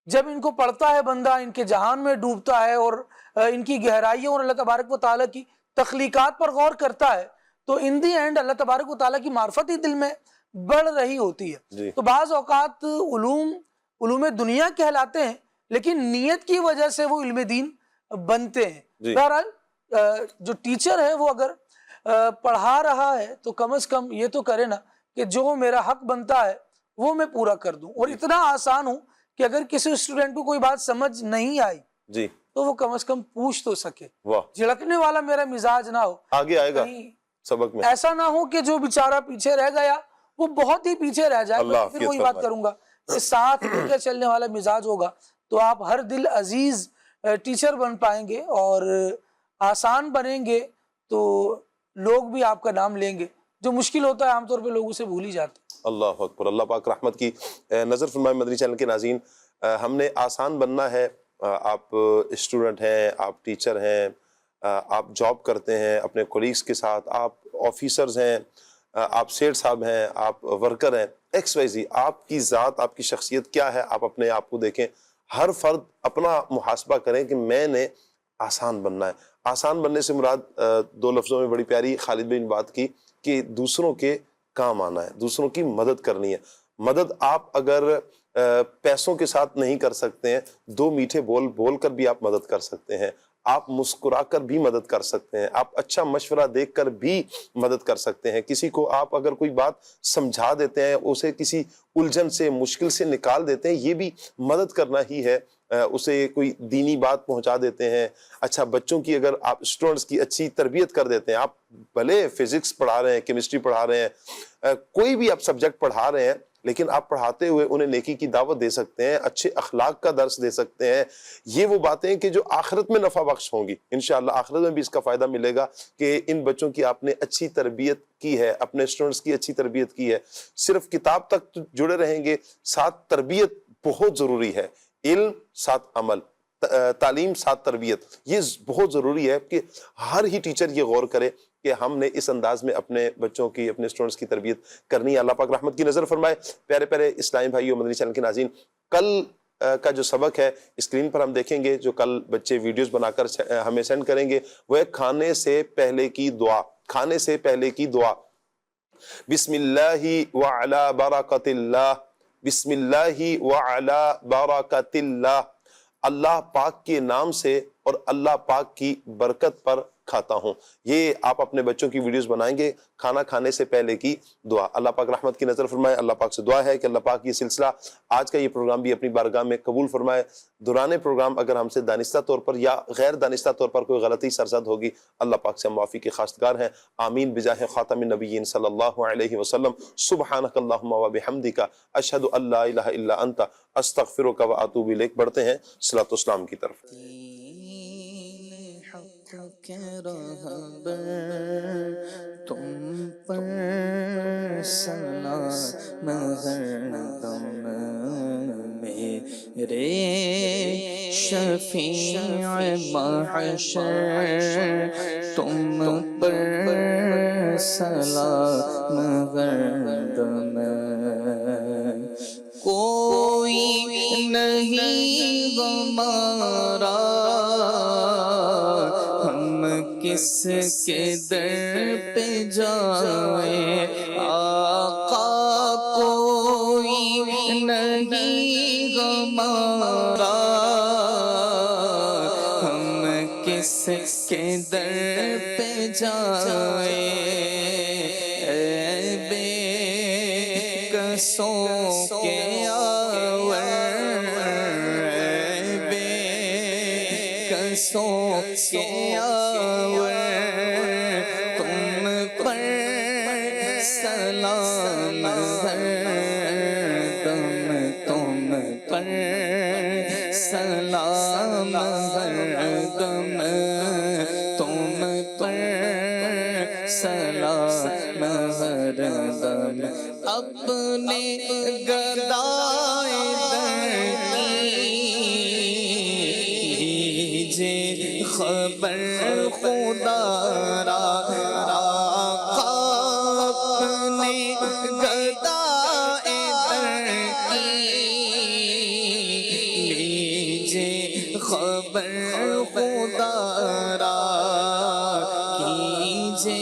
Speaker 7: جب ان کو پڑھتا ہے بندہ, ان کے جہان میں ڈوبتا ہے اور ان کی گہرائیوں اور اللہ تبارک و تعالیٰ کی تخلیقات پر غور کرتا ہے, تو ان دی اینڈ اللہ تبارک و تعالیٰ کی معرفت ہی دل میں بڑھ رہی ہوتی ہے. تو بعض اوقات علوم دنیا کہلاتے ہیں لیکن نیت کی وجہ سے وہ علم دین بنتے ہیں. بہرحال جو ٹیچر ہے وہ اگر پڑھا رہا ہے تو کم از کم یہ تو کرے نا کہ جو میرا حق بنتا ہے وہ میں پورا کر دوں, اور اتنا آسان ہوں کہ اگر کسی اسٹوڈنٹ کو کوئی بات سمجھ نہیں آئی تو وہ کم از کم پوچھ تو سکے. جھڑکنے والا میرا مزاج نہ ہو,
Speaker 2: آگے آئے گا سبق میں.
Speaker 7: ایسا نہ ہو کہ جو بیچارہ پیچھے رہ گیا وہ بہت ہی پیچھے رہ جائے. پھر وہی بات کروں گا کہ ساتھ لے کر چلنے والا مزاج ہوگا تو آپ ہر دل عزیز ٹیچر بن پائیں گے, اور آسان بنیں گے تو لوگ بھی آپ کا نام لیں گے. جو مشکل ہوتا ہے عام طور پہ لوگ اسے بھول ہی جاتے ہیں.
Speaker 2: اللہ اکبر, اللہ پاک رحمت کی نظر فرمائے. مدنی چینل کے ناظرین, ہم نے آسان بننا ہے. آپ اسٹوڈنٹ ہیں, آپ ٹیچر ہیں, آپ جاب کرتے ہیں اپنے کولیگز کے ساتھ, آپ آفیسرز ہیں, آپ سیٹ صاحب ہیں, آپ ورکر ہیں, ایکس وائی زی, آپ کی ذات, آپ کی شخصیت کیا ہے, آپ اپنے آپ کو دیکھیں. ہر فرد اپنا محاسبہ کریں کہ میں نے آسان بننا ہے. آسان بننے سے مراد دو لفظوں میں بڑی پیاری خالد بھائی نے بات کی کہ دوسروں کے کام آنا ہے, دوسروں کی مدد کرنی ہے. مدد آپ اگر پیسوں کے ساتھ نہیں کر سکتے ہیں, دو میٹھے بول بول کر بھی آپ مدد کر سکتے ہیں, آپ مسکرا کر بھی مدد کر سکتے ہیں, آپ اچھا مشورہ دیکھ کر بھی مدد کر سکتے ہیں. کسی کو آپ اگر کوئی بات سمجھا دیتے ہیں, اسے کسی الجھن سے, مشکل سے نکال دیتے ہیں, یہ بھی مدد کرنا ہی ہے. اسے کوئی دینی بات پہنچا دیتے ہیں. اچھا بچوں کی اگر آپ اسٹوڈنٹس کی اچھی تربیت کر دیتے ہیں, آپ بھلے فزکس پڑھا رہے ہیں, کیمسٹری پڑھا رہے ہیں, کوئی بھی آپ سبجیکٹ پڑھا رہے ہیں, لیکن آپ پڑھاتے ہوئے انہیں نیکی کی دعوت دے سکتے ہیں, اچھے اخلاق کا درس دے سکتے ہیں. یہ وہ باتیں کہ جو آخرت میں نفع بخش ہوں گی. انشاءاللہ آخرت میں بھی اس کا فائدہ ملے گا کہ ان بچوں کی آپ نے اچھی تربیت کی ہے, اپنے اسٹوڈنٹس کی اچھی تربیت کی ہے. صرف کتاب تک جڑے رہیں گے, ساتھ تربیت بہت ضروری ہے. علم ساتھ عمل, تعلیم ساتھ تربیت, یہ بہت ضروری ہے کہ ہر ہی ٹیچر یہ غور کرے کہ ہم نے اس انداز میں اپنے بچوں کی, اپنے اسٹوڈنٹس کی تربیت کرنی ہے. اللہ پاک رحمت کی نظر فرمائے. پیارے پیارے اسلامی بھائیو, مدنی چینل کے ناظرین, کل کا جو سبق ہے اسکرین پر ہم دیکھیں گے, جو کل بچے ویڈیوز بنا کر ہمیں سینڈ کریں گے, وہ ہے کھانے سے پہلے کی دعا. کھانے سے پہلے کی دعا. بسم اللہ وعلی برکت اللہ, بسم اللہ وعلی برکت اللہ, اللہ پاک کے نام سے اور اللہ پاک کی برکت پر کھاتا ہوں. یہ آپ اپنے بچوں کی ویڈیوز بنائیں گے, کھانا کھانے سے پہلے کی دعا. اللہ پاک رحمت کی نظر فرمائے. اللہ پاک سے دعا ہے کہ اللہ پاک یہ سلسلہ, آج کا یہ پروگرام بھی اپنی بارگاہ میں قبول فرمائے. دوران پروگرام اگر ہم سے دانستہ طور پر یا غیر دانستہ طور پر کوئی غلطی سرزد ہوگی, اللہ پاک سے ہم معافی کے خواستگار ہیں. آمین بجاہ خاتم النبیین صلی اللہ علیہ وسلم. سبحانک اللہم و بحمدک, اشہد ان لا الہ الا انت, استغفرک و اتوب الیک. بڑھتے ہیں صلاۃ والسلام کی طرف.
Speaker 1: کے رہبر تم پر سلام ہردم, میرے شفیع محشر تم پر سلام ہردم. کوئی نہیں ہمارا ہم کس کے در پہ جائیں آقا کوئی نہیں ہمارا ہم کس کے در پہ جائیں اے بے کسوں کے کے آور تم پر سلام ہر دم تم پر سلام ہر دم تم پر سلام ہر دم اپنے گدائے خبر خدا را آقا اپنے گدائے در کی لیجے خبر خدا را کیجے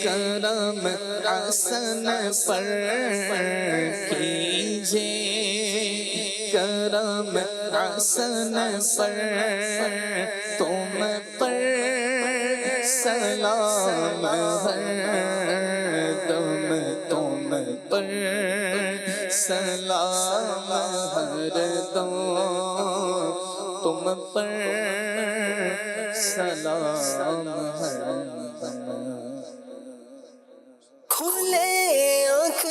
Speaker 1: کرم حسن پر کیجے کرم حسن پر تم پر سلام ہر دم تم پر سلام ہر دم تم پر سلام ہر دم کھلے آنکھ